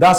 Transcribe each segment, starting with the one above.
10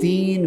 3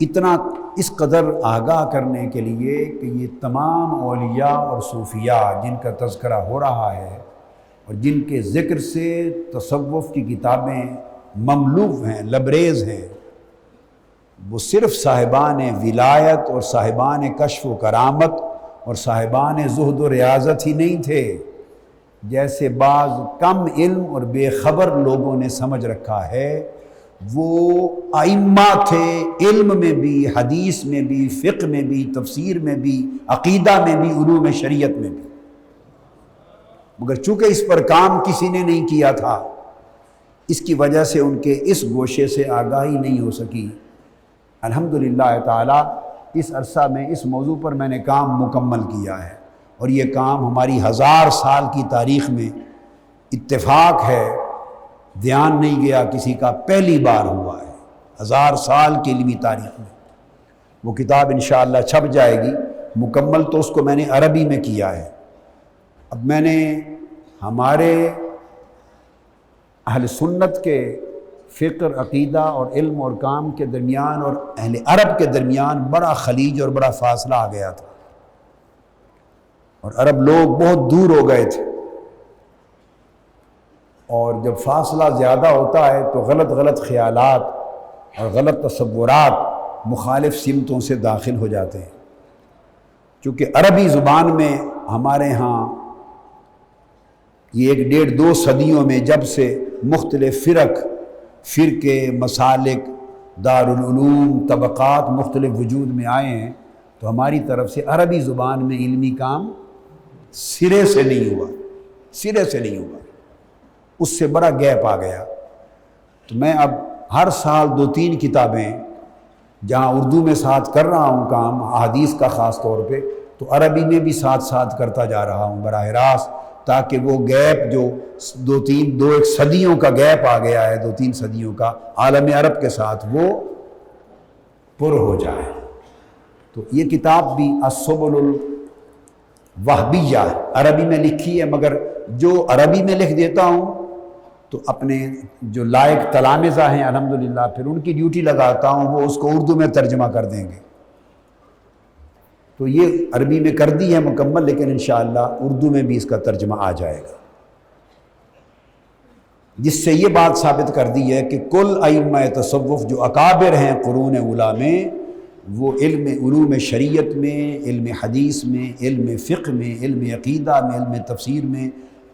اتنا اس قدر آگاہ کرنے کے لیے کہ یہ تمام اولیاء اور صوفیاء جن کا تذکرہ ہو رہا ہے اور جن کے ذکر سے تصوف کی کتابیں مملوء ہیں، لبریز ہیں، وہ صرف صاحبان ولایت اور صاحبان کشف و کرامت اور صاحبان زہد و ریاضت ہی نہیں تھے، جیسے بعض کم علم اور بے خبر لوگوں نے سمجھ رکھا ہے۔ وہ ائمہ تھے، علم میں بھی، حدیث میں بھی، فقہ میں بھی، تفسیر میں بھی، عقیدہ میں بھی، علوم شریعت میں بھی، مگر چونکہ اس پر کام کسی نے نہیں کیا تھا، اس کی وجہ سے ان کے اس گوشے سے آگاہی نہیں ہو سکی۔ الحمدللہ تعالی اس عرصہ میں اس موضوع پر میں نے کام مکمل کیا ہے، اور یہ کام ہماری 1000 سال کی تاریخ میں اتفاق ہے، دھیان نہیں گیا کسی کا، پہلی بار ہوا ہے 1000 سال کی علمی تاریخ میں۔ وہ کتاب انشاءاللہ چھپ جائے گی، مکمل تو اس کو میں نے عربی میں کیا ہے۔ اب میں نے ہمارے اہل سنت کے فکر، عقیدہ اور علم اور کام کے درمیان اور اہل عرب کے درمیان بڑا خلیج اور بڑا فاصلہ آ گیا تھا، اور عرب لوگ بہت دور ہو گئے تھے، اور جب فاصلہ زیادہ ہوتا ہے تو غلط غلط خیالات اور غلط تصورات مخالف سمتوں سے داخل ہو جاتے ہیں۔ چونکہ عربی زبان میں ہمارے ہاں یہ 1.5-2 صدیوں میں جب سے مختلف فرقے، مسالک، دارالعلوم، طبقات مختلف وجود میں آئے ہیں، تو ہماری طرف سے عربی زبان میں علمی کام سرے سے نہیں ہوا، اس سے بڑا گیپ آ گیا۔ تو میں اب ہر سال 2-3 کتابیں جہاں اردو میں ساتھ کر رہا ہوں کام، احادیث کا خاص طور پہ، تو عربی میں بھی ساتھ کرتا جا رہا ہوں براہ راست، تاکہ وہ گیپ جو 2-1 صدیوں کا گیپ آ گیا ہے، 2-3 صدیوں کا عالم عرب کے ساتھ، وہ پر ہو جائے۔ تو یہ کتاب بھی السبل الوہبیہ عربی میں لکھی ہے، مگر جو عربی میں لکھ دیتا ہوں تو اپنے جو لائق تلامذہ ہیں الحمدللہ پھر ان کی ڈیوٹی لگاتا ہوں، وہ اس کو اردو میں ترجمہ کر دیں گے۔ تو یہ عربی میں کر دی ہے مکمل، لیکن انشاءاللہ اردو میں بھی اس کا ترجمہ آ جائے گا، جس سے یہ بات ثابت کر دی ہے کہ کل ائمہ تصوف جو اکابر ہیں قرون اولیٰ میں، وہ علوم شریعت میں، علم حدیث میں، علم فقہ میں، علم عقیدہ میں، علم تفسیر میں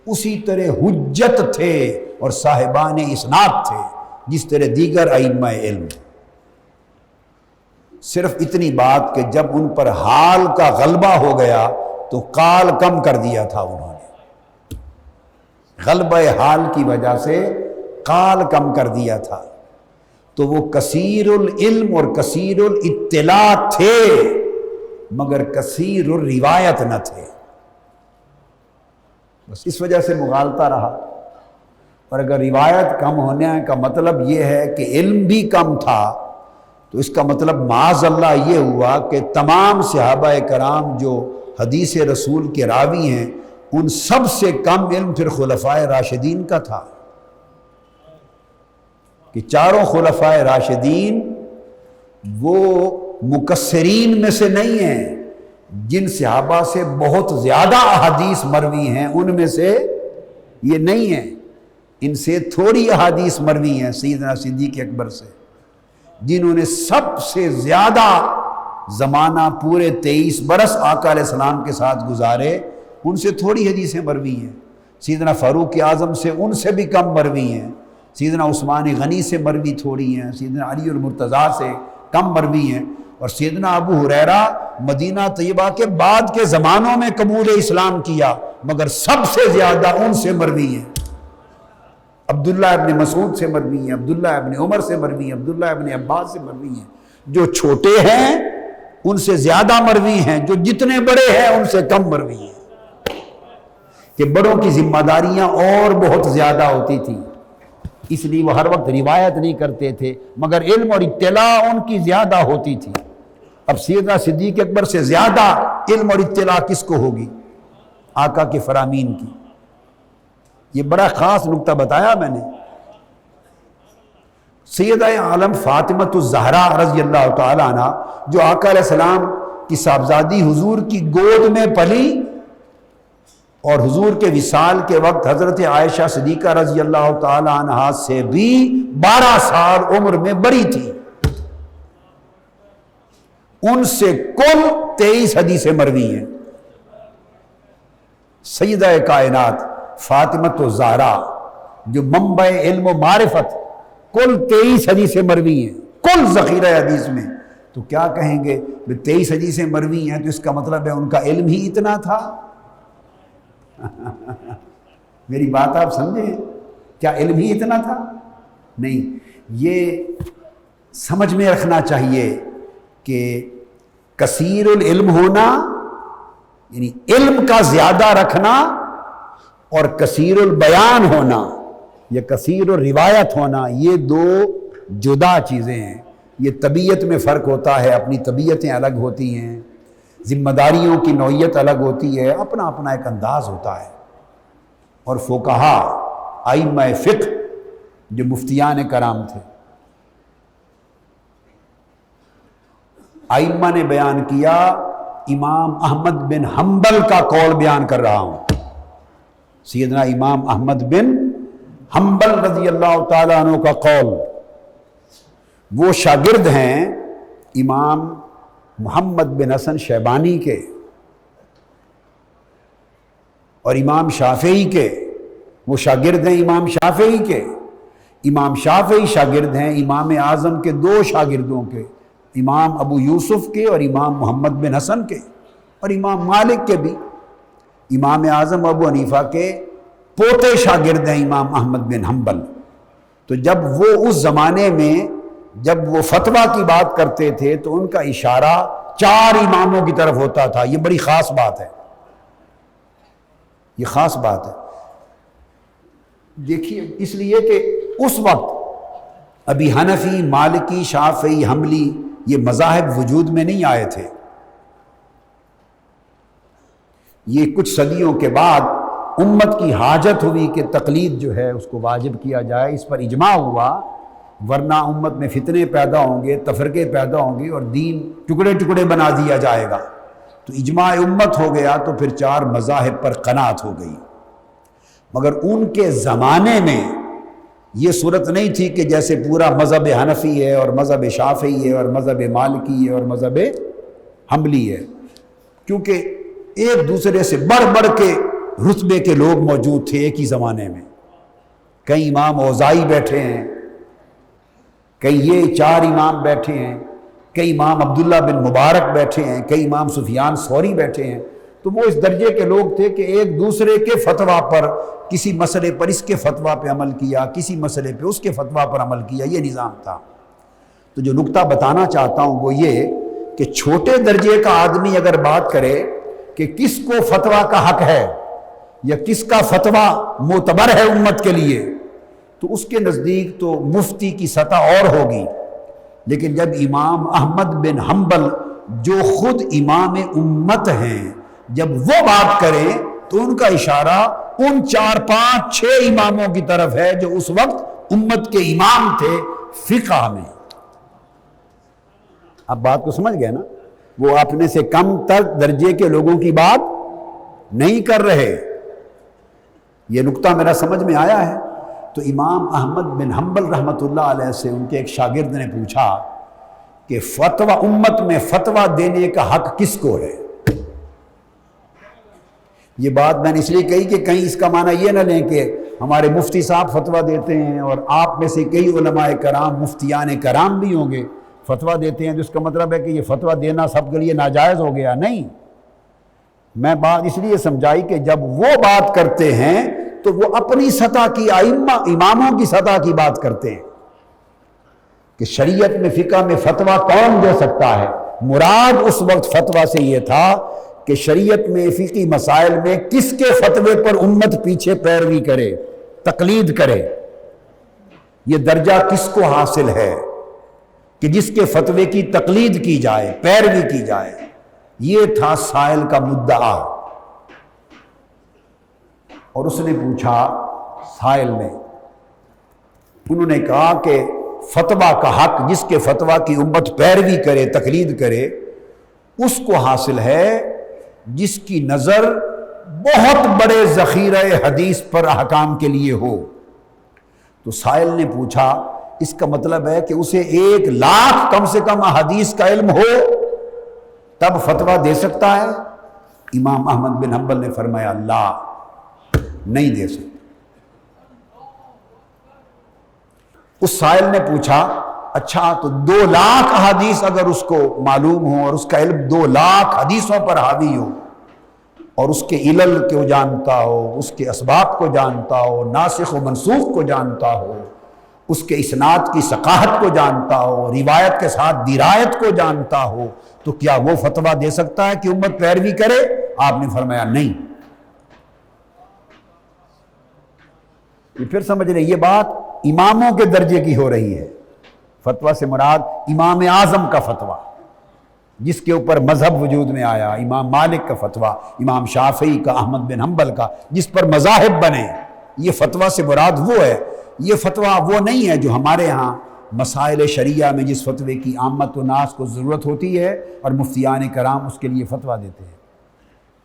اسی طرح حجت تھے اور صاحبان اسناد تھے جس طرح دیگر ائمہ علم۔ صرف اتنی بات کہ جب ان پر حال کا غلبہ ہو گیا تو قال کم کر دیا تھا انہوں نے، غلبہ حال کی وجہ سے قال کم کر دیا تھا، تو وہ کثیر العلم اور کثیر الاطلاع تھے مگر کثیر الروایت نہ تھے، بس اس وجہ سے مغالطہ رہا۔ اور اگر روایت کم ہونے کا مطلب یہ ہے کہ علم بھی کم تھا، تو اس کا مطلب معاذ اللہ یہ ہوا کہ تمام صحابہ کرام جو حدیث رسول کے راوی ہیں، ان سب سے کم علم پھر خلفائے راشدین کا تھا، کہ چاروں خلفائے راشدین وہ مکثرین میں سے نہیں ہیں، جن صحابہ سے بہت زیادہ احادیث مروی ہیں ان میں سے یہ نہیں ہیں، ان سے تھوڑی احادیث مروی ہیں سیدنا صدیق اکبر سے، جنہوں نے سب سے زیادہ زمانہ پورے 23 برس آقا علیہ السلام کے ساتھ گزارے، ان سے تھوڑی حدیثیں مروی ہیں، سیدنا فاروق اعظم سے ان سے بھی کم مروی ہیں، سیدنا عثمان غنی سے مروی تھوڑی ہیں، سیدنا علی المرتضیٰ سے کم مروی ہیں، اور سیدنا ابو ہریرہ مدینہ طیبہ کے بعد کے زمانوں میں قبول اسلام کیا، مگر سب سے زیادہ ان سے مروی ہیں، عبداللہ ابن مسعود سے مروی ہیں، عبداللہ ابن عمر سے مروی ہیں، عبداللہ ابن عباس سے مروی ہیں، جو چھوٹے ہیں ان سے زیادہ مروی ہیں، جو جتنے بڑے ہیں ان سے کم مروی ہیں، کہ بڑوں کی ذمہ داریاں اور بہت زیادہ ہوتی تھیں، اس لیے وہ ہر وقت روایت نہیں کرتے تھے، مگر علم اور اطلاع ان کی زیادہ ہوتی تھی۔ اب سیدنا صدیق اکبر سے زیادہ علم اور اطلاع کس کو ہوگی؟ آقا کے فرامین کی۔ یہ بڑا خاص نکتہ بتایا میں نے سیدہ عالم فاطمۃ الزہرا رضی اللہ تعالیٰ عنہ جو آقا علیہ السلام کی صاحبزادی حضور کی گود میں پلی اور حضور کے وصال کے وقت حضرت عائشہ صدیقہ رضی اللہ تعالیٰ عنہ سے بھی 12 سال عمر میں بڑی تھی، ان سے کل 23 حدیثیں مروی ہیں۔ سیدہ کائنات فاطمۃ الزہرا جو منبع علم و معرفت، کل 23 حدیثیں مروی ہیں، کل ذخیرہ حدیث میں۔ تو کیا کہیں گے 23 حدیثیں مروی ہیں تو اس کا مطلب ہے ان کا علم ہی اتنا تھا؟ میری بات آپ سمجھیں، کیا علم ہی اتنا تھا؟ نہیں، یہ سمجھ میں رکھنا چاہیے کہ کثیر العلم ہونا یعنی علم کا زیادہ رکھنا اور کثیر البیان ہونا یا کثیر الروایت ہونا، یہ دو جدا چیزیں ہیں۔ یہ طبیعت میں فرق ہوتا ہے، اپنی طبیعتیں الگ ہوتی ہیں، ذمہ داریوں کی نوعیت الگ ہوتی ہے، اپنا اپنا ایک انداز ہوتا ہے۔ اور فقہا ائمہ فقہ جو مفتیان کرام تھے، ائمہ نے بیان کیا، امام احمد بن حنبل کا قول بیان کر رہا ہوں، سیدنا امام احمد بن حنبل رضی اللہ تعالیٰ عنہ کا قول۔ وہ شاگرد ہیں امام محمد بن حسن شیبانی کے اور امام شافعی کے، وہ شاگرد ہیں امام شافعی کے۔ امام شافعی شاگرد ہیں امام اعظم کے دو شاگردوں کے، امام ابو یوسف کے اور امام محمد بن حسن کے، اور امام مالک کے بھی۔ امام اعظم ابو حنیفہ کے پوتے شاگرد ہیں امام احمد بن حنبل۔ تو جب وہ اس زمانے میں جب وہ فتویٰ کی بات کرتے تھے تو ان کا اشارہ 4 اماموں کی طرف ہوتا تھا۔ یہ بڑی خاص بات ہے، یہ خاص بات ہے۔ دیکھیے اس لیے کہ اس وقت ابھی حنفی، مالکی، شافعی، حنبلی یہ مذاہب وجود میں نہیں آئے تھے۔ یہ کچھ صدیوں کے بعد امت کی حاجت ہوئی کہ تقلید جو ہے اس کو واجب کیا جائے، اس پر اجماع ہوا، ورنہ امت میں فتنے پیدا ہوں گے، تفرقے پیدا ہوں گے اور دین ٹکڑے ٹکڑے بنا دیا جائے گا۔ تو اجماع امت ہو گیا تو پھر 4 مذاہب پر قناعت ہو گئی۔ مگر ان کے زمانے میں یہ صورت نہیں تھی کہ جیسے پورا مذہب حنفی ہے اور مذہب شافعی ہے اور مذہب مالکی ہے اور مذہب حنبلی ہے، کیونکہ ایک دوسرے سے بڑھ بڑھ کے رتبے کے لوگ موجود تھے ایک ہی زمانے میں۔ کئی امام اوزائی بیٹھے ہیں، کئی یہ 4 امام بیٹھے ہیں، کئی امام عبداللہ بن مبارک بیٹھے ہیں، کئی امام سفیان ثوری بیٹھے ہیں۔ تو وہ اس درجے کے لوگ تھے کہ ایک دوسرے کے فتویٰ پر، کسی مسئلے پر اس کے فتویٰ پہ عمل کیا، کسی مسئلے پہ اس کے فتویٰ پر عمل کیا، یہ نظام تھا۔ تو جو نقطہ بتانا چاہتا ہوں وہ یہ کہ چھوٹے درجے کا آدمی اگر بات کرے کہ کس کو فتویٰ کا حق ہے یا کس کا فتویٰ معتبر ہے امت کے لیے، تو اس کے نزدیک تو مفتی کی سطح اور ہوگی۔ لیکن جب امام احمد بن حنبل جو خود امام امت ہیں جب وہ بات کریں تو ان کا اشارہ ان 4 5 6 اماموں کی طرف ہے جو اس وقت امت کے امام تھے فقہ میں۔ اب بات کو سمجھ گئے نا؟ وہ اپنے سے کم تر درجے کے لوگوں کی بات نہیں کر رہے۔ یہ نقطہ میرا سمجھ میں آیا ہے؟ تو امام احمد بن حنبل رحمۃ اللہ علیہ سے ان کے ایک شاگرد نے پوچھا کہ فتویٰ امت میں فتویٰ دینے کا حق کس کو ہے؟ یہ بات میں نے اس لیے کہی کہ کہیں اس کا معنی یہ نہ لیں کہ ہمارے مفتی صاحب فتویٰ دیتے ہیں اور آپ میں سے کئی علماء کرام مفتیان کرام بھی ہوں گے فتویٰ دیتے ہیں، تو اس کا مطلب ہے کہ یہ فتویٰ دینا سب کے لیے ناجائز ہو گیا۔ نہیں، میں بات اس لیے سمجھائی کہ جب وہ بات کرتے ہیں تو وہ اپنی سطح کی اماموں کی سطح کی بات کرتے ہیں کہ شریعت میں فقہ میں فتویٰ کون دے سکتا ہے۔ مراد اس وقت فتویٰ سے یہ تھا کہ شریعت میں فقہی مسائل میں کس کے فتوے پر امت پیچھے پیروی کرے، تقلید کرے، یہ درجہ کس کو حاصل ہے کہ جس کے فتوے کی تقلید کی جائے، پیروی کی جائے۔ یہ تھا سائل کا مدعا۔ اور اس نے پوچھا، سائل نے، انہوں نے کہا کہ فتویٰ کا حق، جس کے فتویٰ کی امت پیروی کرے، تقلید کرے، اس کو حاصل ہے جس کی نظر بہت بڑے ذخیرہ حدیث پر احکام کے لیے ہو۔ تو سائل نے پوچھا اس کا مطلب ہے کہ اسے 1,00,000 کم سے کم احادیث کا علم ہو تب فتویٰ دے سکتا ہے؟ امام احمد بن حنبل نے فرمایا لا، نہیں دے سکتا۔ اس سائل نے پوچھا اچھا تو 2,00,000 احادیث اگر اس کو معلوم ہو اور اس کا علم 2,00,000 حدیثوں پر حاوی ہو اور اس کے علل کو جانتا ہو، اس کے اسباب کو جانتا ہو، ناسخ و منسوخ کو جانتا ہو، اس کے اسناد کی ثقاہت کو جانتا ہو، روایت کے ساتھ درایت کو جانتا ہو، تو کیا وہ فتویٰ دے سکتا ہے کہ امت پیروی کرے؟ آپ نے فرمایا نہیں۔ یہ پھر سمجھ رہے یہ بات اماموں کے درجے کی ہو رہی ہے۔ فتویٰ سے مراد امام اعظم کا فتویٰ جس کے اوپر مذہب وجود میں آیا، امام مالک کا فتویٰ، امام شافعی کا، احمد بن حنبل کا، جس پر مذاہب بنے، یہ فتویٰ سے مراد وہ ہے۔ یہ فتویٰ وہ نہیں ہے جو ہمارے ہاں مسائل شریعہ میں جس فتوے کی عامت و ناس کو ضرورت ہوتی ہے اور مفتیان کرام اس کے لیے فتویٰ دیتے ہیں،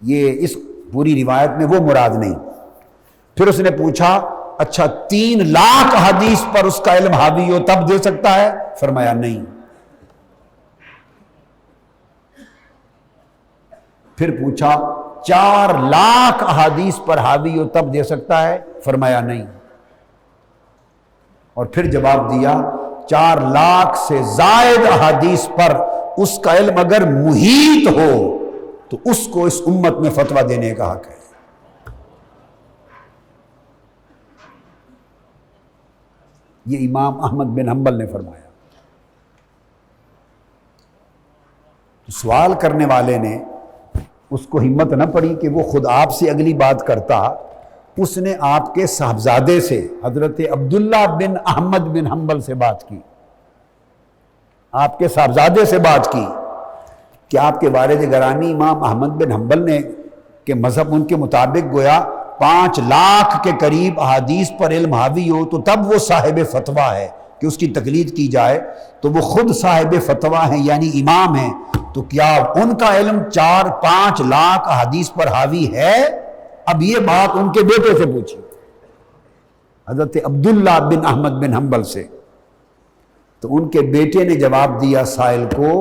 یہ اس پوری روایت میں وہ مراد نہیں۔ پھر اس نے پوچھا اچھا 3,00,000 حدیث پر اس کا علم حاوی ہو تب دے سکتا ہے؟ فرمایا نہیں۔ پھر پوچھا 4,00,000 احادیث پر حاوی ہو تب دے سکتا ہے؟ فرمایا نہیں۔ اور پھر جواب دیا 4,00,000 سے زائد احادیث پر اس کا علم اگر محیط ہو تو اس کو اس امت میں فتویٰ دینے کا حق ہے۔ یہ امام احمد بن حنبل نے فرمایا۔ سوال کرنے والے نے اس کو ہمت نہ پڑی کہ وہ خود آپ سے اگلی بات کرتا، اس نے آپ کے صاحبزادے سے حضرت عبداللہ بن احمد بن حنبل سے بات کی، آپ کے صاحبزادے سے بات کی کہ آپ کے والد گرامی امام احمد بن حنبل نے کہ مذہب ان کے مطابق گویا 5,00,000 کے قریب احادیث پر علم حاوی ہو تو تب وہ صاحب فتویٰ ہے کہ اس کی تقلید کی جائے، تو وہ خود صاحب فتویٰ ہیں یعنی امام ہیں، تو کیا ان کا علم 4-5 لاکھ احادیث پر حاوی ہے؟ اب یہ بات ان کے بیٹے سے پوچھی، حضرت عبداللہ بن احمد بن حنبل سے۔ تو ان کے بیٹے نے جواب دیا سائل کو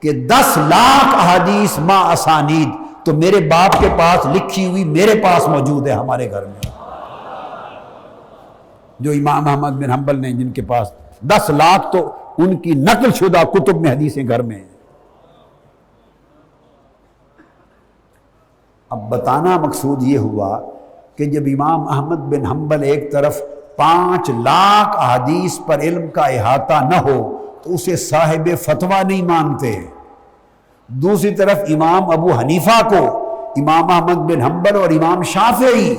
کہ 10,00,000 احادیث ما اسانید تو میرے باپ کے پاس لکھی ہوئی میرے پاس موجود ہے ہمارے گھر میں، جو امام احمد بن حنبل نے جن کے پاس 10,00,000 تو ان کی نقل شدہ کتب میں حدیثیں گھر میں ہیں۔ اب بتانا مقصود یہ ہوا کہ جب امام احمد بن حنبل ایک طرف 5,00,000 احادیث پر علم کا احاطہ نہ ہو تو اسے صاحب فتویٰ نہیں مانتے، دوسری طرف امام ابو حنیفہ کو امام احمد بن حنبل اور امام شافعی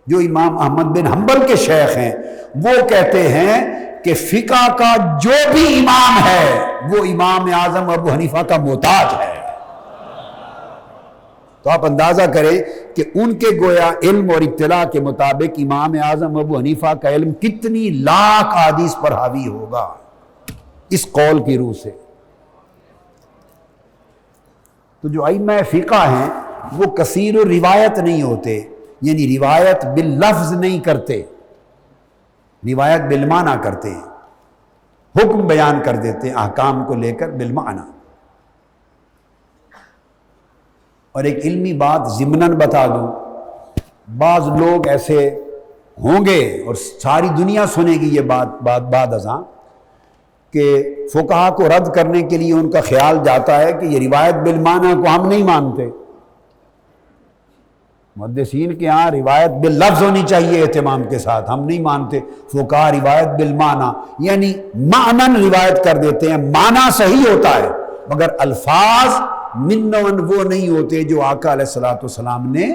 جو امام احمد بن حنبل کے شیخ ہیں وہ کہتے ہیں کہ فقہ کا جو بھی امام ہے وہ امام اعظم ابو حنیفہ کا محتاج ہے۔ تو آپ اندازہ کریں کہ ان کے گویا علم اور اطلاع کے مطابق امام اعظم ابو حنیفہ کا علم کتنی لاکھ احادیث پر حاوی ہوگا اس قول کی روح سے۔ تو جو ائمہ فقہ ہیں وہ کثیر روایت نہیں ہوتے، یعنی روایت باللفظ نہیں کرتے، روایت بالمعنی کرتے ہیں، حکم بیان کر دیتے ہیں احکام کو لے کر بالمعنی۔ اور ایک علمی بات ضمناً بتا دوں، بعض لوگ ایسے ہوں گے اور ساری دنیا سنے گی یہ بات بعد ازاں کہ فقہا کو رد کرنے کے لیے ان کا خیال جاتا ہے کہ یہ روایت بالمعنی کو ہم نہیں مانتے، محدثین کے ہاں روایت باللفظ ہونی چاہیے اہتمام کے ساتھ، ہم نہیں مانتے، فقہا روایت بالمعنی یعنی معنن روایت کر دیتے ہیں، معنی صحیح ہوتا ہے مگر الفاظ منون وہ نہیں ہوتے جو آقا علیہ السلام نے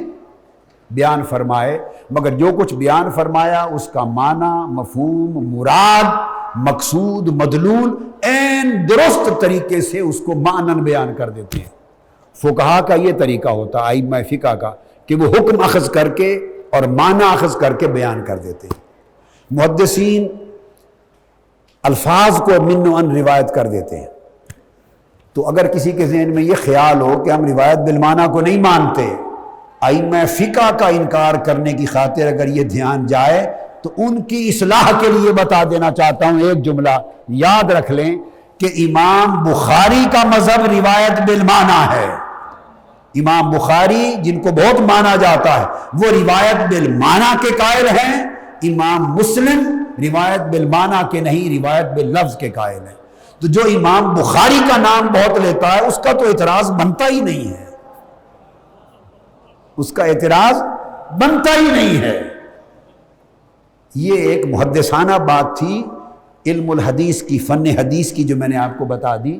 بیان فرمائے، مگر جو کچھ بیان فرمایا اس کا معنی، مفہوم، مراد، مقصود، مدلول عین درست طریقے سے اس کو معنن بیان کر دیتے ہیں۔ فقہا کا یہ طریقہ ہوتا ہے ائمہ فقہ کا کہ وہ حکم اخذ کر کے اور معنی اخذ کر کے بیان کر دیتے ہیں۔ محدثین الفاظ کو من و ان روایت کر دیتے ہیں۔ تو اگر کسی کے ذہن میں یہ خیال ہو کہ ہم روایت بالمعنی کو نہیں مانتے، ائمہ فقہ کا انکار کرنے کی خاطر اگر یہ دھیان جائے تو ان کی اصلاح کے لیے بتا دینا چاہتا ہوں ایک جملہ یاد رکھ لیں کہ امام بخاری کا مذہب روایت بالمعنی ہے۔ امام بخاری جن کو بہت مانا جاتا ہے وہ روایت بالمعنی کے قائل ہیں، امام مسلم روایت بالمعنی کے نہیں، روایت باللفظ کے قائل ہیں۔ تو جو امام بخاری کا نام بہت لیتا ہے اس کا تو اعتراض بنتا ہی نہیں ہے، اس کا اعتراض بنتا ہی نہیں ہے۔ یہ ایک محدثانہ بات تھی علم الحدیث کی، فن حدیث کی، جو میں نے آپ کو بتا دی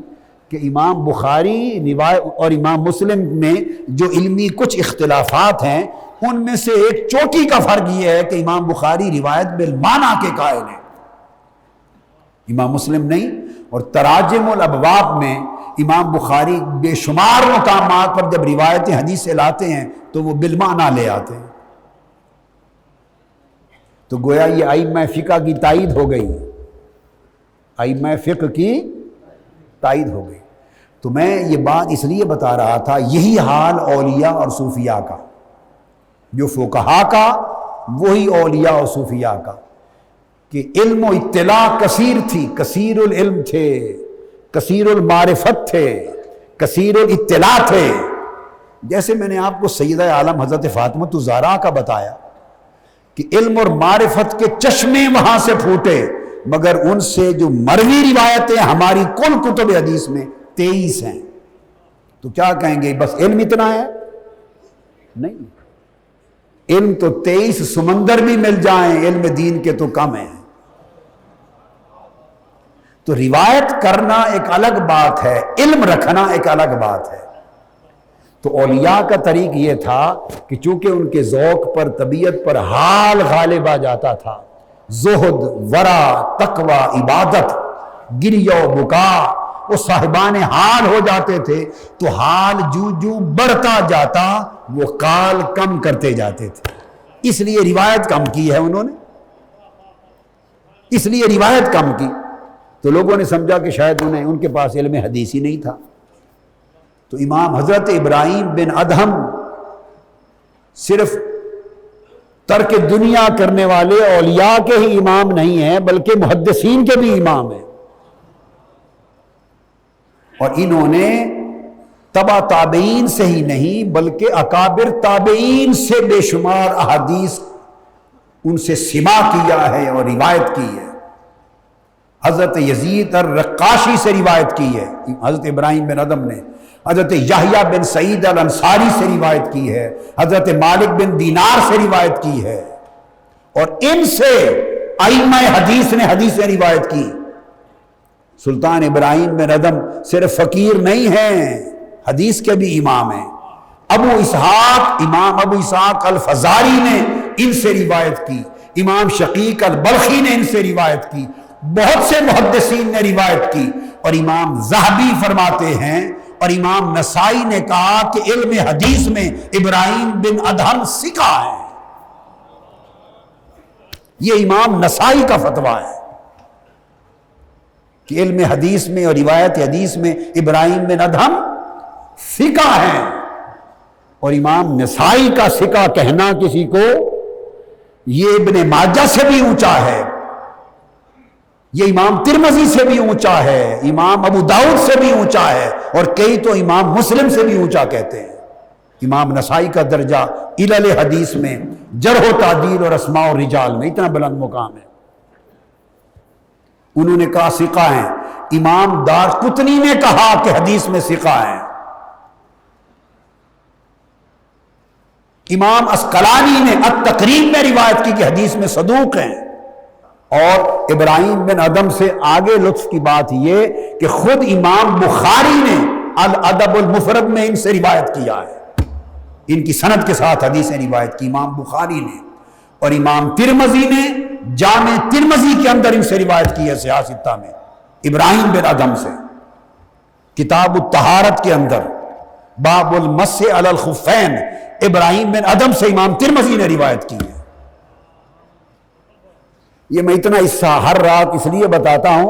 کہ امام بخاری روایت اور امام مسلم میں جو علمی کچھ اختلافات ہیں ان میں سے ایک چوٹی کا فرق یہ ہے کہ امام بخاری روایت بالمعنی کے قائل ہیں، امام مسلم نہیں۔ اور تراجم الابواب میں امام بخاری بے شمار مقامات پر جب روایت حدیث سے لاتے ہیں تو وہ بالمعنی لے آتے ہیں۔ تو گویا یہ ائمہ فقہ کی تائید ہو گئی، ائمہ فقہ کی تائید ہو گئی۔ تو میں یہ بات اس لیے بتا رہا تھا، یہی حال اولیاء اور صوفیاء کا، جو فقہاء کا وہی اولیاء اور صوفیاء کا، کہ علم و اطلاع کثیر تھی، کثیر العلم تھے، کثیر المعرفت تھے، کثیر الاطلاع تھے۔ جیسے میں نے آپ کو سیدہ عالم حضرت فاطمہ الزہرا کا بتایا کہ علم اور معرفت کے چشمے وہاں سے پھوٹے، مگر ان سے جو مروی روایتیں ہماری کل کتب حدیث میں 23 ہیں۔ تو کیا کہیں گے بس علم اتنا ہے؟ نہیں، علم تو 23 سمندر بھی مل جائیں علم دین کے تو کم ہیں۔ تو روایت کرنا ایک الگ بات ہے، علم رکھنا ایک الگ بات ہے۔ تو اولیاء کا طریق یہ تھا کہ چونکہ ان کے ذوق پر، طبیعت پر حال غالب آ جاتا تھا، زہد، ورع، تقوی، عبادت، گریہ و بکا، وہ صاحبان حال ہو جاتے تھے، تو حال جو بڑھتا جاتا وہ قال کم کرتے جاتے تھے، اس لیے روایت کم کی ہے انہوں نے، اس لیے روایت کم کی۔ تو لوگوں نے سمجھا کہ شاید ان کے پاس علم حدیث ہی نہیں تھا۔ تو امام حضرت ابراہیم بن ادہم صرف ترک دنیا کرنے والے اولیاء کے ہی امام نہیں ہیں بلکہ محدثین کے بھی امام ہیں، اور انہوں نے تبع تابعین سے ہی نہیں بلکہ اکابر تابعین سے بے شمار احادیث ان سے سماع کیا ہے اور روایت کی ہے۔ حضرت یزید الرقاشی سے روایت کی ہے حضرت ابراہیم بن ادم نے، حضرت یحییٰ بن سعید الانصاری سے روایت کی ہے، حضرت مالک بن دینار سے روایت کی ہے، اور ان سے ائمہ حدیث نے حدیثیں روایت کی۔ سلطان ابراہیم بن ادم صرف فقیر نہیں ہیں، حدیث کے بھی امام ہیں۔ امام ابو اسحاق الفزاری نے ان سے روایت کی، امام شقیق البلخی نے ان سے روایت کی، بہت سے محدثین نے روایت کی، اور امام ذہبی فرماتے ہیں اور امام نسائی نے کہا کہ علم حدیث میں ابراہیم بن ادہم ثقہ ہے۔ یہ امام نسائی کا فتویٰ ہے کہ علم حدیث میں اور روایت حدیث میں ابراہیم بن ادہم ثقہ ہیں، اور امام نسائی کا ثقہ کہنا کسی کو، یہ ابن ماجہ سے بھی اونچا ہے، یہ امام ترمذی سے بھی اونچا ہے، امام ابو داؤد سے بھی اونچا ہے، اور کئی تو امام مسلم سے بھی اونچا کہتے ہیں۔ امام نسائی کا درجہ علل حدیث میں، جرح و تعدیل اور اسماء و رجال میں اتنا بلند مقام ہے۔ انہوں نے کہا ثقہ ہیں، امام دارقطنی نے کہا کہ حدیث میں ثقہ ہیں، امام عسقلانی نے التقریب میں روایت کی کہ حدیث میں صدوق ہیں۔ اور ابراہیم بن ادم سے آگے لطف کی بات یہ کہ خود امام بخاری نے الادب المفرد میں ان سے روایت کیا ہے، ان کی سند کے ساتھ حدیثیں روایت کی امام بخاری نے، اور امام ترمذی نے جامع ترمذی کے اندر ان سے روایت کی ہے صحاح ستہ میں ابراہیم بن ادم سے، کتاب الطہارت کے اندر باب المسح علی الخفین ابراہیم بن ادم سے امام ترمذی نے روایت کی ہے۔ یہ میں اتنا حصہ ہر رات اس لیے بتاتا ہوں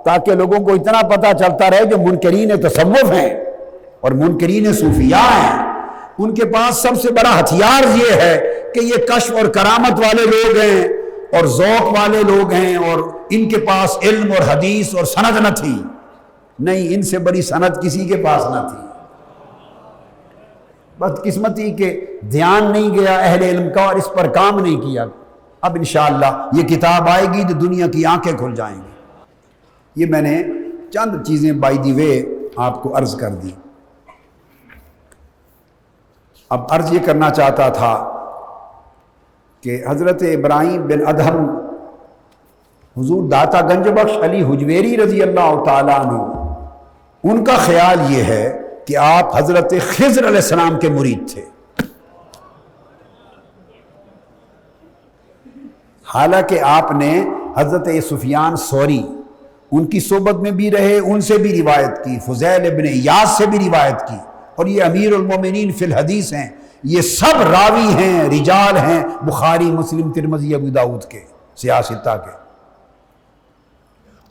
تاکہ لوگوں کو اتنا پتہ چلتا رہے جو منکرین تصوف ہیں اور منکرین صوفیاء ہیں، ان کے پاس سب سے بڑا ہتھیار یہ ہے کہ یہ کشف اور کرامت والے لوگ ہیں اور ذوق والے لوگ ہیں اور ان کے پاس علم اور حدیث اور سند نہ تھی۔ نہیں، ان سے بڑی سند کسی کے پاس نہ تھی۔ بدقسمتی کہ دھیان نہیں گیا اہل علم کا اور اس پر کام نہیں کیا۔ اب انشاءاللہ یہ کتاب آئے گی تو دنیا کی آنکھیں کھل جائیں گی۔ یہ میں نے چند چیزیں بائی دی وے آپ کو عرض کر دی۔ اب عرض یہ کرنا چاہتا تھا کہ حضرت ابراہیم بن ادہم حضور داتا گنج بخش علی حجویری رضی اللہ تعالیٰ عنہ، ان کا خیال یہ ہے کہ آپ حضرت خضر علیہ السلام کے مرید تھے، حالانکہ آپ نے حضرت سفیان ثوری ان کی صحبت میں بھی رہے، ان سے بھی روایت کی، فضیل ابن ایاز سے بھی روایت کی، اور یہ امیر المومنین فی الحدیث ہیں، یہ سب راوی ہیں، رجال ہیں بخاری، مسلم، ترمذی، ابو داؤد کے، سیاستہ کے،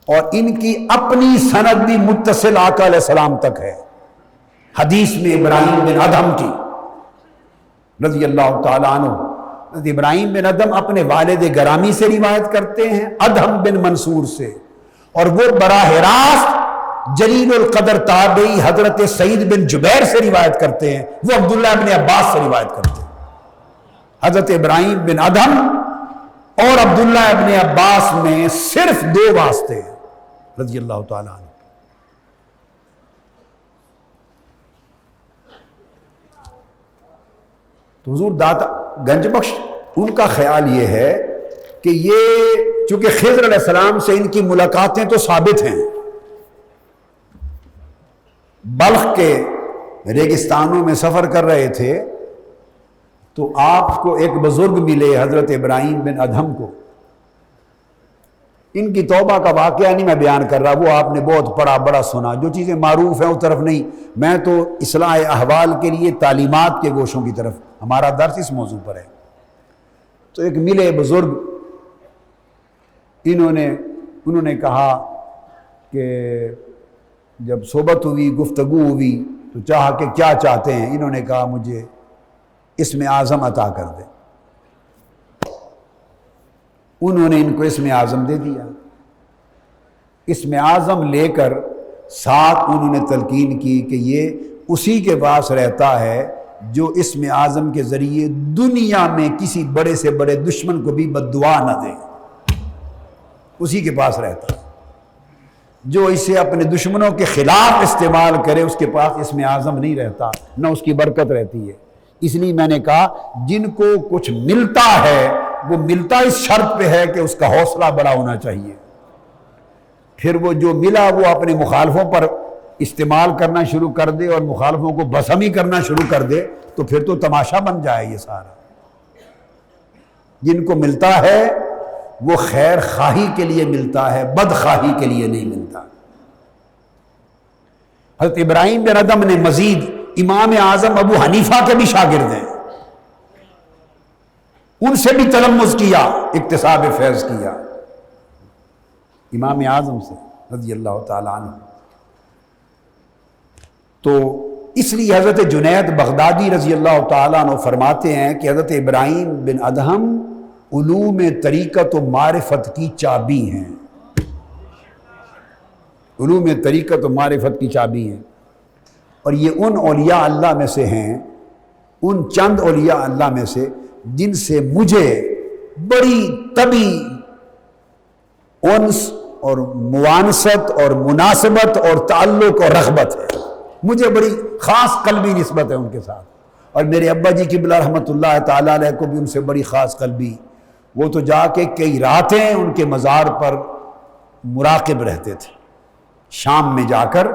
اور ان کی اپنی سند بھی متصل آقا علیہ السلام تک ہے۔ حدیث میں ابراہیم بن ادہم کی رضی اللہ تعالیٰ عنہ، ابراہیم بن ادہم اپنے والد گرامی سے روایت کرتے ہیں، ادہم بن منصور سے، اور وہ براہ راست جلیل القدر تابعی حضرت سعید بن جبیر سے روایت کرتے ہیں، وہ عبداللہ بن عباس سے روایت کرتے ہیں۔ حضرت ابراہیم بن ادہم اور عبداللہ بن عباس میں صرف 2 واسطے ہیں رضی اللہ تعالیٰ عنہ۔ تو حضور داتا گنج بخش ان کا خیال یہ ہے کہ یہ چونکہ خضر علیہ السلام سے ان کی ملاقاتیں تو ثابت ہیں، بلخ کے ریگستانوں میں سفر کر رہے تھے تو آپ کو ایک بزرگ ملے حضرت ابراہیم بن ادہم کو۔ ان کی توبہ کا واقعہ نہیں میں بیان کر رہا، وہ آپ نے بہت بڑا سنا، جو چیزیں معروف ہیں اس طرف نہیں، میں تو اصلاح احوال کے لیے تعلیمات کے گوشوں کی طرف، ہمارا درس اس موضوع پر ہے۔ تو ایک ملے بزرگ، انہوں نے کہا کہ جب صحبت ہوئی، گفتگو ہوئی تو چاہا کہ کیا چاہتے ہیں، انہوں نے کہا مجھے اسم اعظم عطا کر دے۔ انہوں نے ان کو اسم اعظم دے دیا۔ اسم اعظم لے کر ساتھ انہوں نے تلقین کی کہ یہ اسی کے پاس رہتا ہے جو اسم اعظم کے ذریعے دنیا میں کسی بڑے سے بڑے دشمن کو بھی بد دعا نہ دے، اسی کے پاس رہتا ہے۔ جو اسے اپنے دشمنوں کے خلاف استعمال کرے اس کے پاس اسم اعظم نہیں رہتا، نہ اس کی برکت رہتی ہے۔ اس لیے میں نے کہا جن کو کچھ ملتا ہے وہ ملتا اس شرط پہ ہے کہ اس کا حوصلہ بڑا ہونا چاہیے، پھر وہ جو ملا وہ اپنے مخالفوں پر استعمال کرنا شروع کر دے اور مخالفوں کو بسمی کرنا شروع کر دے تو پھر تو تماشا بن جائے یہ سارا۔ جن کو ملتا ہے وہ خیر خواہی کے لیے ملتا ہے، بد خواہی کے لیے نہیں ملتا۔ حضرت ابراہیم بن ادہم نے مزید امام اعظم ابو حنیفہ کے بھی شاگرد ہیں، ان سے بھی تلمذ کیا، اکتساب فیض کیا امام اعظم سے رضی اللہ تعالیٰ عنہ۔ تو اس لیے حضرت جنید بغدادی رضی اللہ تعالیٰ عنہ فرماتے ہیں کہ حضرت ابراہیم بن ادہم علوم طریقت و معرفت کی چابی ہیں، علوم طریقت و معرفت کی چابی ہیں، اور یہ ان اولیاء اللہ میں سے ہیں، ان چند اولیاء اللہ میں سے جن سے مجھے بڑی طبی انس اور موانست اور مناسبت اور تعلق اور رغبت ہے، مجھے بڑی خاص قلبی نسبت ہے ان کے ساتھ، اور میرے ابا جی قبلہ رحمۃ اللہ تعالیٰ علیہ کو بھی ان سے بڑی خاص قلبی، وہ تو جا کے کئی راتیں ان کے مزار پر مراقب رہتے تھے، شام میں جا کر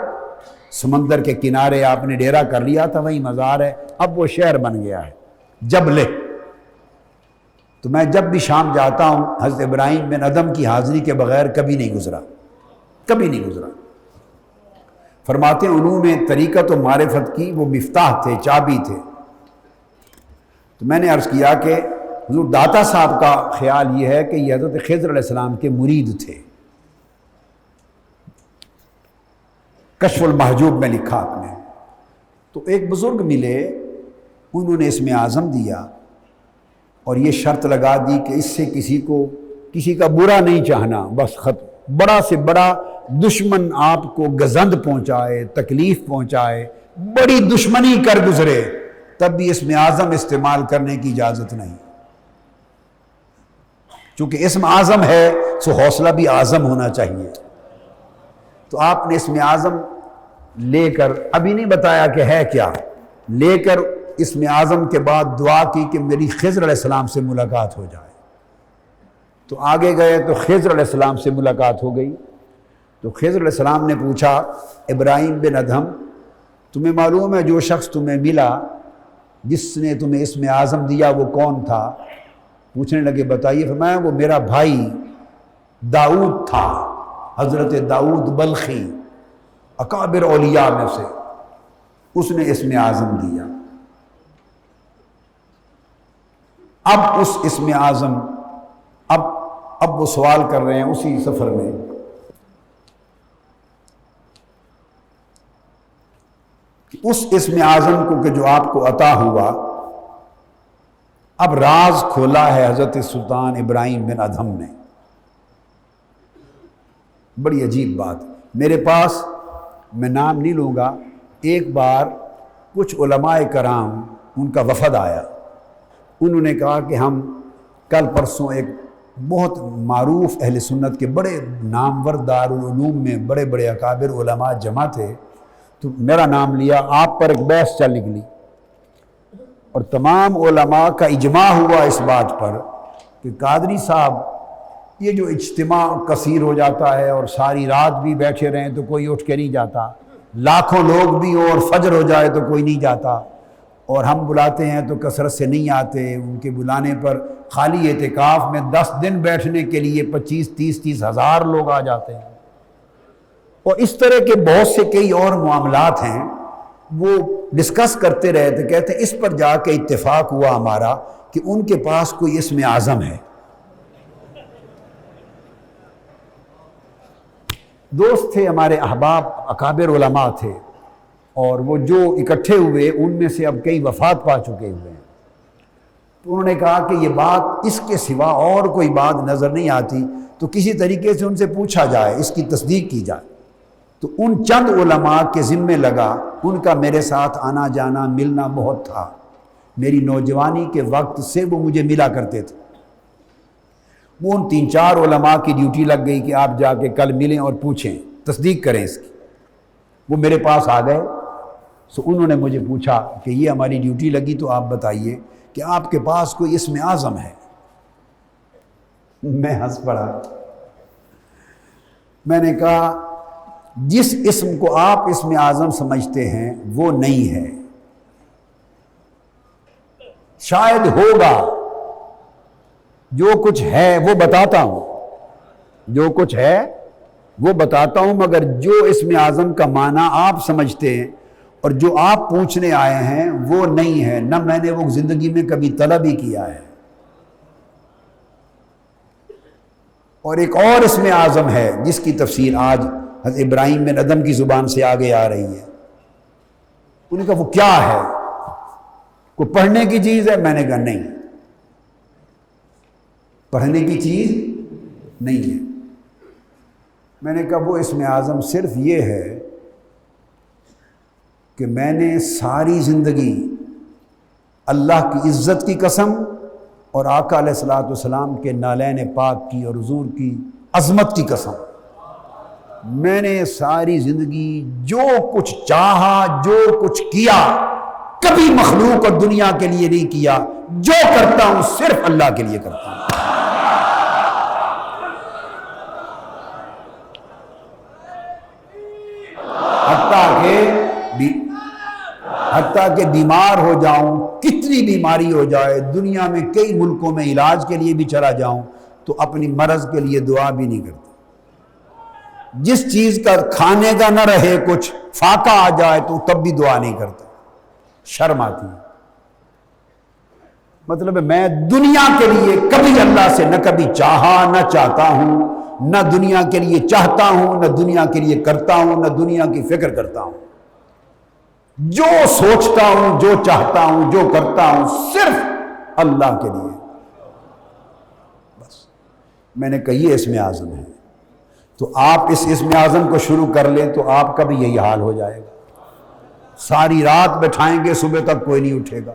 سمندر کے کنارے آپ نے ڈیرا کر لیا تھا، وہی مزار ہے، اب وہ شہر بن گیا ہے جبلے۔ تو میں جب بھی شام جاتا ہوں حضرت ابراہیم بن ادہم کی حاضری کے بغیر کبھی نہیں گزرا، کبھی نہیں گزرا۔ فرماتے ہیں علوم طریقت و معرفت کی وہ مفتاح تھے، چابی تھے۔ تو میں نے عرض کیا کہ حضور داتا صاحب کا خیال یہ ہے کہ یہ حضرت خضر علیہ السلام کے مرید تھے. کشف المحجوب میں لکھا آپ نے. تو ایک بزرگ ملے، انہوں نے اسم اعظم دیا اور یہ شرط لگا دی کہ اس سے کسی کا برا نہیں چاہنا، بس ختم. بڑا سے بڑا دشمن آپ کو گزند پہنچائے، تکلیف پہنچائے، بڑی دشمنی کر گزرے، تب بھی اسم اعظم استعمال کرنے کی اجازت نہیں. چونکہ اسم اعظم ہے سو حوصلہ بھی اعظم ہونا چاہیے. تو آپ نے اسم اعظم لے کر، ابھی نہیں بتایا کہ ہے کیا، لے کر اسم اعظم کے بعد دعا کی کہ میری خضر علیہ السلام سے ملاقات ہو جائے. تو آگے گئے تو خضر علیہ السلام سے ملاقات ہو گئی. تو خضر علیہ السلام نے پوچھا، ابراہیم بن ادہم تمہیں معلوم ہے جو شخص تمہیں ملا جس نے تمہیں اسم اعظم دیا وہ کون تھا؟ پوچھنے لگے بتائیے. فرمایا وہ میرا بھائی داؤد تھا، حضرت داؤد بلخی، اکابر اولیاء میں سے، اس نے اسم اعظم دیا. اب اس اسم اعظم اب وہ سوال کر رہے ہیں اسی سفر میں کہ اس اسم اعظم کو کہ جو آپ کو عطا ہوا، اب راز کھولا ہے حضرت سلطان ابراہیم بن ادہم نے. بڑی عجیب بات. میرے پاس، میں نام نہیں لوں گا، ایک بار کچھ علماء کرام ان کا وفد آیا. انہوں نے کہا کہ ہم کل پرسوں ایک بہت معروف اہل سنت کے بڑے نامور دارالعلوم میں بڑے بڑے اکابر علماء جمع تھے، تو میرا نام لیا، آپ پر ایک بحث چل نکلی اور تمام علماء کا اجماع ہوا اس بات پر کہ قادری صاحب یہ جو اجتماع کثیر ہو جاتا ہے اور ساری رات بھی بیٹھے رہیں تو کوئی اٹھ کے نہیں جاتا، لاکھوں لوگ بھی ہوں اور فجر ہو جائے تو کوئی نہیں جاتا، اور ہم بلاتے ہیں تو کثرت سے نہیں آتے. ان کے بلانے پر خالی اعتکاف میں 10 دن بیٹھنے کے لیے 25-30 ہزار لوگ آ جاتے ہیں. اور اس طرح کے بہت سے کئی اور معاملات ہیں. وہ ڈسکس کرتے رہے تھے، کہتے ہیں اس پر جا کے اتفاق ہوا ہمارا کہ ان کے پاس کوئی اسم اعظم ہے. دوست تھے ہمارے، احباب اکابر علماء تھے، اور وہ جو اکٹھے ہوئے ان میں سے اب کئی وفات پا چکے ہوئے ہیں. تو انہوں نے کہا کہ یہ بات اس کے سوا اور کوئی بات نظر نہیں آتی، تو کسی طریقے سے ان سے پوچھا جائے، اس کی تصدیق کی جائے. تو ان چند علماء کے ذمے لگا. ان کا میرے ساتھ آنا جانا ملنا بہت تھا. میری نوجوانی کے وقت سے وہ مجھے ملا کرتے تھے. وہ ان 3-4 علماء کی ڈیوٹی لگ گئی کہ آپ جا کے کل ملیں اور پوچھیں، تصدیق کریں اس کی. وہ میرے پاس آ گئے. سو انہوں نے مجھے پوچھا کہ یہ ہماری ڈیوٹی لگی، تو آپ بتائیے کہ آپ کے پاس کوئی اسم اعظم ہے؟ میں ہنس پڑا. میں نے کہا جس اسم کو آپ اسم اعظم سمجھتے ہیں وہ نہیں ہے، شاید ہوگا. جو کچھ ہے وہ بتاتا ہوں، جو کچھ ہے وہ بتاتا ہوں، مگر جو اسم اعظم کا معنی آپ سمجھتے ہیں اور جو آپ پوچھنے آئے ہیں وہ نہیں ہے، نہ میں نے وہ زندگی میں کبھی طلب ہی کیا ہے. اور ایک اور اسم اعظم ہے جس کی تفسیر آج حضرت ابراہیم بن ادہم کی زبان سے آگے آ رہی ہے. انہوں نے کہا وہ کیا ہے؟ کوئی پڑھنے کی چیز ہے؟ میں نے کہا نہیں، پڑھنے کی چیز نہیں ہے. میں نے کہا وہ اسم اعظم صرف یہ ہے کہ میں نے ساری زندگی اللہ کی عزت کی قسم اور آقا علیہ الصلوۃ والسلام کے نالین پاک کی اور حضور کی عظمت کی قسم، میں نے ساری زندگی جو کچھ چاہا، جو کچھ کیا، کبھی مخلوق اور دنیا کے لیے نہیں کیا. جو کرتا ہوں صرف اللہ کے لیے کرتا ہوں. حتیٰ کہ بیمار ہو جاؤں، کتنی بیماری ہو جائے، دنیا میں کئی ملکوں میں علاج کے لیے بھی چلا جاؤں، تو اپنی مرض کے لیے دعا بھی نہیں کرتا. جس چیز کا کھانے کا نہ رہے، کچھ فاقہ آ جائے تو تب بھی دعا نہیں کرتا، شرم آتی ہے. مطلب ہے میں دنیا کے لیے کبھی اللہ سے نہ کبھی چاہا نہ چاہتا ہوں، نہ دنیا کے لیے چاہتا ہوں، نہ دنیا کے لیے کرتا ہوں، نہ دنیا کی فکر کرتا ہوں۔ جو سوچتا ہوں، جو چاہتا ہوں، جو کرتا ہوں، صرف اللہ کے لیے۔ بس میں نے کہی اسم اعظم ہے، تو آپ اس اسم اعظم کو شروع کر لیں تو آپ کا بھی یہی حال ہو جائے گا۔ ساری رات بٹھائیں گے، صبح تک کوئی نہیں اٹھے گا۔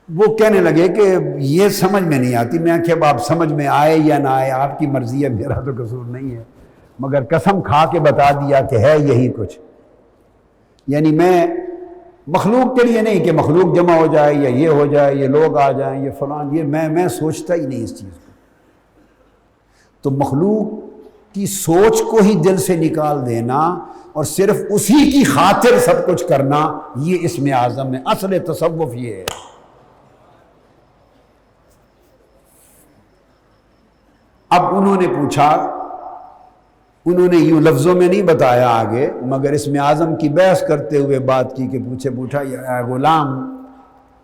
وہ کہنے لگے کہ یہ سمجھ میں نہیں آتی۔ میں کہ اب آپ سمجھ میں آئے یا نہ آئے آپ کی مرضی ہے، میرا تو قصور نہیں ہے، مگر قسم کھا کے بتا دیا کہ ہے یہی کچھ۔ یعنی میں مخلوق کے لیے نہیں کہ مخلوق جمع ہو جائے یا یہ ہو جائے، یہ لوگ آ جائیں، یہ فلان، یہ میں سوچتا ہی نہیں اس چیز کو۔ تو مخلوق کی سوچ کو ہی دل سے نکال دینا اور صرف اسی کی خاطر سب کچھ کرنا، یہ اسم اعظم ہے۔ اصل تصوف یہ ہے۔ اب انہوں نے پوچھا، انہوں نے یوں لفظوں میں نہیں بتایا آگے، مگر اسم اعظم کی بحث کرتے ہوئے بات کی کہ پوچھا یا غلام،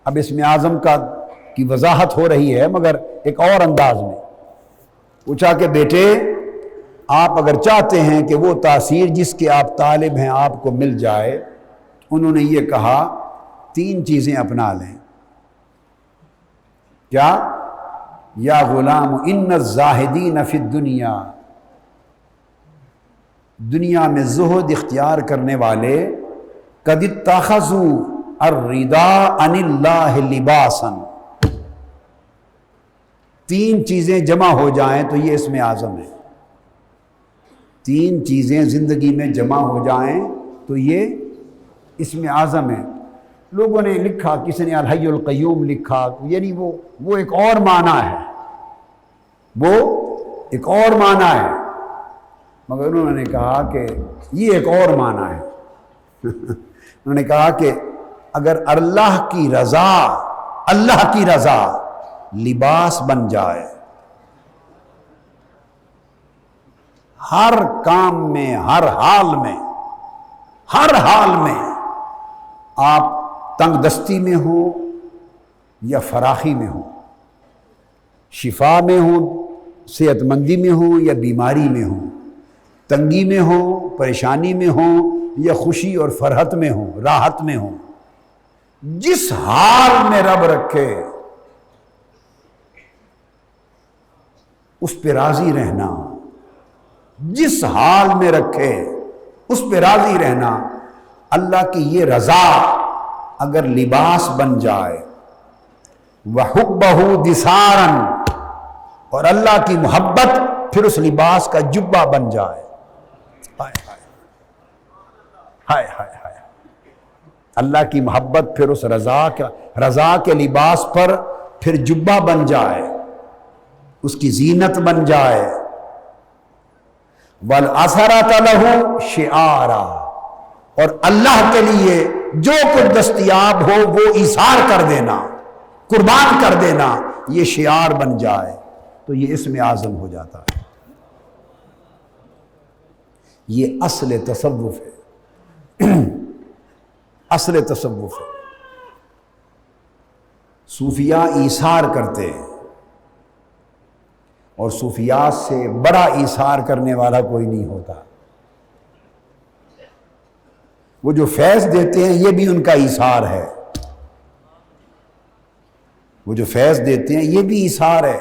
اب اسم اعظم کی وضاحت ہو رہی ہے مگر ایک اور انداز میں۔ پوچھا کہ بیٹے آپ اگر چاہتے ہیں کہ وہ تاثیر جس کے آپ طالب ہیں آپ کو مل جائے، انہوں نے یہ کہا 3 چیزیں اپنا لیں۔ کیا؟ یا غلام ان الزاہدین فی الدنیا، دنیا میں زہد اختیار کرنے والے قد اتخذوا الرداء عن اللہ لباسا، 3 چیزیں جمع ہو جائیں تو یہ اسم اعظم ہے۔ 3 چیزیں زندگی میں جمع ہو جائیں تو یہ اسم اعظم ہے۔ لوگوں نے لکھا، کسی نے الحی القیوم لکھا، یعنی وہ ایک اور معنی ہے، وہ ایک اور معنی ہے، مگر انہوں نے کہا کہ یہ ایک اور معنی ہے۔ انہوں نے کہا کہ اگر اللہ کی رضا لباس بن جائے، ہر کام میں، ہر حال میں آپ تنگ دستی میں ہو یا فراخی میں ہو، شفا میں ہو، صحت مندی میں ہو یا بیماری میں ہو، تنگی میں ہو، پریشانی میں ہو یا خوشی اور فرحت میں ہو، راحت میں ہو، جس حال میں رب رکھے اس پہ راضی رہنا، جس حال میں رکھے اس پہ راضی رہنا۔ اللہ کی یہ رضا اگر لباس بن جائے، وَحُبَّهُ دِسَارًا، اور اللہ کی محبت پھر اس لباس کا جبہ بن جائے۔ ہائے ہائے ہائے، اللہ کی محبت پھر اس رضا کے لباس پر پھر جبہ بن جائے، اس کی زینت بن جائے۔ وَالْأَثَرَةَ لَهُ شِعَارًا، اور اللہ کے لیے جو کچھ دستیاب ہو وہ ایثار کر دینا، قربان کر دینا، یہ شعار بن جائے تو یہ اسم اعظم ہو جاتا ہے۔ یہ اصل تصوف ہے، اصل تصوف ہے۔ صوفیاء ایثار کرتے ہیں، اور صوفیات سے بڑا ایثار کرنے والا کوئی نہیں ہوتا۔ وہ جو فیض دیتے ہیں یہ بھی ان کا ایثار ہے، وہ جو فیض دیتے ہیں یہ بھی ایثار ہے۔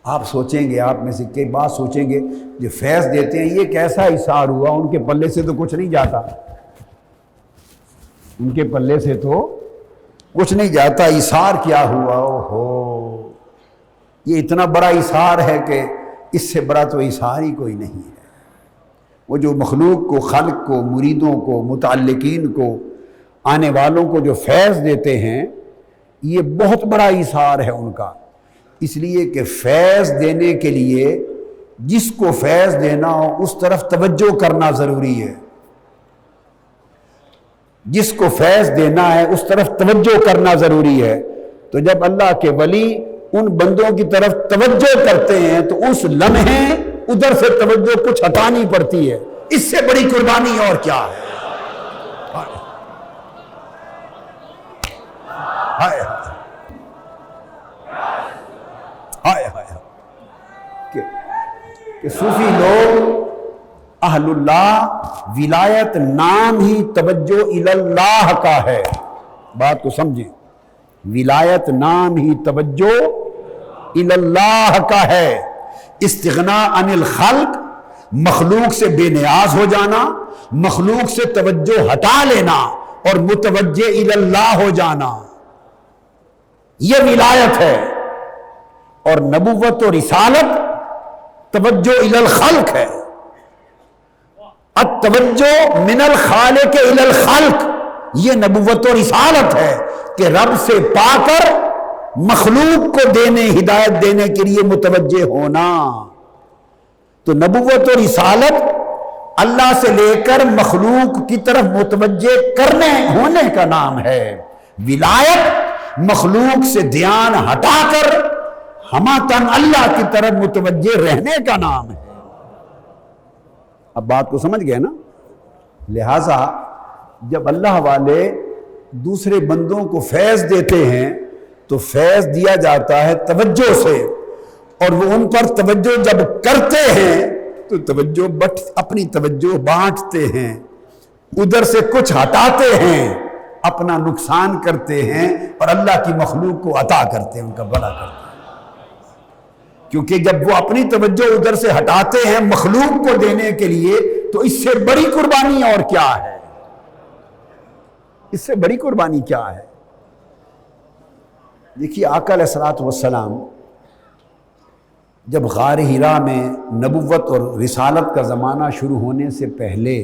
آپ سوچیں گے، آپ میں سے کئی بات سوچیں گے، جو فیض دیتے ہیں یہ کیسا ایثار ہوا؟ ان کے پلے سے تو کچھ نہیں جاتا، ان کے پلے سے تو کچھ نہیں جاتا، ایثار کیا ہوا؟ اوہو، یہ اتنا بڑا ایثار ہے کہ اس سے بڑا تو ایثار ہی کوئی نہیں ہے۔ وہ جو مخلوق کو، خلق کو، مریدوں کو، متعلقین کو، آنے والوں کو جو فیض دیتے ہیں، یہ بہت بڑا ایثار ہے ان کا۔ اس لیے کہ فیض دینے کے لیے جس کو فیض دینا ہو اس طرف توجہ کرنا ضروری ہے، جس کو فیض دینا ہے اس طرف توجہ کرنا ضروری ہے۔ تو جب اللہ کے ولی ان بندوں کی طرف توجہ کرتے ہیں تو اس لمحے ادھر سے توجہ کچھ ہٹانی پڑتی ہے، اس سے بڑی قربانی اور کیا ہے؟ ہائے ہائے ہائے کہ صوفی لوگ اہل اللہ ولایت نام ہی توجہ اللہ کا ہے. بات کو سمجھیں، ولایت نام ہی توجہ اللہ کا ہے. استغناء عن الخلق، مخلوق سے بے نیاز ہو جانا، مخلوق سے توجہ ہٹا لینا اور متوجہ اللہ ہو جانا، یہ ولایت ہے. اور نبوت و رسالت توجہ الخلق ہے. التوجہ من الخالق الى الخلق، یہ نبوت و رسالت ہے کہ رب سے پا کر مخلوق کو دینے، ہدایت دینے کے لیے متوجہ ہونا. تو نبوت و رسالت اللہ سے لے کر مخلوق کی طرف متوجہ کرنے ہونے کا نام ہے. ولایت مخلوق سے دھیان ہٹا کر ہماتن اللہ کی طرف متوجہ رہنے کا نام ہے. اب بات کو سمجھ گئے نا؟ لہٰذا جب اللہ والے دوسرے بندوں کو فیض دیتے ہیں تو فیض دیا جاتا ہے توجہ سے، اور وہ ان پر توجہ جب کرتے ہیں تو توجہ اپنی توجہ بانٹتے ہیں، ادھر سے کچھ ہٹاتے ہیں، اپنا نقصان کرتے ہیں اور اللہ کی مخلوق کو عطا کرتے ہیں، ان کا بھلا کرتے ہیں. کیونکہ جب وہ اپنی توجہ ادھر سے ہٹاتے ہیں مخلوق کو دینے کے لیے تو اس سے بڑی قربانی اور کیا ہے؟ اس سے بڑی قربانی کیا ہے؟ دیکھیے آقا علیہ الصلوۃ والسلام جب غار حرا میں نبوت اور رسالت کا زمانہ شروع ہونے سے پہلے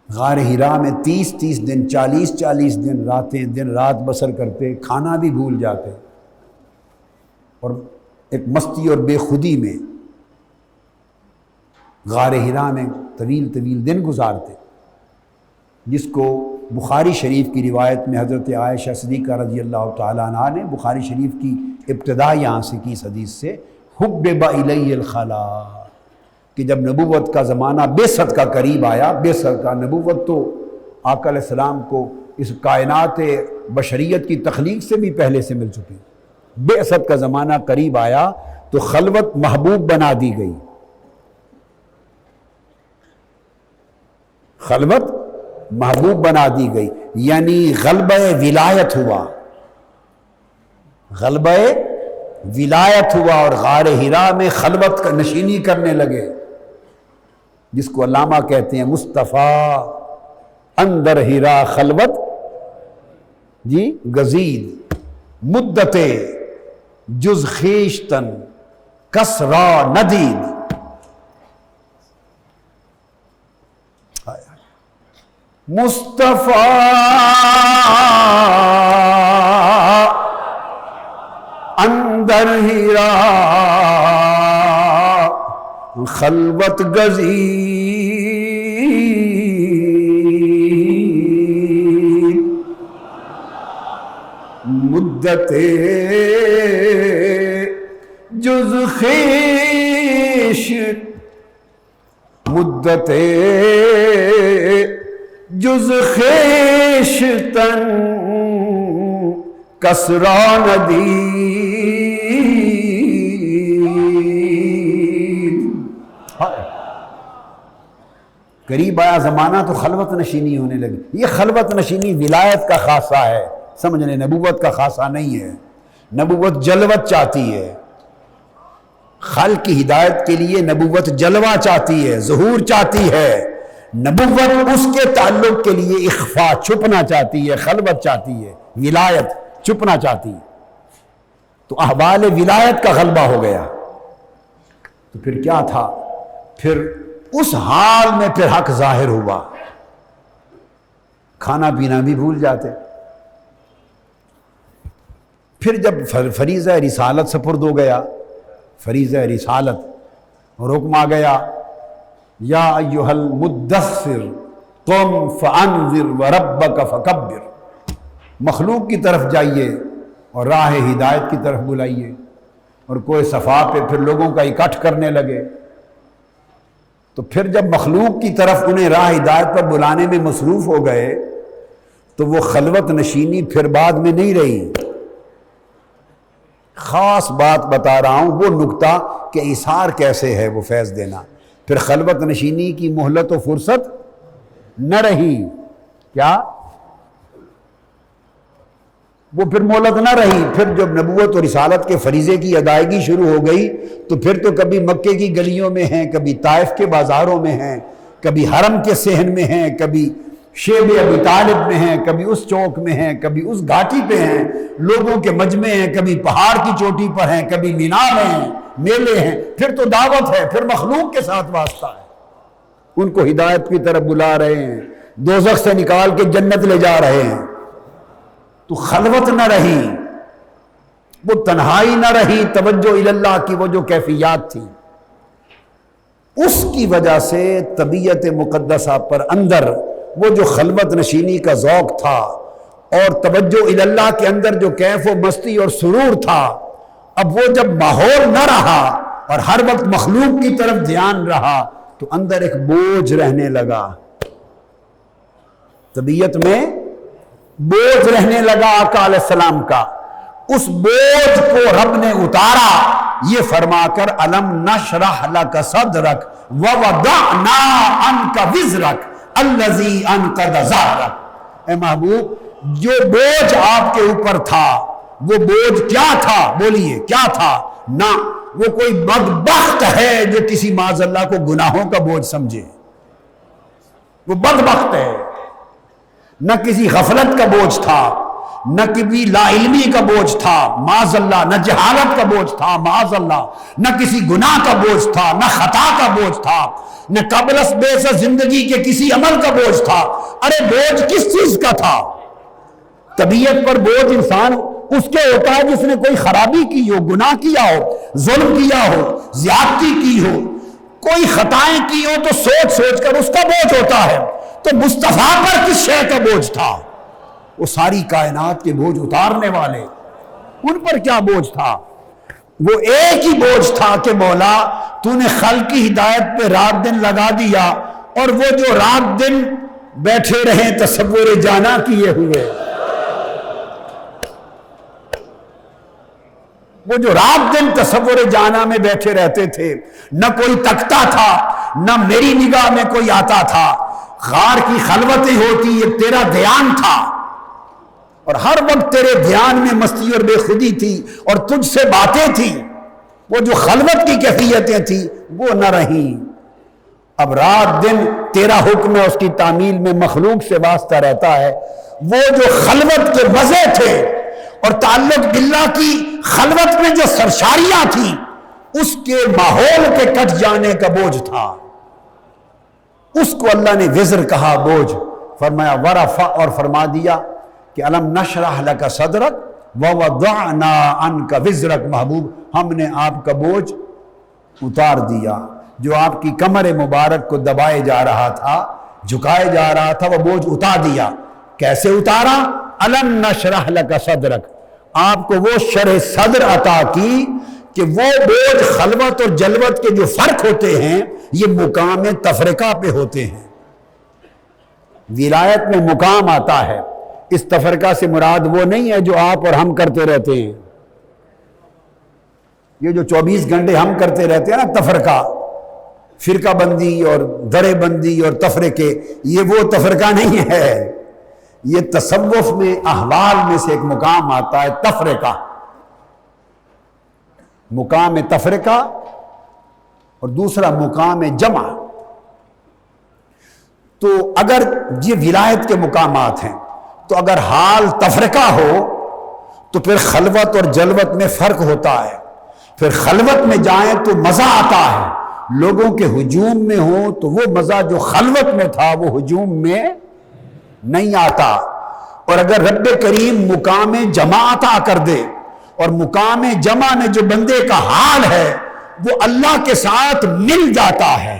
غار حرا میں 30 دن 40 دن راتیں دن رات بسر کرتے، کھانا بھی بھول جاتے اور ایک مستی اور بے خودی میں غار حرا میں طویل دن گزارتے، جس کو بخاری شریف کی روایت میں حضرت عائشہ صدیقہ رضی اللہ تعالیٰ عنہا نے بخاری شریف کی ابتدا یہاں سے کی اس حدیث سے، حبب الی الخلا، کہ جب نبوت کا زمانہ بعثت کا قریب آیا، بعثت کا نبوت تو آقا علیہ السلام کو اس کائنات بشریت کی تخلیق سے بھی پہلے سے مل چکی، بعثت کا زمانہ قریب آیا تو خلوت محبوب بنا دی گئی. خلوت محبوب بنا دی گئی، یعنی غلبہ ولایت ہوا، غلبہ ولایت ہوا اور غار حرا میں خلوت کا نشینی کرنے لگے، جس کو علامہ کہتے ہیں مصطفیٰ اندر حرا خلوت جی گزید مدت جز خیشتن کسرا ندید. مصطفیٰ اندر حرا خلوت گزید مدت جز خیش مدت جز خیشتن کسرا ندید. قریب آیا زمانہ تو خلوت نشینی ہونے لگی. یہ خلوت نشینی ولایت کا خاصہ ہے، سمجھ لیں، نبوت کا خاصہ نہیں ہے. نبوت جلوت چاہتی ہے، خلق کی ہدایت کے لیے نبوت جلوہ چاہتی ہے، ظہور چاہتی ہے. نبوت اس کے تعلق کے لیے اخفاء چھپنا چاہتی ہے، خلوت چاہتی ہے، ولایت چھپنا چاہتی ہے. تو احوال ولایت کا غلبہ ہو گیا. تو پھر کیا تھا؟ پھر اس حال میں پھر حق ظاہر ہوا، کھانا پینا بھی بھول جاتے. پھر جب فریضہ رسالت سپرد ہو گیا، فریضہ رسالت اور حکم آ گیا، یا ایھا المدثر قم فانذر وربک فکبر، مخلوق کی طرف جائیے اور راہ ہدایت کی طرف بلائیے. اور کوئی صفا پہ پھر لوگوں کا اکٹھ کرنے لگے. تو پھر جب مخلوق کی طرف انہیں راہ ہدایت پر بلانے میں مصروف ہو گئے تو وہ خلوت نشینی پھر بعد میں نہیں رہی۔ خاص بات بتا رہا ہوں، وہ نکتہ کہ ایثار کیسے ہے وہ فیض دینا۔ پھر خلوت نشینی کی مہلت و فرصت نہ رہی، کیا وہ پھر مہلت نہ رہی۔ پھر جب نبوت اور رسالت کے فریضے کی ادائیگی شروع ہو گئی تو پھر تو کبھی مکے کی گلیوں میں ہیں، کبھی طائف کے بازاروں میں ہیں، کبھی حرم کے صحن میں ہیں، کبھی شیب ابی طالب میں ہیں، کبھی اس چوک میں ہیں، کبھی اس گھاٹی پہ ہیں، لوگوں کے مجمع ہیں، کبھی پہاڑ کی چوٹی پر ہیں، کبھی مینا میں ہیں، میلے ہیں۔ پھر تو دعوت ہے، پھر مخلوق کے ساتھ واسطہ ہے، ان کو ہدایت کی طرف بلا رہے ہیں، دوزخ سے نکال کے جنت لے جا رہے ہیں۔ تو خلوت نہ رہی، وہ تنہائی نہ رہی، توجہ اللہ کی وہ جو کیفیات تھی، اس کی وجہ سے طبیعت مقدسہ پر اندر وہ جو خلوت نشینی کا ذوق تھا اور توجہ اللہ کے اندر جو کیف و مستی اور سرور تھا، اب وہ جب ماحول نہ رہا اور ہر وقت مخلوق کی طرف دھیان رہا تو اندر ایک بوجھ رہنے لگا، طبیعت میں بوجھ رہنے لگا آقا علیہ السلام کا۔ اس بوجھ کو رب نے اتارا یہ فرما کر الم نشرح لک صدرک ووضعنا عنک وزرک الذی انقض ظہرک۔ اے محبوب، جو بوجھ آپ کے اوپر تھا وہ بوجھ کیا تھا؟ بولیے کیا تھا؟ نہ وہ کوئی بدبخت ہے جو کسی معاذ اللہ کو گناہوں کا بوجھ سمجھے، وہ بدبخت ہے۔ نہ کسی غفلت کا بوجھ تھا، نہ کسی لا علمی کا بوجھ تھا معاذ اللہ، نہ جہالت کا بوجھ تھا معاذ اللہ، نہ کسی گناہ کا بوجھ تھا، نہ خطا کا بوجھ تھا، نہ قبل از بعثت زندگی کے کسی عمل کا بوجھ تھا۔ ارے بوجھ کس چیز کا تھا؟ طبیعت پر بوجھ انسان اس کے ہوتا ہے جس نے کوئی خرابی کی ہو، گناہ کیا ہو، ظلم کیا ہو، زیادتی کی ہو، کوئی خطائیں کی ہو تو سوچ سوچ کر اس کا بوجھ ہوتا ہے۔ تو مصطفیٰ پر کس شے کا بوجھ تھا؟ وہ ساری کائنات کے بوجھ اتارنے والے، ان پر کیا بوجھ تھا؟ وہ ایک ہی بوجھ تھا کہ مولا تو نے خلق کی ہدایت پہ رات دن لگا دیا، اور وہ جو رات دن بیٹھے رہے تصور جانا کیے ہوئے، وہ جو رات دن تصور جانا میں بیٹھے رہتے تھے، نہ کوئی تکتا تھا، نہ میری نگاہ میں کوئی آتا تھا، غار کی خلوتیں ہوتی، یہ تیرا دھیان تھا، اور ہر وقت تیرے دھیان میں مستی اور بے خودی تھی اور تجھ سے باتیں تھیں، وہ جو خلوت کی کیفیتیں تھیں وہ نہ رہیں۔ اب رات دن تیرا حکم ہے، اس کی تعمیل میں مخلوق سے واسطہ رہتا ہے۔ وہ جو خلوت کے مزے تھے اور تعلق باللہ کی خلوت میں جو سرشاریاں تھیں، اس کے ماحول کے کٹ جانے کا بوجھ تھا، اس کو اللہ نے وزر کہا، بوجھ فرمایا ورفع، اور فرما دیا کہ الم نشرح لک صدرک ووضعنا عنک وزرک۔ محبوب، ہم نے آپ کا بوجھ اتار دیا، جو آپ کی کمر مبارک کو دبائے جا رہا تھا، جھکائے جا رہا تھا، وہ بوجھ اتار دیا۔ کیسے اتارا؟ الم نشرح لک صدرک، آپ کو وہ شرح صدر عطا کی کہ وہ بوجھ خلوت اور جلوت کے جو فرق ہوتے ہیں یہ مقام تفرقہ پہ ہوتے ہیں۔ ولایت میں مقام آتا ہے، اس تفرقہ سے مراد وہ نہیں ہے جو آپ اور ہم کرتے رہتے ہیں، یہ جو 24 گھنٹے ہم کرتے رہتے ہیں نا تفرقہ، فرقہ بندی اور درے بندی اور تفرقے، یہ وہ تفرقہ نہیں ہے۔ یہ تصوف میں احوال میں سے ایک مقام آتا ہے تفرقہ، مقام تفرقہ، اور دوسرا مقام جمع۔ تو اگر یہ ولایت کے مقامات ہیں تو اگر حال تفرقہ ہو تو پھر خلوت اور جلوت میں فرق ہوتا ہے۔ پھر خلوت میں جائیں تو مزہ آتا ہے، لوگوں کے ہجوم میں ہوں تو وہ مزہ جو خلوت میں تھا وہ ہجوم میں نہیں آتا۔ اور اگر رب کریم مقام جمع عطا کر دے، اور مقام جمع میں جو بندے کا حال ہے وہ اللہ کے ساتھ مل جاتا ہے،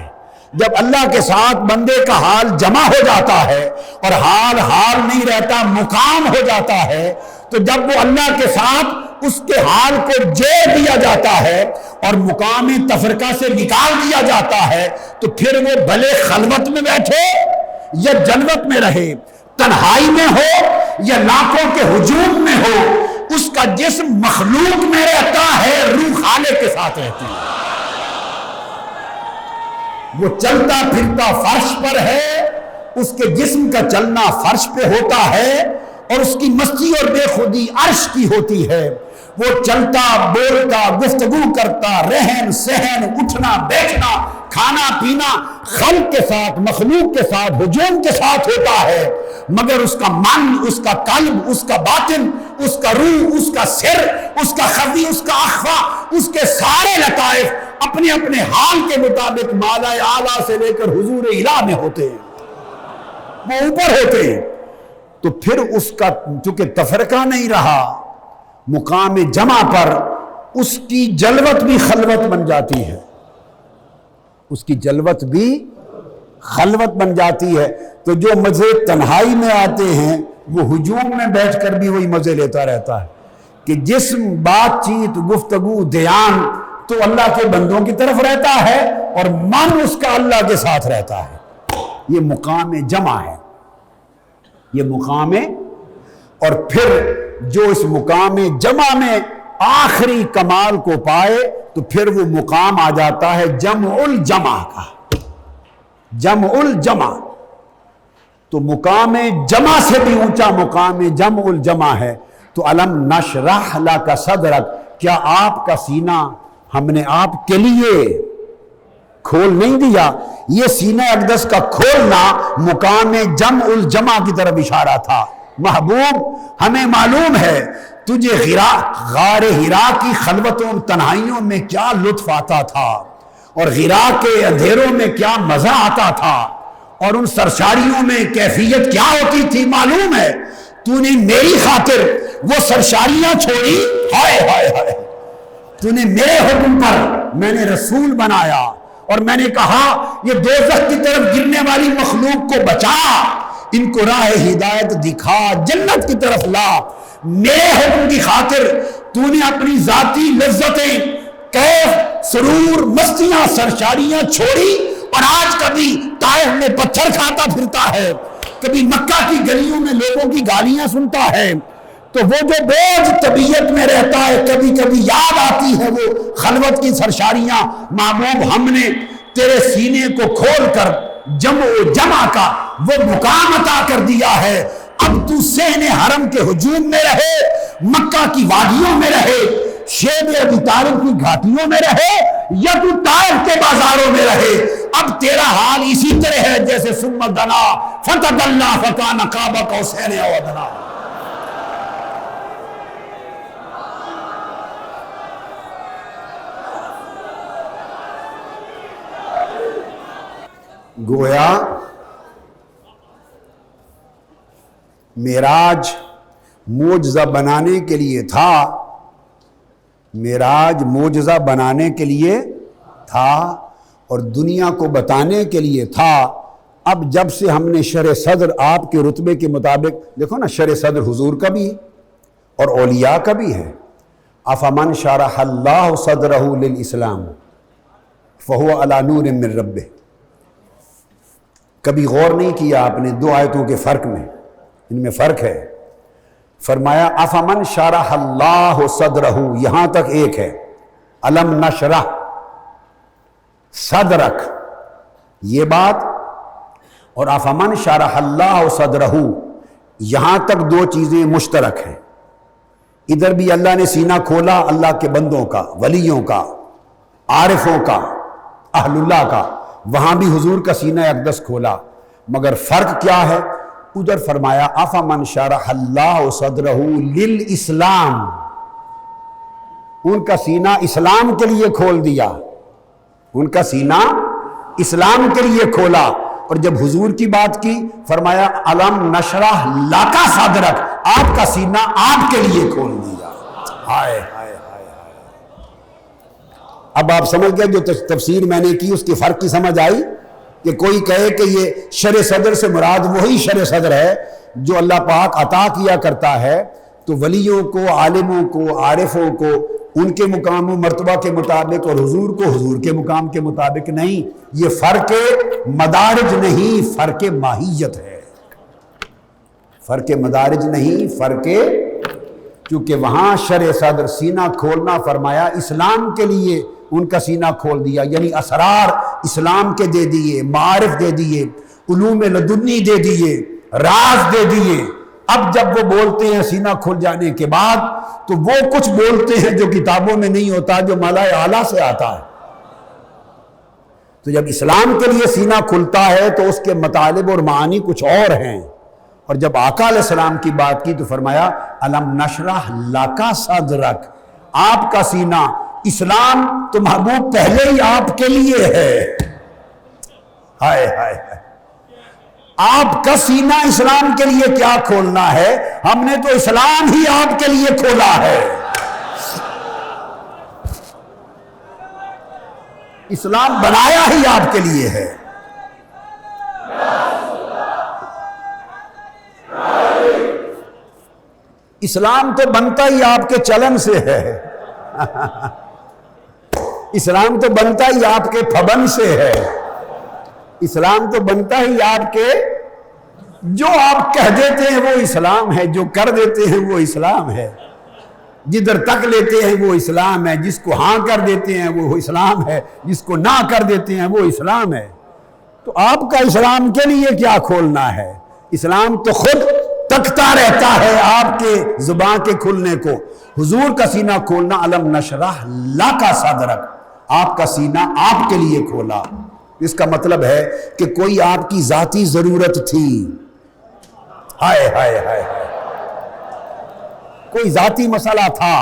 جب اللہ کے ساتھ بندے کا حال جمع ہو جاتا ہے اور حال حال نہیں رہتا، مقام ہو جاتا ہے، تو جب وہ اللہ کے ساتھ اس کے حال کو جوڑ دیا جاتا ہے اور مقام تفرقہ سے نکال دیا جاتا ہے، تو پھر وہ بھلے خلوت میں بیٹھے یا جلوت میں رہے، تنہائی میں ہو یا لاکھوں کے ہجوم میں ہو، اس کا جسم مخلوق میں رہتا ہے، روح خالق کے ساتھ رہتی ہے۔ وہ چلتا پھرتا فرش پر ہے، اس کے جسم کا چلنا فرش پہ ہوتا ہے، اور اس کی مستی اور بے خودی عرش کی ہوتی ہے۔ وہ چلتا بولتا گفتگو کرتا، رہن سہن اٹھنا بیٹھنا کھانا پینا خلق کے ساتھ مخلوق کے ساتھ ہجوم کے ساتھ ہوتا ہے، مگر اس کا من، اس کا قلب، اس کا باطن، اس کا روح، اس کا سر، اس کا خفی، اس کا اخفا، اس کے سارے لطائف اپنے اپنے حال کے مطابق مالا اعلیٰ سے لے کر حضور الہ میں ہوتے ہیں، وہ اوپر ہوتے ہیں۔ تو پھر اس کا چونکہ تفرقہ نہیں رہا، مقام جمع پر اس کی جلوت بھی خلوت بن جاتی ہے، اس کی جلوت بھی خلوت بن جاتی ہے۔ تو جو مزے تنہائی میں آتے ہیں وہ ہجوم میں بیٹھ کر بھی وہی مزے لیتا رہتا ہے، کہ جسم بات چیت گفتگو دھیان تو اللہ کے بندوں کی طرف رہتا ہے، اور من اس کا اللہ کے ساتھ رہتا ہے۔ یہ مقام جمع ہے، یہ مقام، اور پھر جو اس مقام جمع میں آخری کمال کو پائے تو پھر وہ مقام آ جاتا ہے جمع الجمع کا، جمع الجمع۔ تو مقام جمع سے بھی اونچا مقام جمع الجمع ہے۔ تو الم نشرح لک صدرک، کیا آپ کا سینہ ہم نے آپ کے لیے کھول نہیں دیا؟ یہ سینہ اقدس کا کھولنا مقام جمع الجمع کی طرف اشارہ تھا۔ محبوب ہمیں معلوم ہے تجھے غار حرا کی خلوتوں تنہائیوں میں کیا لطف آتا تھا، اور غرا کے اندھیروں میں کیا مزہ آتا تھا، اور ان سرشاریوں میں کیفیت کیا ہوتی تھی معلوم ہے۔ تو نے میری خاطر وہ سرشاریاں چھوڑی، ہائے ہائے ہائے، تو نے میرے حکم پر میں نے رسول بنایا، اور میں نے کہا یہ دوزخ کی طرف گرنے والی مخلوق کو بچا، ان کو راہ ہدایت دکھا، جنت کی طرف لا۔ میرے حکم کی خاطر تو نے اپنی ذاتی لذتیں، کیف، سرور، مستیاں، سرشاریاں چھوڑی، اور آج کبھی طائف میں پتھر کھاتا پھرتا ہے، کبھی مکہ کی گلیوں میں لوگوں کی گالیاں سنتا ہے۔ تو وہ جو بوجھ طبیعت میں رہتا ہے کبھی کبھی یاد آتی ہے وہ خلوت کی سرشاریاں۔ محبوب ہم نے تیرے سینے کو کھول کر جمع و جمع کا وہ مقام عطا کر دیا ہے۔ اب تو صحن حرم کے ہجوم میں رہے، مکہ کی وادیوں میں رہے، شیب ابی طالب کی گھاٹیوں میں رہے، یا تو طائف کے بازاروں میں رہے، اب تیرا حال اسی طرح ہے جیسے ثم دنا فتدلی فکان قاب قوسین او ادنی۔ گویا معراج معجزہ بنانے کے لیے تھا، معراج معجزہ بنانے کے لیے تھا اور دنیا کو بتانے کے لیے تھا۔ اب جب سے ہم نے شرح صدر آپ کے رتبے کے مطابق، دیکھو نا شرح صدر حضور کا بھی اور اولیاء کا بھی ہے۔ افمن شرح اللہ صدرہ للاسلام فہو علی نور من ربہ۔ کبھی غور نہیں کیا آپ نے دو آیتوں کے فرق میں؟ ان میں فرق ہے۔ فرمایا افمن شرح اللہ صدرہ، یہاں تک ایک ہے، الم نشرح صدرک یہ بات، اور افمن شرح اللہ صدرہ یہاں تک دو چیزیں مشترک ہیں۔ ادھر بھی اللہ نے سینہ کھولا اللہ کے بندوں کا، ولیوں کا، عارفوں کا، اہل اللہ کا، وہاں بھی حضور کا سینہ اقدس کھولا، مگر فرق کیا ہے؟ ادھر فرمایا افمن شرح اللہ صدرہ للاسلام، ان کا سینہ اسلام کے لیے کھول دیا، ان کا سینہ اسلام کے لیے کھولا۔ اور جب حضور کی بات کی فرمایا الم نشرح لک صدرک، آپ کا سینہ آپ کے لیے کھول دیا۔ ہائے ہائے ہائے ہائے۔ اب آپ سمجھ گئے جو تفسیر میں نے کی اس کی فرق کی سمجھ آئی؟ کہ کوئی کہے کہ یہ شرح صدر سے مراد وہی شرح صدر ہے جو اللہ پاک عطا کیا کرتا ہے، تو ولیوں کو، عالموں کو، عارفوں کو ان کے مقام و مرتبہ کے مطابق اور حضور کو حضور کے مقام کے مطابق نہیں. یہ فرق مدارج نہیں، فرق ماہیت ہے. فرق مدارج نہیں، فرق، کیونکہ وہاں شرع صدر سینہ کھولنا فرمایا اسلام کے لیے، ان کا سینہ کھول دیا، یعنی اسرار اسلام کے دے دیے، معارف دے دیے، علوم لدنی دے دیے، راز دے دیے. اب جب وہ بولتے ہیں سینہ کھل جانے کے بعد تو وہ کچھ بولتے ہیں جو کتابوں میں نہیں ہوتا، جو ملائے اعلیٰ سے آتا ہے. تو جب اسلام کے لیے سینہ کھلتا ہے تو اس کے مطالب اور معانی کچھ اور ہیں. اور جب آقا علیہ السلام کی بات کی تو فرمایا الم نشرح لک صدرک، آپ کا سینہ، اسلام تو محبوب پہلے ہی آپ کے لیے ہے. ہائے ہائے ہائے، آپ کا سینہ اسلام کے لیے کیا کھولنا ہے، ہم نے تو اسلام ہی آپ کے لیے کھولا ہے. اسلام بنایا ہی آپ کے لیے ہے. اسلام تو بنتا ہی آپ کے چلن سے ہے. اسلام تو بنتا ہی آپ کے پھبن سے ہے. اسلام تو بنتا ہی آپ کے، جو آپ کہہ دیتے ہیں وہ اسلام ہے، جو کر دیتے ہیں وہ اسلام ہے، جدھر تک لیتے ہیں وہ اسلام ہے، جس کو ہاں کر دیتے ہیں وہ اسلام ہے، جس کو نہ کر دیتے ہیں وہ اسلام ہے. تو آپ کا اسلام کے لیے کیا کھولنا ہے؟ اسلام تو خود تکتا رہتا ہے آپ کے زبان کے کھلنے کو. حضور کا سینہ کھولنا الم نشرح لک صدرک، آپ کا سینہ آپ کے لیے کھولا. اس کا مطلب ہے کہ کوئی آپ کی ذاتی ضرورت تھی، ہائے ہائے ہائے، کوئی ذاتی مسئلہ تھا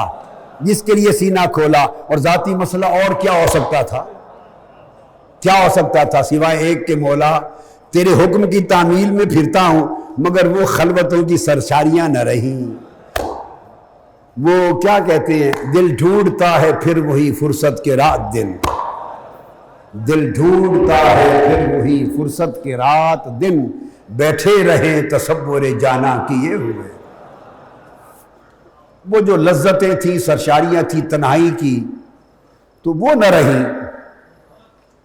جس کے لیے سینہ کھولا. اور ذاتی مسئلہ اور کیا ہو سکتا تھا؟ کیا ہو سکتا تھا سوائے ایک کہ مولا تیرے حکم کی تعمیل میں پھرتا ہوں مگر وہ خلوتوں کی سرشاریاں نہ رہیں. وہ کیا کہتے ہیں، دل ڈھونڈتا ہے پھر وہی فرصت کے رات دن، دل ڈھونڈتا ہے پھر وہی فرصت کے رات دن، بیٹھے رہیں تصور جانا کیے ہوئے. وہ جو لذتیں تھیں، سرشاریاں تھیں تنہائی کی، تو وہ نہ رہیں.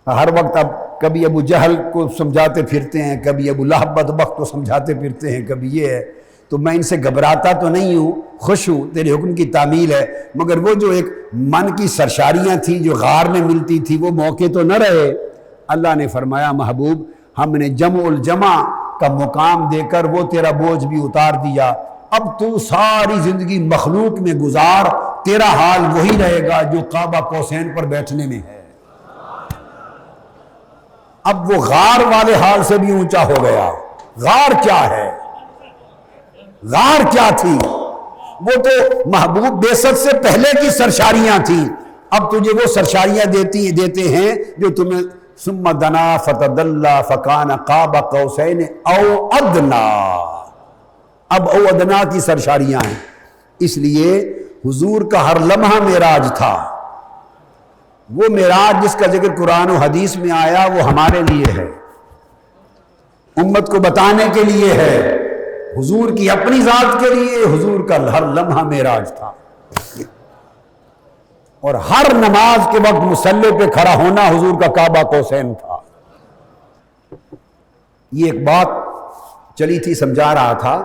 ہر وقت اب کبھی ابو جہل کو سمجھاتے پھرتے ہیں، کبھی ابو لہب بدبخت کو سمجھاتے پھرتے ہیں، کبھی یہ ہے. تو میں ان سے گھبراتا تو نہیں ہوں، خوش ہوں، تیرے حکم کی تعمیل ہے. مگر وہ جو ایک من کی سرشاریاں تھیں جو غار میں ملتی تھی، وہ موقع تو نہ رہے. اللہ نے فرمایا محبوب ہم نے جمع الجمع کا مقام دے کر وہ تیرا بوجھ بھی اتار دیا. اب تو ساری زندگی مخلوق میں گزار، تیرا حال وہی رہے گا جو کعبہ قوسین پر بیٹھنے میں ہے. اب وہ غار والے حال سے بھی اونچا ہو گیا. غار کیا ہے؟ غار کیا تھی؟ وہ تو محبوب بعثت سے پہلے کی سرشاریاں تھیں. اب تجھے وہ سرشاریاں دیتے ہیں جو تمہیں ثم دنا فتدلی فکان قاب قوسین او ادنا. اب او ادنا کی سرشاریاں ہیں. اس لیے حضور کا ہر لمحہ معراج تھا. وہ معراج جس کا ذکر قرآن و حدیث میں آیا وہ ہمارے لیے ہے، امت کو بتانے کے لیے ہے. حضور کی اپنی ذات کے لیے حضور کا ہر لمحہ معراج تھا. اور ہر نماز کے وقت مصلی پہ کھڑا ہونا حضور کا کعبہ قوسین تھا. یہ ایک بات چلی تھی، سمجھا رہا تھا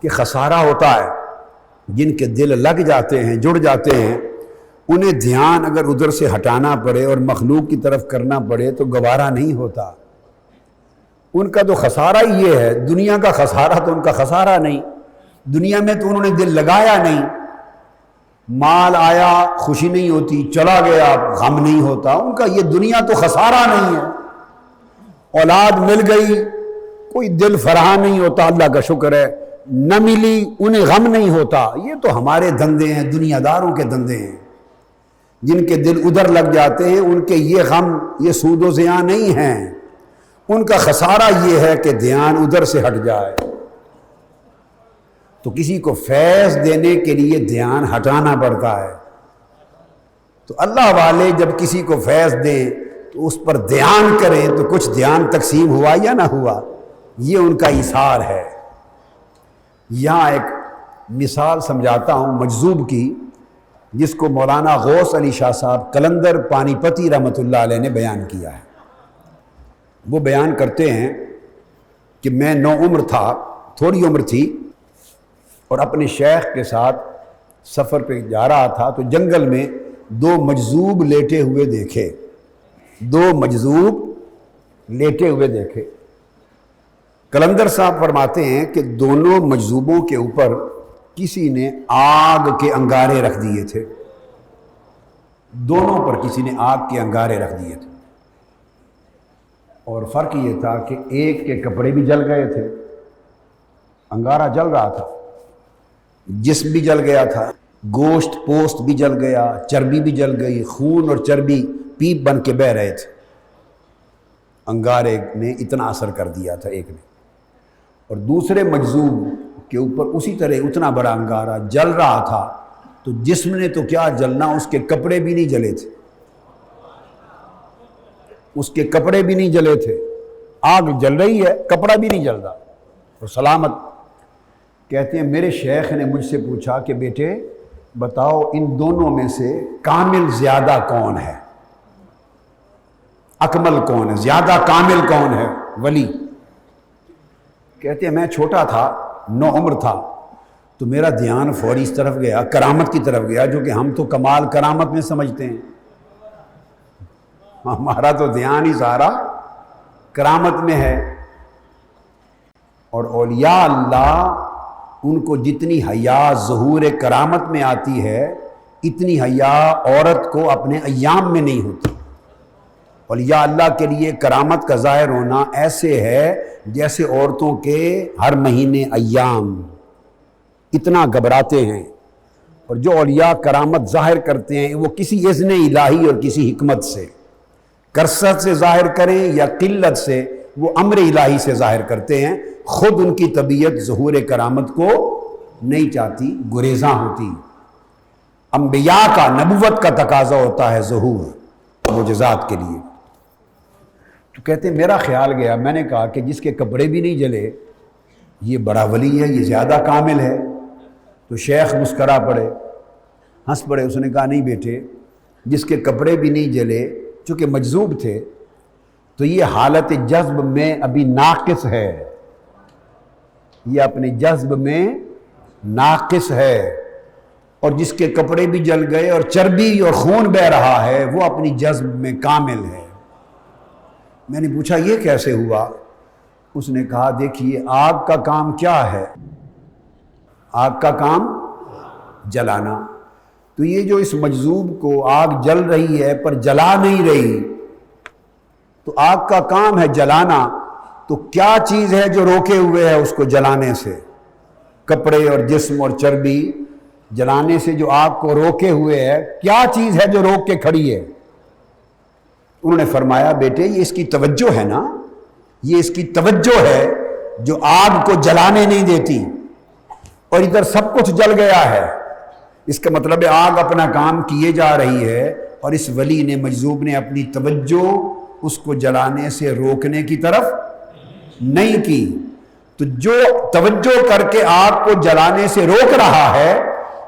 کہ خسارہ ہوتا ہے جن کے دل لگ جاتے ہیں، جڑ جاتے ہیں، انہیں دھیان اگر ادھر سے ہٹانا پڑے اور مخلوق کی طرف کرنا پڑے تو گوارا نہیں ہوتا. ان کا تو خسارہ ہی یہ ہے. دنیا کا خسارہ تو ان کا خسارہ نہیں، دنیا میں تو انہوں نے دل لگایا نہیں. مال آیا خوشی نہیں ہوتی، چلا گیا غم نہیں ہوتا. ان کا یہ دنیا تو خسارہ نہیں ہے. اولاد مل گئی کوئی دل فرح نہیں ہوتا، اللہ کا شکر ہے. نہ ملی انہیں غم نہیں ہوتا. یہ تو ہمارے دھندے ہیں، دنیا داروں کے دھندے ہیں. جن کے دل ادھر لگ جاتے ہیں ان کے یہ غم، یہ سود و زیاں نہیں ہیں. ان کا خسارہ یہ ہے کہ دھیان ادھر سے ہٹ جائے. تو کسی کو فیض دینے کے لیے دھیان ہٹانا پڑتا ہے. تو اللہ والے جب کسی کو فیض دیں تو اس پر دھیان کریں تو کچھ دھیان تقسیم ہوا یا نہ ہوا، یہ ان کا ایثار ہے. یہاں ایک مثال سمجھاتا ہوں مجذوب کی. جس کو مولانا غوث علی شاہ صاحب قلندر پانی پتی رحمۃ اللہ علیہ نے بیان کیا ہے۔ وہ بیان کرتے ہیں کہ میں نوعمر تھا، تھوڑی عمر تھی، اور اپنے شیخ کے ساتھ سفر پہ جا رہا تھا تو جنگل میں دو مجذوب لیٹے ہوئے دیکھے، دو مجذوب لیٹے ہوئے دیکھے۔ قلندر صاحب فرماتے ہیں کہ دونوں مجذوبوں کے اوپر کسی نے آگ کے انگارے رکھ دیے تھے، دونوں پر کسی نے آگ کے انگارے رکھ دیے تھے، اور فرق یہ تھا کہ ایک کے کپڑے بھی جل گئے تھے، انگارہ جل رہا تھا، جسم بھی جل گیا تھا، گوشت پوست بھی جل گیا، چربی بھی جل گئی، خون اور چربی پیپ بن کے بہہ رہے تھے۔ انگارے نے اتنا اثر کر دیا تھا ایک نے، اور دوسرے مجذوب کے اوپر اسی طرح اتنا بڑا انگارہ جل رہا تھا، تو جسم نے تو کیا جلنا، اس کے کپڑے بھی نہیں جلے تھے، اس کے کپڑے بھی نہیں جلے تھے، آگ جل رہی ہے، کپڑا بھی نہیں جل رہا اور سلامت۔ کہتے ہیں میرے شیخ نے مجھ سے پوچھا کہ بیٹے بتاؤ ان دونوں میں سے کامل زیادہ کون ہے، اکمل کون ہے، زیادہ کامل کون ہے، ولی؟ کہتے ہیں میں چھوٹا تھا، نوعمر تھا، تو میرا دھیان فوری اس طرف گیا، کرامت کی طرف گیا، جو کہ ہم تو کمال کرامت میں سمجھتے ہیں، ہمارا تو دھیان ہی سارا کرامت میں ہے۔ اور اولیاء اللہ ان کو جتنی حیا ظہور کرامت میں آتی ہے، اتنی حیا عورت کو اپنے ایام میں نہیں ہوتی۔ اولیاء اللہ کے لیے کرامت کا ظاہر ہونا ایسے ہے جیسے عورتوں کے ہر مہینے ایام، اتنا گھبراتے ہیں۔ اور جو اولیاء کرامت ظاہر کرتے ہیں وہ کسی اذن الہی اور کسی حکمت سے، کثرت سے ظاہر کریں یا قلت سے، وہ امر الہی سے ظاہر کرتے ہیں، خود ان کی طبیعت ظہور کرامت کو نہیں چاہتی، گریزاں ہوتی۔ انبیاء کا، نبوت کا تقاضا ہوتا ہے ظہور معجزات کے لیے۔ تو کہتے ہیں میرا خیال گیا، میں نے کہا کہ جس کے کپڑے بھی نہیں جلے یہ بڑا ولی ہے، یہ زیادہ کامل ہے۔ تو شیخ مسکرا پڑے، ہنس پڑے، اس نے کہا نہیں بیٹے، جس کے کپڑے بھی نہیں جلے، چونکہ مجذوب تھے تو یہ حالت جذب میں ابھی ناقص ہے، یہ اپنے جذب میں ناقص ہے، اور جس کے کپڑے بھی جل گئے اور چربی اور خون بہہ رہا ہے وہ اپنی جذب میں کامل ہے۔ میں نے پوچھا یہ کیسے ہوا؟ اس نے کہا دیکھیے آگ کا کام کیا ہے؟ آگ کا کام جلانا، تو یہ جو اس مجذوب کو آگ جل رہی ہے پر جلا نہیں رہی، تو آگ کا کام ہے جلانا، تو کیا چیز ہے جو روکے ہوئے ہے اس کو جلانے سے؟ کپڑے اور جسم اور چربی جلانے سے جو آگ کو روکے ہوئے ہے، کیا چیز ہے جو روک کے کھڑی ہے؟ انہوں نے فرمایا بیٹے یہ اس کی توجہ ہے نا، یہ اس کی توجہ ہے جو آگ کو جلانے نہیں دیتی، اور ادھر سب کچھ جل گیا ہے، اس کا مطلب ہے آگ اپنا کام کیے جا رہی ہے، اور اس ولی نے، مجذوب نے اپنی توجہ اس کو جلانے سے روکنے کی طرف نہیں کی۔ تو جو توجہ کر کے آگ کو جلانے سے روک رہا ہے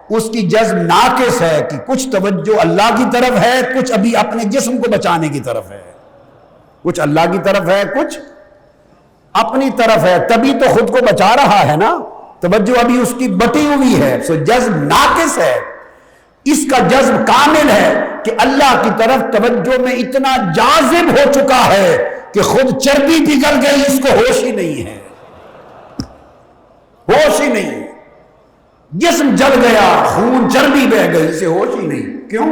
اس کی جذب ناقص ہے، کہ کچھ توجہ اللہ کی طرف ہے، کچھ ابھی اپنے جسم کو بچانے کی طرف ہے، کچھ اللہ کی طرف ہے، کچھ اپنی طرف ہے، تبھی تو خود کو بچا رہا ہے نا، توجہ ابھی اس کی بٹی ہوئی ہے، سو جذب ناقص ہے۔ اس کا جذب کامل ہے کہ اللہ کی طرف توجہ میں اتنا جاذب ہو چکا ہے کہ خود چربی پگھل گئی، اس کو ہوش ہی نہیں ہے، ہوش ہی نہیں، جسم جل گیا، خون چربی بہہ گئی، اسے ہوش ہی نہیں۔ کیوں؟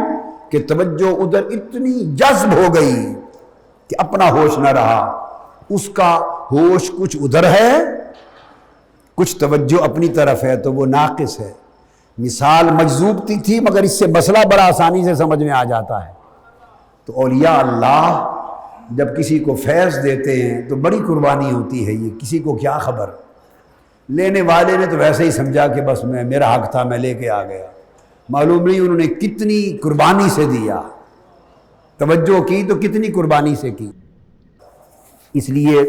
کہ توجہ ادھر اتنی جذب ہو گئی کہ اپنا ہوش نہ رہا، اس کا ہوش کچھ ادھر ہے، کچھ توجہ اپنی طرف ہے، تو وہ ناقص ہے۔ مثال مجذوب تھی مگر اس سے مسئلہ بڑا آسانی سے سمجھ میں آ جاتا ہے۔ تو اولیاء اللہ جب کسی کو فیض دیتے ہیں تو بڑی قربانی ہوتی ہے، یہ کسی کو کیا خبر، لینے والے نے تو ویسے ہی سمجھا کہ بس میرا حق تھا، میں لے کے آ گیا، معلوم نہیں انہوں نے کتنی قربانی سے دیا، توجہ کی تو کتنی قربانی سے کی۔ اس لیے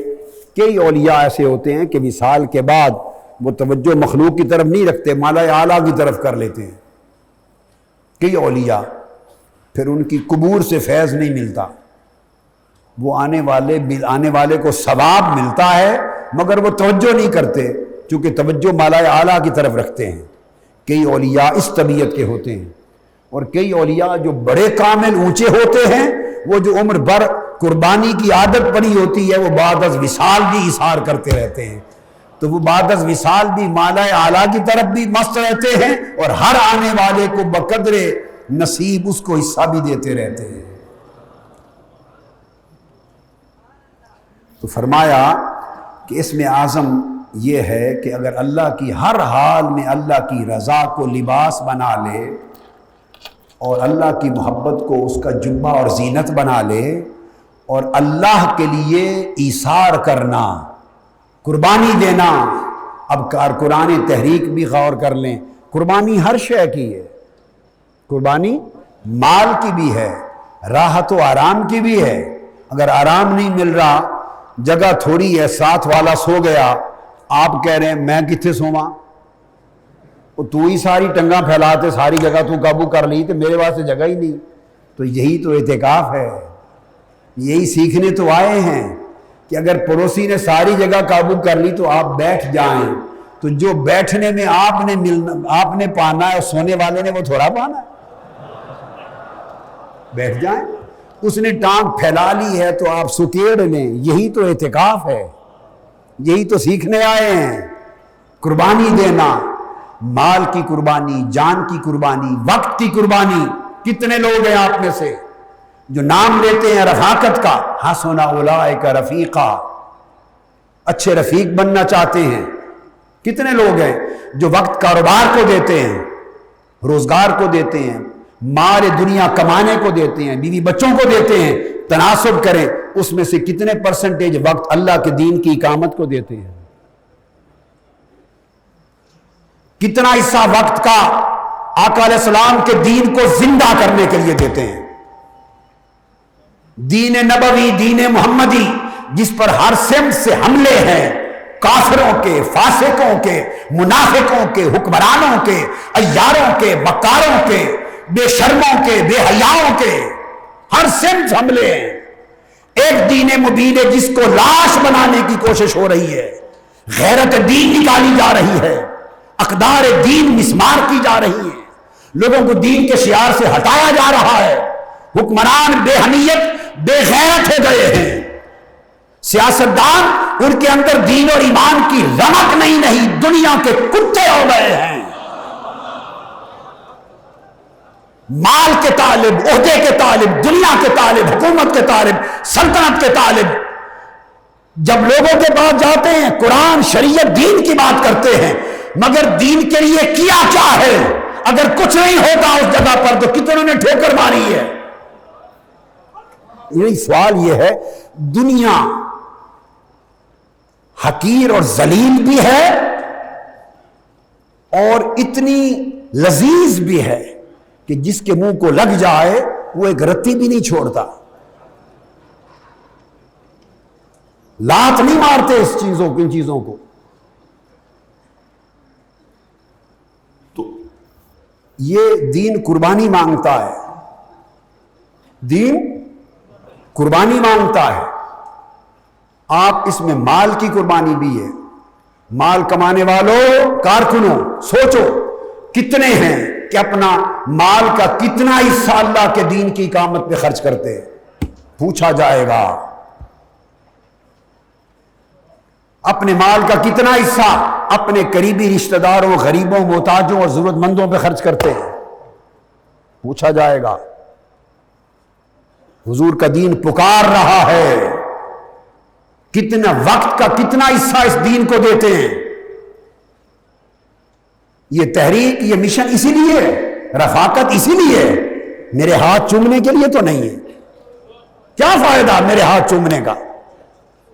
کئی اولیاء ایسے ہوتے ہیں کہ وصال کے بعد وہ توجہ مخلوق کی طرف نہیں رکھتے، مالا اعلیٰ کی طرف کر لیتے ہیں، کئی اولیاء پھر ان کی قبور سے فیض نہیں ملتا، وہ آنے والے کو ثواب ملتا ہے مگر وہ توجہ نہیں کرتے، چونکہ توجہ مالائے اعلیٰ کی طرف رکھتے ہیں۔ کئی اولیاء اس طبیعت کے ہوتے ہیں، اور کئی اولیاء جو بڑے کامل اونچے ہوتے ہیں، وہ جو عمر بھر قربانی کی عادت پڑی ہوتی ہے، وہ بعد از وصال بھی اثار کرتے رہتے ہیں، تو وہ بعد از وصال بھی مالائے اعلیٰ کی طرف بھی مست رہتے ہیں، اور ہر آنے والے کو بقدر نصیب اس کو حصہ بھی دیتے رہتے ہیں۔ تو فرمایا کہ اسم اعظم یہ ہے کہ اگر اللہ کی ہر حال میں اللہ کی رضا کو لباس بنا لے اور اللہ کی محبت کو اس کا جبہ اور زینت بنا لے، اور اللہ کے لیے ایثار کرنا، قربانی دینا۔ اب کارکنان تحریک بھی غور کر لیں، قربانی ہر شے کی ہے، قربانی مال کی بھی ہے، راحت و آرام کی بھی ہے۔ اگر آرام نہیں مل رہا، جگہ تھوڑی ہے، ساتھ والا سو گیا، آپ کہہ رہے ہیں میں کتنے سوواں، تو ہی ساری ٹنگاں پھیلاتے ساری جگہ تو قابو کر لی تو میرے واسطے جگہ ہی نہیں۔ تو یہی تو اعتکاف ہے، یہی سیکھنے تو آئے ہیں کہ اگر پڑوسی نے ساری جگہ قابو کر لی تو آپ بیٹھ جائیں، تو جو بیٹھنے میں آپ نے پانا ہے اور سونے والے نے وہ تھوڑا پانا ہے، بیٹھ جائیں۔ اس نے ٹانگ پھیلا لی ہے تو آپ سکیڑ لیں، یہی تو اعتکاف ہے، یہی تو سیکھنے آئے ہیں۔ قربانی دینا، مال کی قربانی، جان کی قربانی، وقت کی قربانی۔ کتنے لوگ ہیں آپ میں سے جو نام لیتے ہیں رفاقت کا، حسن اولئک رفیقا، اچھے رفیق بننا چاہتے ہیں۔ کتنے لوگ ہیں جو وقت کاروبار کو دیتے ہیں، روزگار کو دیتے ہیں، مال دنیا کمانے کو دیتے ہیں، بیوی بچوں کو دیتے ہیں۔ تناسب کریں اس میں سے کتنے پرسنٹیج وقت اللہ کے دین کی اقامت کو دیتے ہیں، کتنا حصہ وقت کا آقا علیہ السلام کے دین کو زندہ کرنے کے لیے دیتے ہیں۔ دین نبوی، دین محمدی، جس پر ہر سمت سے حملے ہیں، کافروں کے، فاسقوں کے، منافقوں کے، حکمرانوں کے، عیاروں کے، بکاروں کے، بے شرموں کے، بے حیاؤں کے، ہر سمت حملے ہیں۔ ایک دین مبین ہے جس کو لاش بنانے کی کوشش ہو رہی ہے، غیرت دین نکالی جا رہی ہے، اقدار دین مسمار کی جا رہی ہے، لوگوں کو دین کے شعار سے ہٹایا جا رہا ہے، حکمران بے حمیت بے غیرت ہو گئے ہیں، سیاستدان ان کے اندر دین اور ایمان کی رمق نہیں، دنیا کے کتے ہو گئے ہیں، مال کے طالب، عہدے کے طالب، دنیا کے طالب، حکومت کے طالب، سلطنت کے طالب۔ جب لوگوں کے پاس جاتے ہیں قرآن شریعت دین کی بات کرتے ہیں، مگر دین کے لیے کیا کیا ہے؟ اگر کچھ نہیں ہوتا اس جگہ پر تو کتنوں نے ٹھوکر ماری ہے۔ یہی سوال یہ ہے، دنیا حقیر اور ذلیل بھی ہے اور اتنی لذیذ بھی ہے کہ جس کے منہ کو لگ جائے وہ ایک رتی بھی نہیں چھوڑتا، لات نہیں مارتے ان چیزوں کو۔ تو یہ دین قربانی مانگتا ہے، دین قربانی مانگتا ہے۔ آپ اس میں مال کی قربانی بھی ہے۔ مال کمانے والوں، کارکنوں، سوچو کتنے ہیں کہ اپنا مال کا کتنا حصہ اللہ کے دین کی اقامت پہ خرچ کرتے ہیں؟ پوچھا جائے گا اپنے مال کا کتنا حصہ اپنے قریبی رشتہ داروں، غریبوں، محتاجوں اور ضرورت مندوں پہ خرچ کرتے ہیں، پوچھا جائے گا۔ حضور کا دین پکار رہا ہے، کتنا وقت کا کتنا حصہ اس دین کو دیتے ہیں؟ یہ تحریک، یہ مشن اسی لیے ہے، رفاقت اسی لیے ہے، میرے ہاتھ چومنے کے لیے تو نہیں ہے۔ کیا فائدہ میرے ہاتھ چومنے کا؟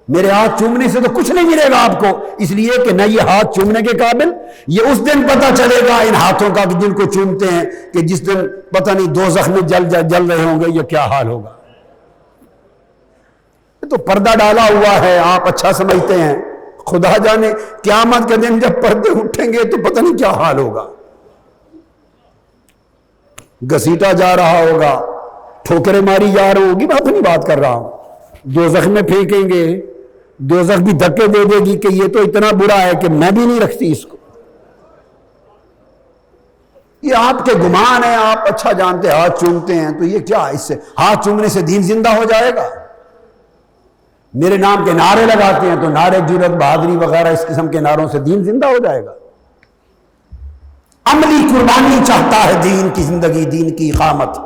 میرے ہاتھ چومنے سے تو کچھ نہیں ملے گا آپ کو، اس لیے کہ نہ یہ ہاتھ چومنے کے قابل۔ یہ اس دن پتہ چلے گا ان ہاتھوں کا جن کو چومتے ہیں کہ جس دن پتہ نہیں دوزخ میں جل رہے ہوں گے، یہ کیا حال ہوگا۔ تو پردہ ڈالا ہوا ہے، آپ اچھا سمجھتے ہیں، خدا جانے قیامت کے دن جب پردے اٹھیں گے تو پتہ نہیں کیا حال ہوگا۔ گھسیٹا جا رہا ہوگا، ٹھوکریں ماری جا رہی ہوگی، میں اپنی بات کر رہا ہوں، دوزخ میں پھینکیں گے، دوزخ بھی دھکے دے دے گی کہ یہ تو اتنا برا ہے کہ میں بھی نہیں رکھتی اس کو۔ یہ آپ کے گمان ہیں، آپ اچھا جانتے ہیں، ہاتھ چومتے ہیں تو یہ کیا، اس سے ہاتھ چومنے سے دین زندہ ہو جائے گا؟ میرے نام کے نعرے لگاتے ہیں تو نعرے جرأت بہادری وغیرہ اس قسم کے نعروں سے دین زندہ ہو جائے گا؟ عملی قربانی چاہتا ہے دین کی زندگی، دین کی اقامت۔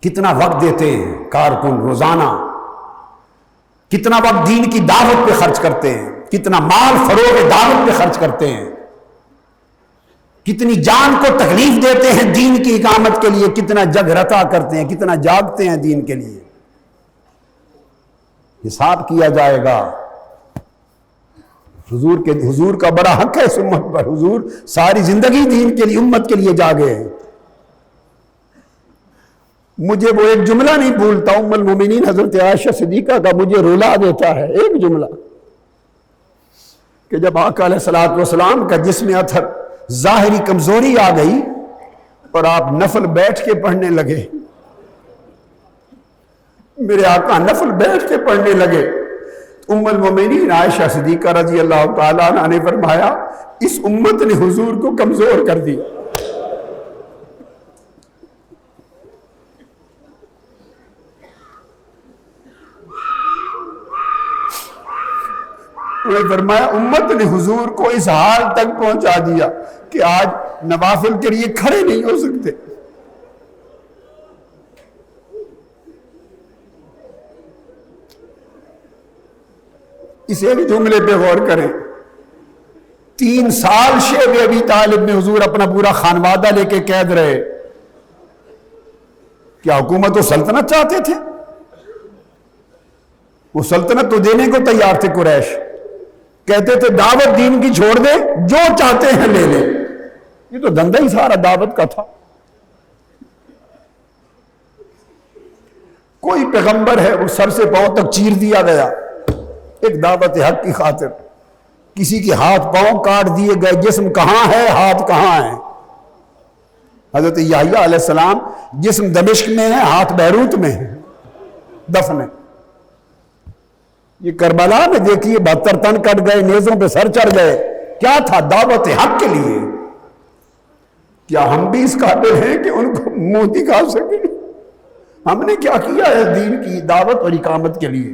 کتنا وقت دیتے ہیں کارکن روزانہ، کتنا وقت دین کی دعوت پہ خرچ کرتے ہیں، کتنا مال فروغ دعوت پہ خرچ کرتے ہیں، کتنی جان کو تکلیف دیتے ہیں دین کی اقامت کے لیے، کتنا جگرتا کرتے ہیں، کتنا جاگتے ہیں دین کے لیے۔ حساب کیا جائے گا۔ حضور کا بڑا حق ہے اس امت پر، حضور ساری زندگی دین کے لیے، امت کے لیے جاگے ہیں۔ مجھے وہ ایک جملہ نہیں بھولتا ام المومنین حضرت عائشہ صدیقہ کا، مجھے رلا دیتا ہے ایک جملہ، کہ جب آقا علیہ الصلوۃ والسلام کا جسم اطہر ظاہری کمزوری آ گئی اور آپ نفل بیٹھ کے پڑھنے لگے، میرے آقا نفل بیٹھ کے پڑھنے لگے، ام المومنین عائشہ صدیقہ رضی اللہ تعالیٰ عنہ نے فرمایا اس امت نے حضور کو کمزور کر دیا۔ انہوں نے فرمایا امت نے حضور کو اس حال تک پہنچا دیا کہ آج نوافل کے لیے کھڑے نہیں ہو سکتے۔ اس ایک جملے پہ غور کریں، 3 سال شیب ابی طالب میں حضور اپنا پورا خانوادہ لے کے قید رہے۔ کیا حکومت و سلطنت چاہتے تھے؟ وہ سلطنت تو دینے کو تیار تھے قریش، کہتے تھے دعوت دین کی چھوڑ دے، جو چاہتے ہیں لے لے۔ یہ تو دھندا ہی سارا دعوت کا تھا۔ کوئی پیغمبر ہے وہ سر سے پاؤں تک چیر دیا گیا ایک دعوت حق کی خاطر، کسی کے ہاتھ پاؤں کاٹ دیے گئے، جسم کہاں ہے ہاتھ کہاں ہے؟ حضرت یحییٰ علیہ السلام جسم دمشق میں ہے، ہاتھ بیروت میں ہے، دفن ہے۔ یہ کربلا میں دیکھیے 72 تن کٹ گئے، نیزوں پہ سر چڑھ گئے، کیا تھا؟ دعوت حق کے لیے۔ کیا ہم بھی اس قابل ہیں کہ ان کو منہ دکھا سکیں؟ ہم نے کیا کیا ہے دین کی دعوت اور اقامت کے لیے؟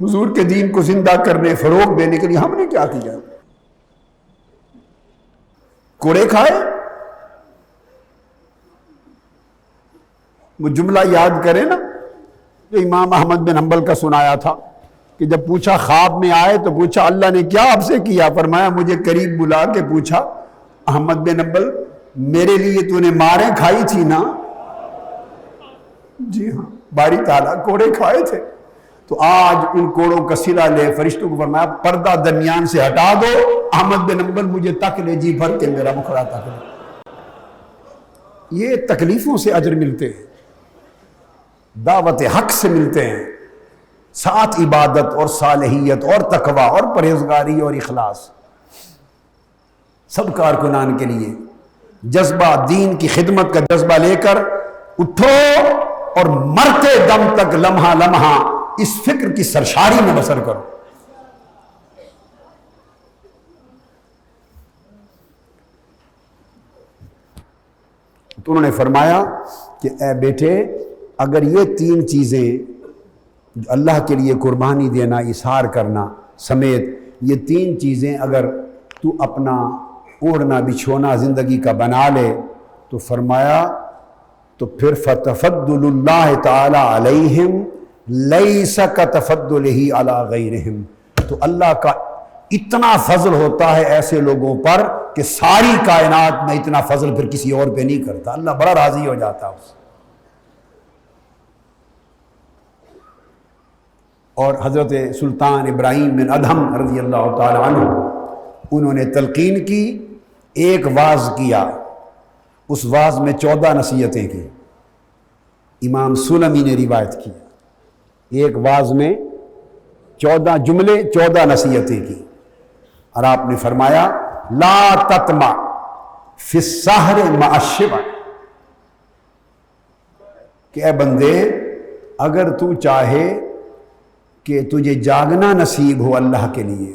حضور کے دین کو زندہ کرنے، فروغ دینے کے لیے ہم نے کیا کیا؟ کوڑے کھائے؟ وہ جملہ یاد کریں نا جو امام احمد بن حنبل کا سنایا تھا، کہ جب پوچھا خواب میں آئے تو پوچھا اللہ نے کیا آپ سے کیا؟ فرمایا مجھے قریب بلا کے پوچھا احمد بن حنبل میرے لیے تو نے ماریں کھائی تھی نا؟ جی ہاں، باری تعالیٰ کوڑے کھائے تھے۔ تو آج ان کوڑوں کا صلہ لے، فرشتوں کو فرمایا پردہ درمیان سے ہٹا دو، احمد بن حنبل مجھے تک لے، جی بھر کے میرا مکھڑا تک لے۔ یہ تکلیفوں سے اجر ملتے ہیں، دعوت حق سے ملتے ہیں، ساتھ عبادت اور صالحیت اور تقوی اور پرہیزگاری اور اخلاص۔ سب کارکنان کے لیے جذبہ، دین کی خدمت کا جذبہ لے کر اٹھو اور مرتے دم تک لمحہ لمحہ اس فکر کی سرشاری میں بسر کرو۔ تو انہوں نے فرمایا کہ اے بیٹے، اگر یہ 3 چیزیں اللہ کے لیے قربانی دینا، اظہار کرنا سمیت، یہ 3 چیزیں اگر تو اپنا اوڑھنا بچھونا زندگی کا بنا لے تو فرمایا تو پھر فَتَفَضُّلُ اللَّهِ تَعَالَى عَلَيْهِمْ لَيْسَ كَتَفَضُّلِهِ عَلَى غَيْرِهِمْ، تو اللہ کا اتنا فضل ہوتا ہے ایسے لوگوں پر کہ ساری کائنات میں اتنا فضل پھر کسی اور پہ نہیں کرتا، اللہ بڑا راضی ہو جاتا ہے اس سے۔ اور حضرت سلطان ابراہیم بن ادہم رضی اللہ تعالی عنہ، انہوں نے تلقین کی، ایک واعظ کیا، اس واعظ میں 14 نصیحتیں کی۔ امام سلمی نے روایت کی، ایک واعظ میں 14 جملے 14 نصیحتیں کی، اور آپ نے فرمایا لا تطمع فی السحر مع الشبع، کہ اے بندے اگر تو چاہے کہ تجھے جاگنا نصیب ہو اللہ کے لیے،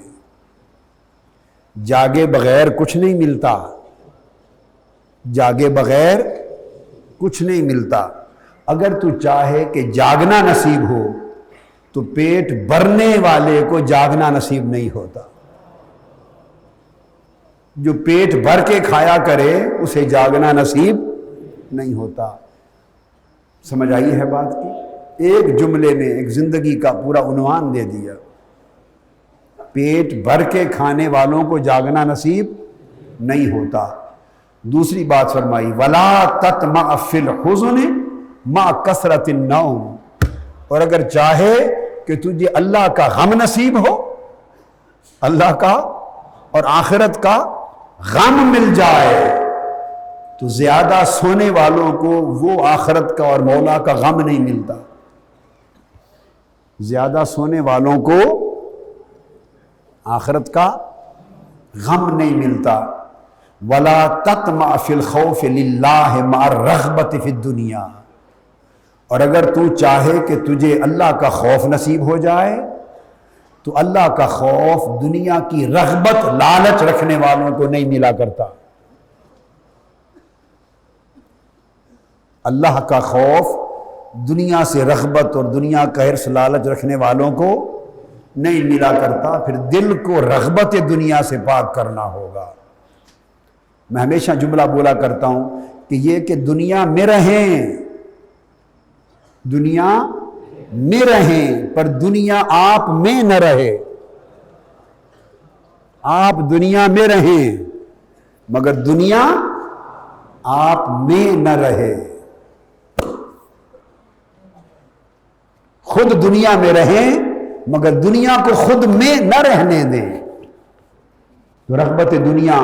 جاگے بغیر کچھ نہیں ملتا، جاگے بغیر کچھ نہیں ملتا، اگر تو چاہے کہ جاگنا نصیب ہو تو پیٹ بھرنے والے کو جاگنا نصیب نہیں ہوتا، جو پیٹ بھر کے کھایا کرے اسے جاگنا نصیب نہیں ہوتا۔ سمجھ آئی ہے بات کی؟ ایک جملے میں ایک زندگی کا پورا عنوان دے دیا۔ پیٹ بھر کے کھانے والوں کو جاگنا نصیب نہیں ہوتا۔ دوسری بات فرمائی وَلَا تَطْمَعْ فِي الْحُزْنِ مَعَ كَثْرَةِ النَّوْمِ، اور اگر چاہے کہ تجھے اللہ کا غم نصیب ہو، اللہ کا اور آخرت کا غم مل جائے، تو زیادہ سونے والوں کو وہ آخرت کا اور مولا کا غم نہیں ملتا، زیادہ سونے والوں کو آخرت کا غم نہیں ملتا۔ وَلَا تَطْمَعْ فِي الْخَوْفِ لِلَّهِ مَعَ الرَّغْبَةِ فِي الدُّنْيَا، اور اگر تو چاہے کہ تجھے اللہ کا خوف نصیب ہو جائے تو اللہ کا خوف دنیا کی رغبت لالچ رکھنے والوں کو نہیں ملا کرتا، اللہ کا خوف دنیا سے رغبت اور دنیا کا حرص لالچ رکھنے والوں کو نہیں ملا کرتا۔ پھر دل کو رغبت دنیا سے پاک کرنا ہوگا۔ میں ہمیشہ جملہ بولا کرتا ہوں کہ یہ کہ دنیا میں رہیں، دنیا میں رہیں، پر دنیا آپ میں نہ رہے۔ آپ دنیا میں رہیں مگر دنیا آپ میں نہ رہے۔ خود دنیا میں رہیں مگر دنیا کو خود میں نہ رہنے دیں۔ تو رغبت دنیا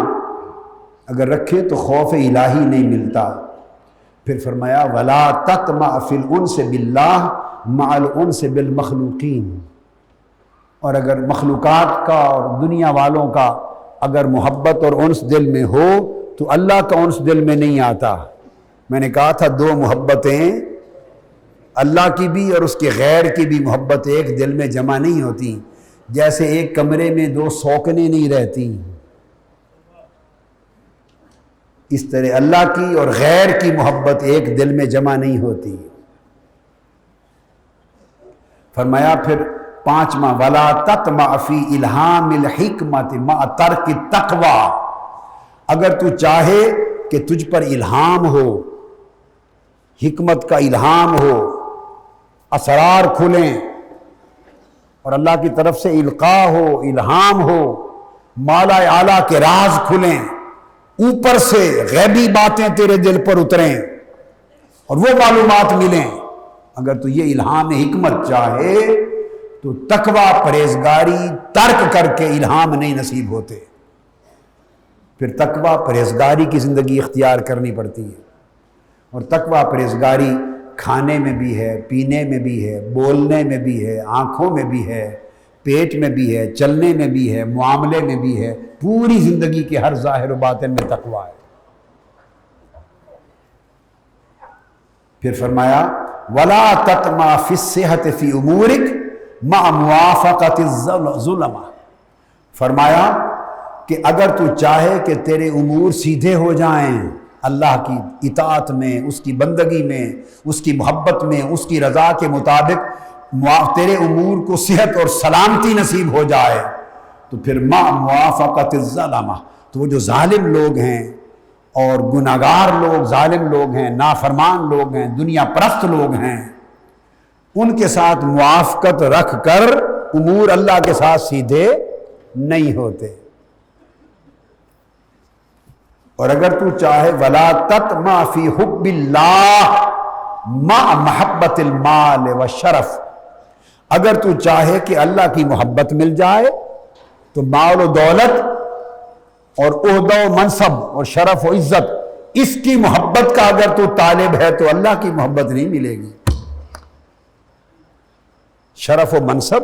اگر رکھے تو خوف الہی نہیں ملتا۔ پھر فرمایا وَلَا تَطْمَعْ فِي الْأُنْسِ بِاللَّهِ مَعَ الْأُنْسِ بِالْمَخْلُوقِينَ، اور اگر مخلوقات کا اور دنیا والوں کا اگر محبت اور انس دل میں ہو تو اللہ کا انس دل میں نہیں آتا۔ میں نے کہا تھا دو محبتیں، اللہ کی بھی اور اس کے غیر کی بھی محبت ایک دل میں جمع نہیں ہوتی، جیسے ایک کمرے میں دو سوکنے نہیں رہتی، اس طرح اللہ کی اور غیر کی محبت ایک دل میں جمع نہیں ہوتی۔ فرمایا پھر پانچواں وَلَا تَطْمَعْ فِي إِلْهَامِ الْحِكْمَةِ مَعَ تَرْكِ التَّقْوَى، اگر تو چاہے کہ تجھ پر الہام ہو، حکمت کا الہام ہو، اسرار کھلیں اور اللہ کی طرف سے القاء ہو، الہام ہو، مالا اعلیٰ کے راز کھلیں، اوپر سے غیبی باتیں تیرے دل پر اتریں اور وہ معلومات ملیں، اگر تو یہ الہام حکمت چاہے تو تقوی پرہیزگاری ترک کر کے الہام نہیں نصیب ہوتے، پھر تقوی پرہیزگاری کی زندگی اختیار کرنی پڑتی ہے۔ اور تقوی پرہیزگاری کھانے میں بھی ہے، پینے میں بھی ہے، بولنے میں بھی ہے، آنکھوں میں بھی ہے، پیٹ میں بھی ہے، چلنے میں بھی ہے، معاملے میں بھی ہے، پوری زندگی کے ہر ظاہر و باطن میں تقوی ہے۔ پھر فرمایا وَلَا تَطْمَعْ فِي الصِّحَةِ فِي أُمُورِكَ مَعَ مُوَافَقَةِ الظُّلَمَةِ، فرمایا کہ اگر تو چاہے کہ تیرے امور سیدھے ہو جائیں اللہ کی اطاعت میں، اس کی بندگی میں، اس کی محبت میں، اس کی رضا کے مطابق تیرے امور کو صحت اور سلامتی نصیب ہو جائے، تو پھر مع موافقت الظلمہ، تو وہ جو ظالم لوگ ہیں اور گناہگار لوگ، ظالم لوگ ہیں، نافرمان لوگ ہیں، دنیا پرست لوگ ہیں، ان کے ساتھ موافقت رکھ کر امور اللہ کے ساتھ سیدھے نہیں ہوتے۔ اور اگر تو چاہے وَلَا تَطْمَعْ فِي حُبِّ اللَّهِ مَعَ مَحَبَّةِ الْمَالِ وَالشَّرَفِ، اگر تو چاہے کہ اللہ کی محبت مل جائے تو مال و دولت اور عہدہ و منصب اور شرف و عزت، اس کی محبت کا اگر تو طالب ہے تو اللہ کی محبت نہیں ملے گی۔ شرف و منصب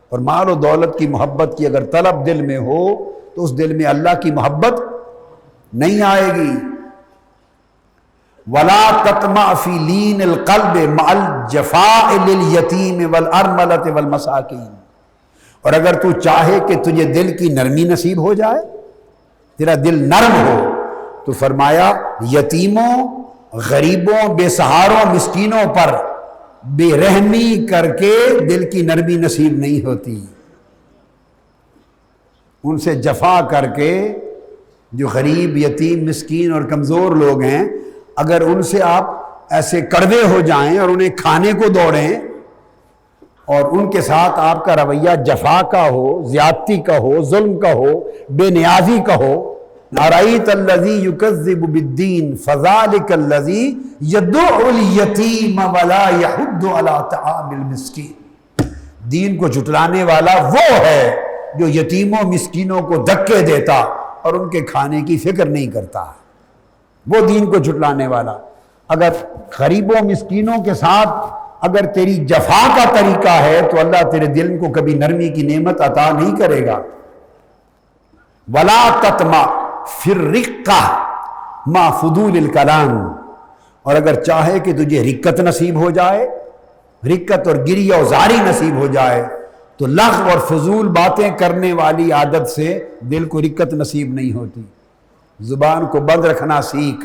اور مال و دولت کی محبت کی اگر طلب دل میں ہو تو اس دل میں اللہ کی محبت نہیں آئے گی۔ ولا تطمع فی لین القلب مع الجفاء للیتیم والارملۃ والمساکین، اور اگر تو چاہے کہ تجھے دل کی نرمی نصیب ہو جائے، تیرا دل نرم ہو، تو فرمایا یتیموں، غریبوں، بے سہاروں، مسکینوں پر بے رحمی کر کے دل کی نرمی نصیب نہیں ہوتی۔ ان سے جفا کر کے، جو غریب، یتیم، مسکین اور کمزور لوگ ہیں، اگر ان سے آپ ایسے کڑوے ہو جائیں اور انہیں کھانے کو دوڑیں اور ان کے ساتھ آپ کا رویہ جفا کا ہو، زیادتی کا ہو، ظلم کا ہو، بے نیازی کا ہو، أَرَأَيْتَ الَّذِي يُكَذِّبُ بِالدِّينِ فَذَلِكَ الَّذِي يَدُعُّ الْيَتِيمَ وَلَا يَحُضُّ عَلَىٰ طَعَامِ الْمِسْكِينِ، دین کو جھٹلانے والا وہ ہے جو یتیموں مسکینوں کو دھکے دیتا اور ان کے کھانے کی فکر نہیں کرتا، وہ دین کو جھٹلانے والا۔ اگر غریبوں مسکینوں کے ساتھ اگر تیری جفا کا طریقہ ہے تو اللہ تیرے دل کو کبھی نرمی کی نعمت عطا نہیں کرے گا۔ وَلَا تَطْمَعْ فِي الرِّقَّةِ مَعَ فُضُولِ الْكَلَامِ، اور اگر چاہے کہ تجھے رقت نصیب ہو جائے، رقت اور گریہ و زاری نصیب ہو جائے، تو لغو اور فضول باتیں کرنے والی عادت سے دل کو رقت نصیب نہیں ہوتی۔ زبان کو بند رکھنا سیکھ،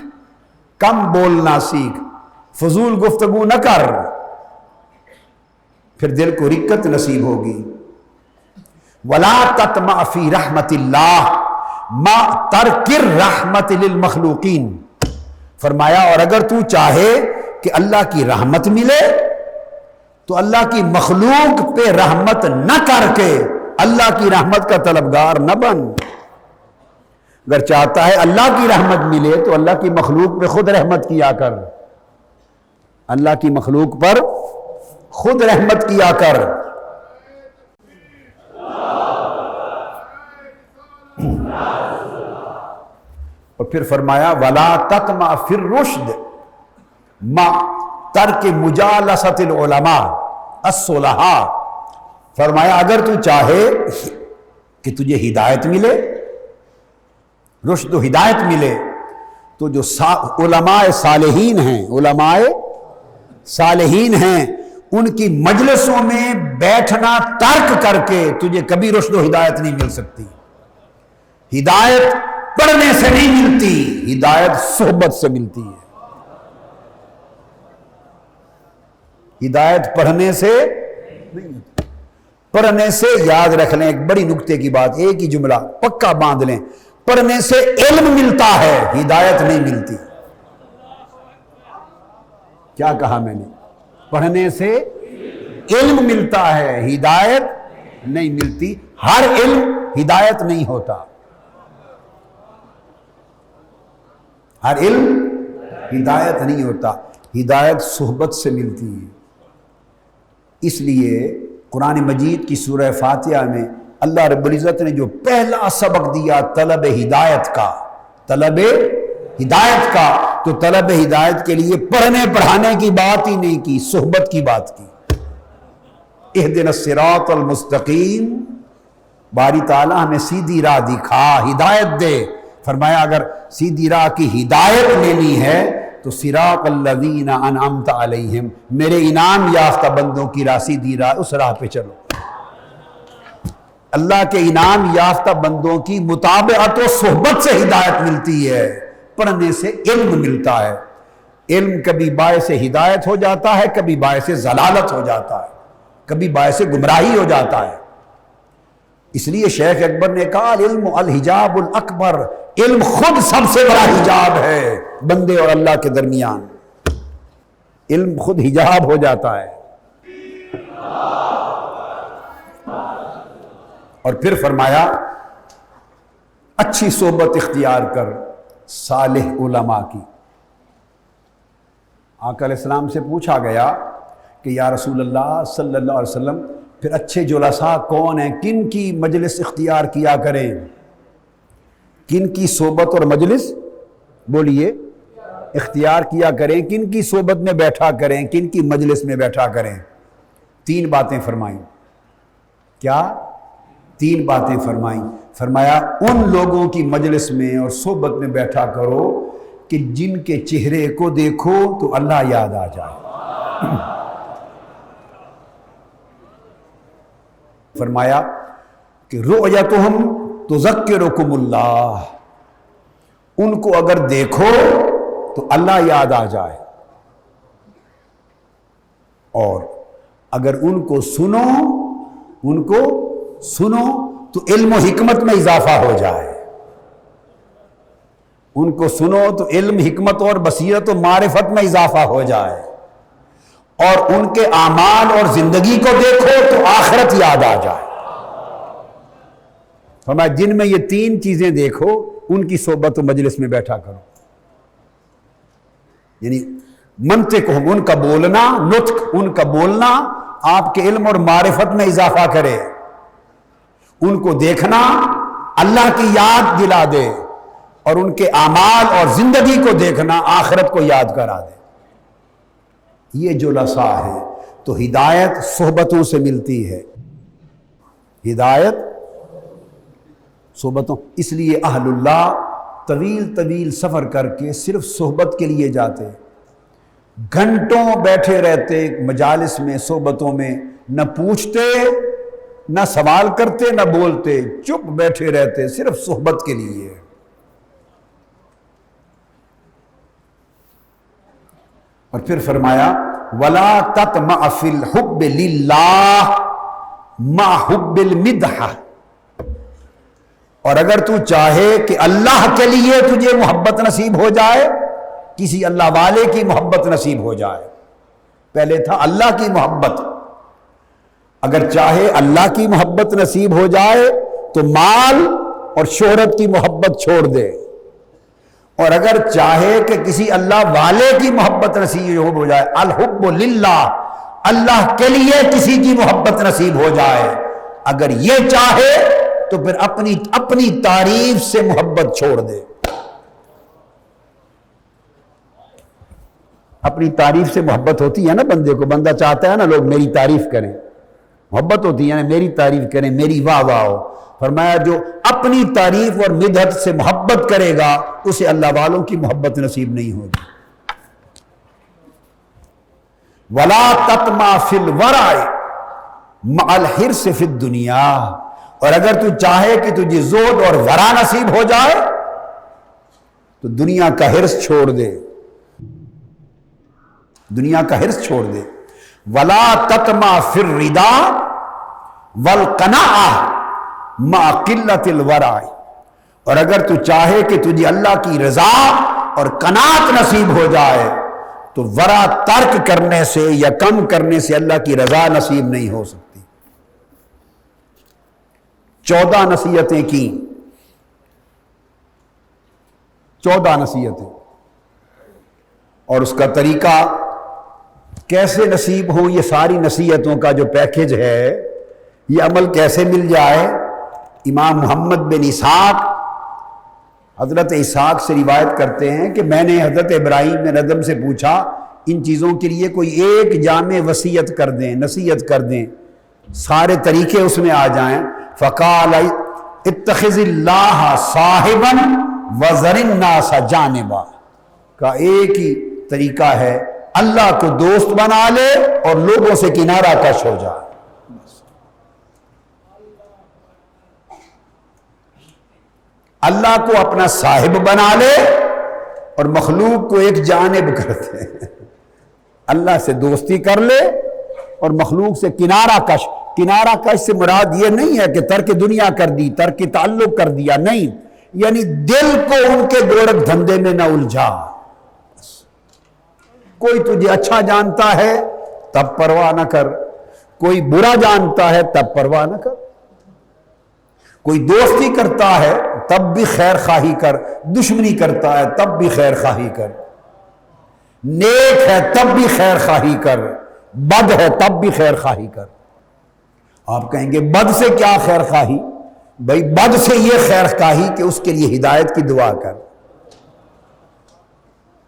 کم بولنا سیکھ، فضول گفتگو نہ کر، پھر دل کو رقت نصیب ہوگی۔ وَلَا تَطْمَعْ فِي رَحْمَةِ اللَّهِ مَعَ تَرْكِ الرَّحْمَةِ لِلْمَخْلُوقِينَ، فرمایا اور اگر تو چاہے کہ اللہ کی رحمت ملے تو اللہ کی مخلوق پہ رحمت نہ کر کے اللہ کی رحمت کا طلبگار نہ بن۔ اگر چاہتا ہے اللہ کی رحمت ملے تو اللہ کی مخلوق پہ خود رحمت کیا کر، اللہ کی مخلوق پر خود رحمت کیا کر۔ اور پھر فرمایا وَلَا تَطْمَعْ فِي الرُّشْدِ مَعَ تَرْكِ مُجَالَسَةِ الْعُلَمَاءِ الصُّلَحَاءِ، فرمایا اگر تو چاہے کہ تجھے ہدایت ملے، رشد و ہدایت ملے، تو جو علماء صالحین ہیں، علماء صالحین ہیں، ان کی مجلسوں میں بیٹھنا ترک کر کے تجھے کبھی رشد و ہدایت نہیں مل سکتی۔ ہدایت پڑھنے سے نہیں ملتی، ہدایت صحبت سے ملتی ہے۔ ہدایت پڑھنے سے نہیں ملتی، پڑھنے سے، یاد رکھ لیں ایک بڑی نکتے کی بات، ایک ہی جملہ پکا باندھ لیں، پڑھنے سے علم ملتا ہے، ہدایت نہیں ملتی۔ کیا کہا میں نے؟ پڑھنے سے علم ملتا ہے، ہدایت نہیں ملتی۔ ہر علم ہدایت نہیں ہوتا، ہر علم ہدایت نہیں ہوتا، ہدایت صحبت سے ملتی ہے۔ اس لیے قرآن مجید کی سورہ فاتحہ میں اللہ رب العزت نے جو پہلا سبق دیا طلب ہدایت کا، طلب ہدایت کا، تو طلب ہدایت کے لیے پڑھنے پڑھانے کی بات ہی نہیں کی، صحبت کی بات کی۔ اہدنا الصراط المستقیم، باری تعالیٰ ہمیں سیدھی راہ دکھا، ہدایت دے۔ فرمایا اگر سیدھی راہ کی ہدایت لینی ہے تو صراط الذین انعمت علیہم، میرے انعام یافتہ بندوں کی راہ، سیدھی راہ، اس راہ پہ چلو۔ اللہ کے انعام یافتہ بندوں کی مطابقت و صحبت سے ہدایت ملتی ہے، پڑھنے سے علم ملتا ہے۔ علم کبھی باعث ہدایت ہو جاتا ہے، کبھی باعث ضلالت ہو جاتا ہے، کبھی باعث گمراہی ہو جاتا ہے۔ اس لیے شیخ اکبر نے کہا العلم الحجاب الاکبر، علم خود سب سے بڑا حجاب ہے بندے اور اللہ کے درمیان، علم خود حجاب ہو جاتا ہے۔ اور پھر فرمایا اچھی صحبت اختیار کر صالح علماء کی۔ آقا علیہ السلام سے پوچھا گیا کہ یا رسول اللہ صلی اللہ علیہ وسلم پھر اچھے جلساء کون ہیں، کن کی مجلس اختیار کیا کریں، کن کی صحبت اور مجلس بولیے اختیار کیا کریں، کن کی صحبت میں بیٹھا کریں، کن کی مجلس میں بیٹھا کریں؟ تین باتیں فرمائیں۔ کیا؟ 3 باتیں فرمائیں. فرمایا ان لوگوں کی مجلس میں اور صحبت میں بیٹھا کرو کہ جن کے چہرے کو دیکھو تو اللہ یاد آ جائے. فرمایا کہ رؤیتہم تذکرکم اللہ، ان کو اگر دیکھو تو اللہ یاد آ جائے، اور اگر ان کو سنو تو علم و حکمت میں اضافہ ہو جائے. ان کو سنو تو علم، حکمت اور بصیرت و معرفت میں اضافہ ہو جائے، اور ان کے اعمال اور زندگی کو دیکھو تو آخرت یاد آ جائے. فرمایا جن میں یہ 3 چیزیں دیکھو ان کی صحبت و مجلس میں بیٹھا کرو. یعنی منطق ہو، ان کا بولنا، نطق ان کا بولنا آپ کے علم اور معرفت میں اضافہ کرے. ان کو دیکھنا اللہ کی یاد دلا دے، اور ان کے اعمال اور زندگی کو دیکھنا آخرت کو یاد کرا دے. یہ جلساء ہے. تو ہدایت صحبتوں سے ملتی ہے، ہدایت صحبتوں. اس لیے اہل اللہ طویل سفر کر کے صرف صحبت کے لیے جاتے، گھنٹوں بیٹھے رہتے مجالس میں، صحبتوں میں، نہ پوچھتے نہ سوال کرتے نہ بولتے، چپ بیٹھے رہتے صرف صحبت کے لیے. اور پھر فرمایا وَلَا تَطْمَعْ فِي الْحُبِّ لِلَّهِ مَعْ حُبِّ الْمِدْحَةِ، اور اگر تو چاہے کہ اللہ کے لیے تجھے محبت نصیب ہو جائے، کسی اللہ والے کی محبت نصیب ہو جائے. پہلے تھا اللہ کی محبت، اگر چاہے اللہ کی محبت نصیب ہو جائے تو مال اور شہرت کی محبت چھوڑ دے، اور اگر چاہے کہ کسی اللہ والے کی محبت نصیب ہو جائے، الحب للہ، اللہ کے لیے کسی کی محبت نصیب ہو جائے، اگر یہ چاہے تو پھر اپنی تعریف سے محبت چھوڑ دے. اپنی تعریف سے محبت ہوتی ہے نا بندے کو، بندہ چاہتا ہے نا لوگ میری تعریف کریں، محبت ہوتی ہے نا میری تعریف کریں، میری واہ واہ ہو. فرمایا جو اپنی تعریف اور مدحت سے محبت کرے گا اسے اللہ والوں کی محبت نصیب نہیں ہوگی. وَلَا تَطْمَعْ فِي الْوَرَعِ مَعَ الْحِرْصِ فِي الدُّنْيَا، اور اگر تو چاہے کہ تجھے زہد اور ورع نصیب ہو جائے تو دنیا کا حرص چھوڑ دے، دنیا کا حرص چھوڑ دے. وَلَا تَطْمَعْ فِي الرِّضَا وَالْقَنَاعَةِ مَعَ قِلَّةِ الْوَرَعِ، اور اگر تو چاہے کہ تجھے اللہ کی رضا اور قناعت نصیب ہو جائے تو ورع ترک کرنے سے یا کم کرنے سے اللہ کی رضا نصیب نہیں ہو سکتی. 14 نصیحتیں کی، 14 نصیحتیں، اور اس کا طریقہ کیسے نصیب ہوں، یہ ساری نصیحتوں کا جو پیکج ہے، یہ عمل کیسے مل جائے. امام محمد بن اسحاق حضرت اسحاق سے روایت کرتے ہیں کہ میں نے حضرت ابراہیم بن ادم سے پوچھا ان چیزوں کے لیے کوئی ایک جامع وصیت کر دیں، نصیحت کر دیں، سارے طریقے اس میں آ جائیں. فقال اتخذ اللہ صاحبا وذر الناس جانبا، کا ایک ہی طریقہ ہے، اللہ کو دوست بنا لے اور لوگوں سے کنارہ کش ہو جائے. اللہ کو اپنا صاحب بنا لے اور مخلوق کو ایک جانب کر دے. اللہ سے دوستی کر لے اور مخلوق سے کنارہ کش. کنارہ کش سے مراد یہ نہیں ہے کہ ترک دنیا کر دی، ترک تعلق کر دیا، نہیں، یعنی دل کو ان کے گورکھ دھندے میں نہ الجھا. کوئی تجھے اچھا جانتا ہے تب پرواہ نہ کر، کوئی برا جانتا ہے تب پرواہ نہ کر، کوئی دوستی کرتا ہے تب بھی خیر خواہی کر، دشمنی کرتا ہے تب بھی خیر خواہی کر، نیک ہے تب بھی خیر خواہی کر، بد ہے تب بھی خیر خواہی کر. آپ کہیں گے بد سے کیا خیر خواہی؟ بھائی بد سے یہ خیر خواہی کہ اس کے لیے ہدایت کی دعا کر.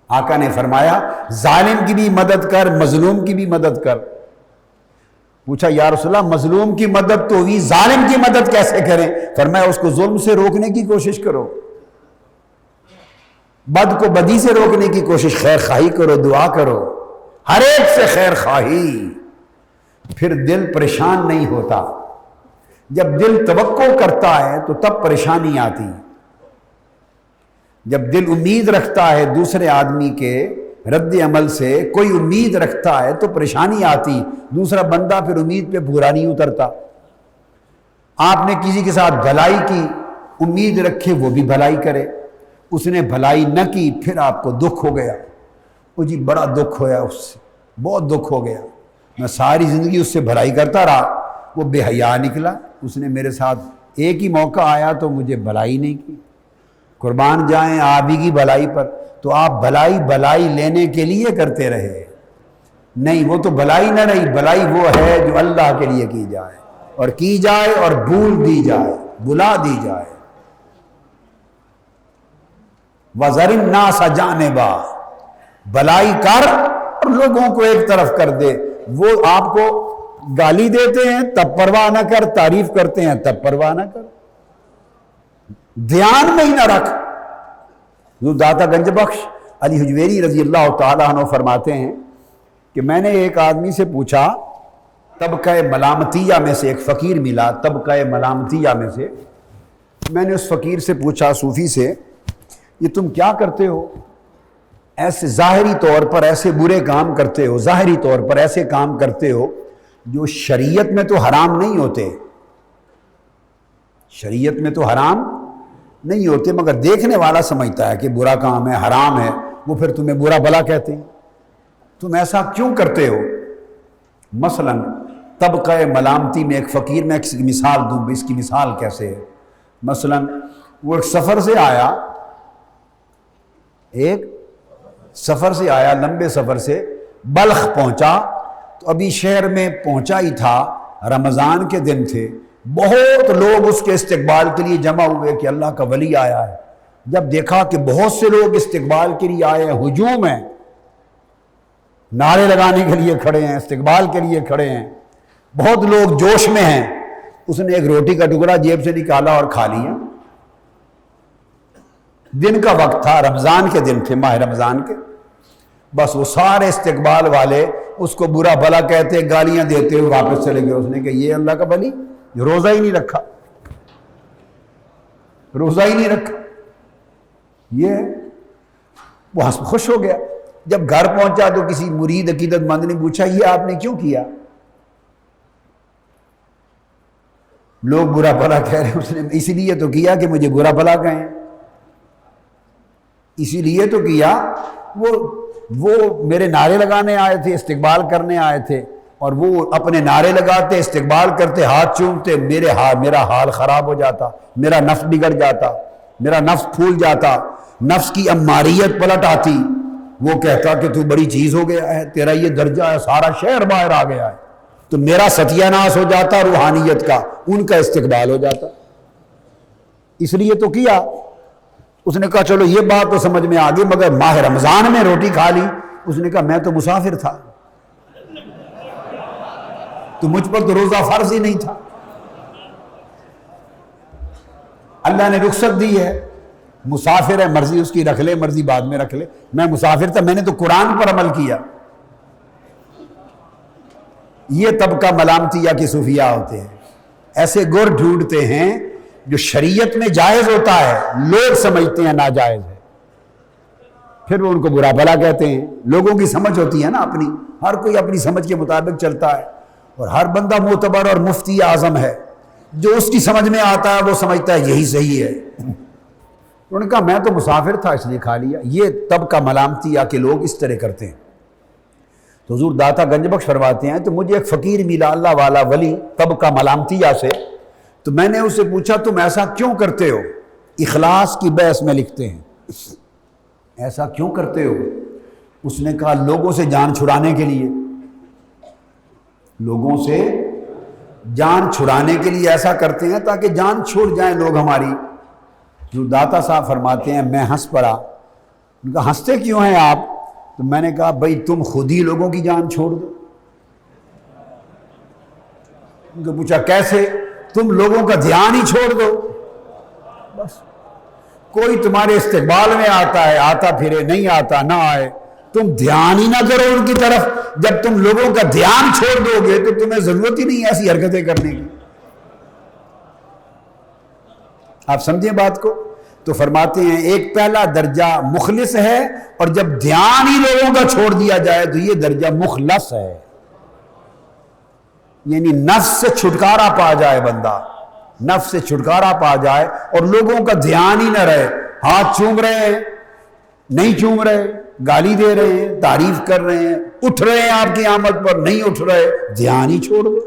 آقا نے فرمایا ظالم کی بھی مدد کر، مظلوم کی بھی مدد کر. پوچھا یا رسول اللہ مظلوم کی مدد تو ہوئی، ظالم کی مدد کیسے کریں؟ فرمایا اس کو ظلم سے روکنے کی کوشش کرو، بد کو بدی سے روکنے کی کوشش، خیر خواہی کرو، دعا کرو، ہر ایک سے خیر خواہی، پھر دل پریشان نہیں ہوتا۔ جب دل توقع کرتا ہے تو تب پریشانی آتی، جب دل امید رکھتا ہے دوسرے آدمی کے رد عمل سے، کوئی امید رکھتا ہے تو پریشانی آتی، دوسرا بندہ پھر امید پہ پورا نہیں اترتا۔ آپ نے کسی کے ساتھ بھلائی کی، امید رکھے وہ بھی بھلائی کرے، اس نے بھلائی نہ کی، پھر آپ کو دکھ ہو گیا، وہ جی بڑا دکھ ہویا، اس سے بہت دکھ ہو گیا، میں ساری زندگی اس سے بھلائی کرتا رہا، وہ بے حیا نکلا، اس نے میرے ساتھ ایک ہی موقع آیا تو مجھے بھلائی نہیں کی۔ قربان جائیں آپ ہی کی بھلائی پر، تو آپ بھلائی لینے کے لیے کرتے رہے، نہیں وہ تو بھلائی نہ رہی، بھلائی وہ ہے جو اللہ کے لیے کی جائے، اور کی جائے اور بھول دی جائے، بلا دی جائے۔ وَذَرِ النَّاسَ جَانِبًا، بھلائی کر اور لوگوں کو ایک طرف کر دے، وہ آپ کو گالی دیتے ہیں تب پرواہ نہ کر، تعریف کرتے ہیں تب پرواہ نہ کر، دھیان میں ہی نہ رکھ۔ حضور داتا گنج بخش علی حجویری رضی اللہ تعالیٰ عنہ فرماتے ہیں کہ میں نے ایک آدمی سے پوچھا، طبقہ ملامتیہ میں سے ایک فقیر ملا، طبقہ ملامتیہ میں سے، میں نے اس فقیر سے پوچھا، صوفی سے، یہ تم کیا کرتے ہو؟ ایسے ظاہری طور پر ایسے برے کام کرتے ہو، ظاہری طور پر ایسے کام کرتے ہو جو شریعت میں تو حرام نہیں ہوتے، شریعت میں تو حرام نہیں ہوتے، مگر دیکھنے والا سمجھتا ہے کہ برا کام ہے، حرام ہے، وہ پھر تمہیں برا بھلا کہتے ہیں، تم ایسا کیوں کرتے ہو؟ مثلا طبقہ ملامتی میں ایک فقیر، میں ایک مثال دوں، اس کی مثال کیسے ہے؟ مثلا وہ ایک سفر سے آیا لمبے سفر سے، بلخ پہنچا، تو ابھی شہر میں پہنچا ہی تھا، رمضان کے دن تھے، بہت لوگ اس کے استقبال کے لیے جمع ہوئے کہ اللہ کا ولی آیا ہے۔ جب دیکھا کہ بہت سے لوگ استقبال کے لیے آئے ہیں، ہجوم ہے، نعرے لگانے کے لیے کھڑے ہیں، استقبال کے لیے کھڑے ہیں، بہت لوگ جوش میں ہیں، اس نے ایک روٹی کا ٹکڑا جیب سے نکالا اور کھا لیا۔ دن کا وقت تھا، رمضان کے دن تھے، ماہ رمضان کے، بس وہ سارے استقبال والے اس کو برا بھلا کہتے، گالیاں دیتے ہوئے واپس چلے گئے۔ اس نے کہا یہ اللہ کا ولی روزہ ہی نہیں رکھا، روزہ ہی نہیں رکھا، یہ وہ خوش ہو گیا۔ جب گھر پہنچا تو کسی مرید عقیدت مند نے پوچھا یہ آپ نے کیوں کیا؟ لوگ برا بھلا کہہ رہے ہیں، اس نے اسی لیے تو کیا کہ مجھے برا بھلا کہیں، اسی لیے تو کیا، وہ میرے نعرے لگانے آئے تھے، استقبال کرنے آئے تھے، اور وہ اپنے نعرے لگاتے، استقبال کرتے، ہاتھ چومتے، میرا حال خراب ہو جاتا، میرا نفس بگڑ جاتا، میرا نفس پھول جاتا، نفس کی اماریت پلٹ آتی، وہ کہتا کہ تو بڑی چیز ہو گیا ہے، تیرا یہ درجہ ہے، سارا شہر باہر آ گیا ہے، تو میرا ستیہ ناس ہو جاتا روحانیت کا، ان کا استقبال ہو جاتا۔ اس لیے تو کیا۔ اس نے کہا چلو یہ بات تو سمجھ میں آ گئی، مگر ماہ رمضان میں روٹی کھا لی۔ اس نے کہا میں تو مسافر تھا، تو مجھ پر تو روزہ فرض ہی نہیں تھا، اللہ نے رخصت دی ہے، مسافر ہے، مرضی اس کی رکھ لے، مرضی بعد میں رکھ لے، میں مسافر تھا، میں نے تو قرآن پر عمل کیا۔ یہ طبقہ ملامتیہ کے صوفیاء ہوتے ہیں، ایسے گر ڈھونڈتے ہیں جو شریعت میں جائز ہوتا ہے، لوگ سمجھتے ہیں ناجائز ہے، پھر وہ ان کو برا بھلا کہتے ہیں۔ لوگوں کی سمجھ ہوتی ہے نا اپنی، ہر کوئی اپنی سمجھ کے مطابق چلتا ہے، اور ہر بندہ معتبر اور مفتی اعظم ہے، جو اس کی سمجھ میں آتا ہے وہ سمجھتا ہے یہی صحیح ہے۔ انہوں نے کہا میں تو مسافر تھا اس لیے کھا لیا۔ یہ طبقہ ملامتیہ کے لوگ اس طرح کرتے ہیں۔ تو حضور داتا گنج بخش فرماتے ہیں تو مجھے ایک فقیر ملا، اللہ والا ولی، طبقہ ملامتیہ سے، تو میں نے اس سے پوچھا تم ایسا کیوں کرتے ہو؟ اخلاص کی بحث میں لکھتے ہیں، ایسا کیوں کرتے ہو؟ اس نے کہا لوگوں سے جان چھڑانے کے لیے، لوگوں سے جان چھڑانے کے لیے ایسا کرتے ہیں تاکہ جان چھوڑ جائیں لوگ ہماری۔ جو داتا صاحب فرماتے ہیں میں ہنس پڑا۔ ان کا ہنستے کیوں ہیں آپ؟ تو میں نے کہا بھائی تم خود ہی لوگوں کی جان چھوڑ دو، ان کو پوچھا کیسے؟ تم لوگوں کا دھیان ہی چھوڑ دو، بس کوئی تمہارے استقبال میں آتا ہے، آتا پھرے، نہیں آتا نہ آئے، تم دھیان ہی نہ کرو ان کی طرف۔ جب تم لوگوں کا دھیان چھوڑ دو گے تو تمہیں ضرورت ہی نہیں ایسی حرکتیں کرنے کی۔ آپ سمجھیں بات کو؟ تو فرماتے ہیں ایک پہلا درجہ مخلص ہے، اور جب دھیان ہی لوگوں کا چھوڑ دیا جائے تو یہ درجہ مخلص ہے، یعنی نفس سے چھٹکارا پا جائے بندہ، نفس سے چھٹکارا پا جائے اور لوگوں کا دھیان ہی نہ رہے، ہاتھ چوم رہے ہیں نہیں چوم رہے، گالی دے رہے ہیں تعریف کر رہے ہیں، اٹھ رہے ہیں آپ کی آمد پر نہیں اٹھ رہے، دھیان ہی چھوڑ دو،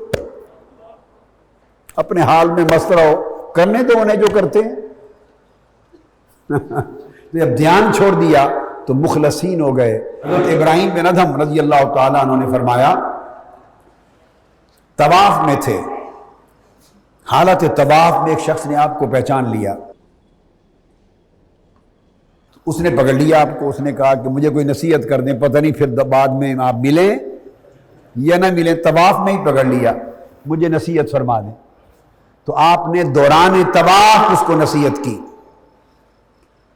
اپنے حال میں مست رہو، کرنے تو انہیں جو کرتے ہیں۔ جب دھیان چھوڑ دیا تو مخلصین ہو گئے۔ حضرت ابراہیم بن ادھم رضی اللہ تعالیٰ عنہ نے فرمایا، طواف میں تھے، حالت طواف میں ایک شخص نے آپ کو پہچان لیا، اس نے پکڑ لیا آپ کو، اس نے کہا کہ مجھے کوئی نصیحت کر دیں، پتہ نہیں پھر بعد میں آپ ملیں یا نہ ملیں، طواف میں ہی پکڑ لیا، مجھے نصیحت فرما دیں۔ تو آپ نے دوران طواف اس کو نصیحت کی،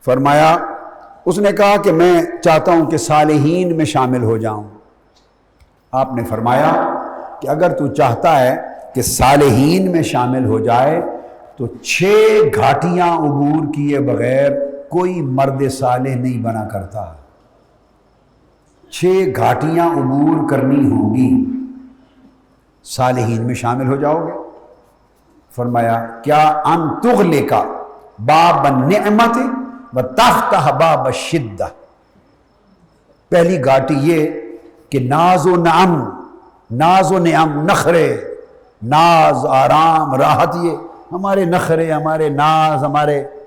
فرمایا، اس نے کہا کہ میں چاہتا ہوں کہ صالحین میں شامل ہو جاؤں۔ آپ نے فرمایا کہ اگر تو چاہتا ہے کہ صالحین میں شامل ہو جائے تو 6 گھاٹیاں عبور کیے بغیر کوئی مرد صالح نہیں بنا کرتا، 6 گھاٹیاں عبور کرنی ہوں گی، صالحین میں شامل ہو جاؤ گے۔ فرمایا کیا ان تغلق باب النعمت وتفتح باب الشدہ، پہلی گھاٹی یہ کہ ناز و نعم نخرے، ناز آرام راحت، یہ ہمارے نخرے، ہمارے ناز،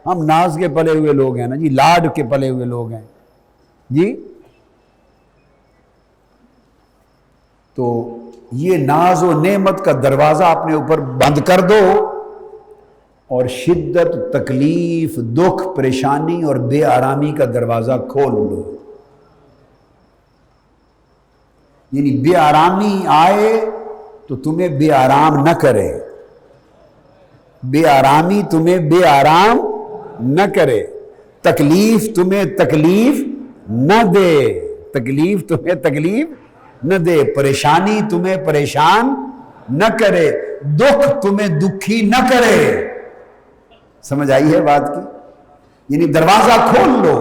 ہم ناز کے پلے ہوئے لوگ ہیں نا جی، لاڈ کے پلے ہوئے لوگ ہیں جی، تو یہ ناز و نعمت کا دروازہ اپنے اوپر بند کر دو، اور شدت، تکلیف، دکھ، پریشانی اور بے آرامی کا دروازہ کھول لو، یعنی بے آرامی آئے تو تمہیں بے آرام نہ کرے، بے آرامی تمہیں بے آرام نہ کرے، تکلیف تمہیں تکلیف نہ دے، تکلیف تمہیں تکلیف نہ دے، پریشانی تمہیں پریشان نہ کرے، دکھ تمہیں دکھی نہ کرے۔ سمجھ آئی ہے بات کی؟ یعنی دروازہ کھول لو،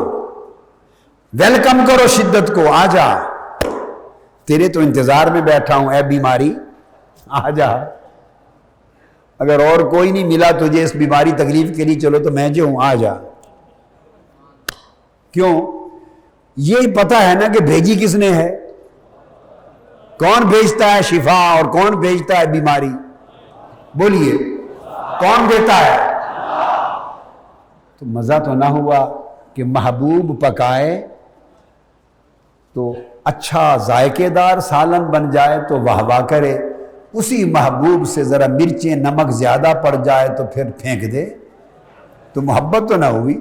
ویلکم کرو شدت کو، آ جا، تیرے تو انتظار میں بیٹھا ہوں اے بیماری، آ جا، اگر اور کوئی نہیں ملا تجھے اس بیماری تکلیف کے لیے، چلو تو میں جو ہوں، آ جا۔ کیوں؟ یہ پتہ ہے نا کہ بھیجی کس نے ہے، کون بھیجتا ہے شفا اور کون بھیجتا ہے بیماری؟ بولیے، کون دیتا ہے؟ تو مزہ تو نہ ہوا کہ محبوب پکائے تو اچھا ذائقے دار سالن بن جائے تو واہ واہ کرے، اسی محبوب سے ذرا مرچیں نمک زیادہ پڑ جائے تو پھر پھینک دے، تو محبت تو نہ ہوئی۔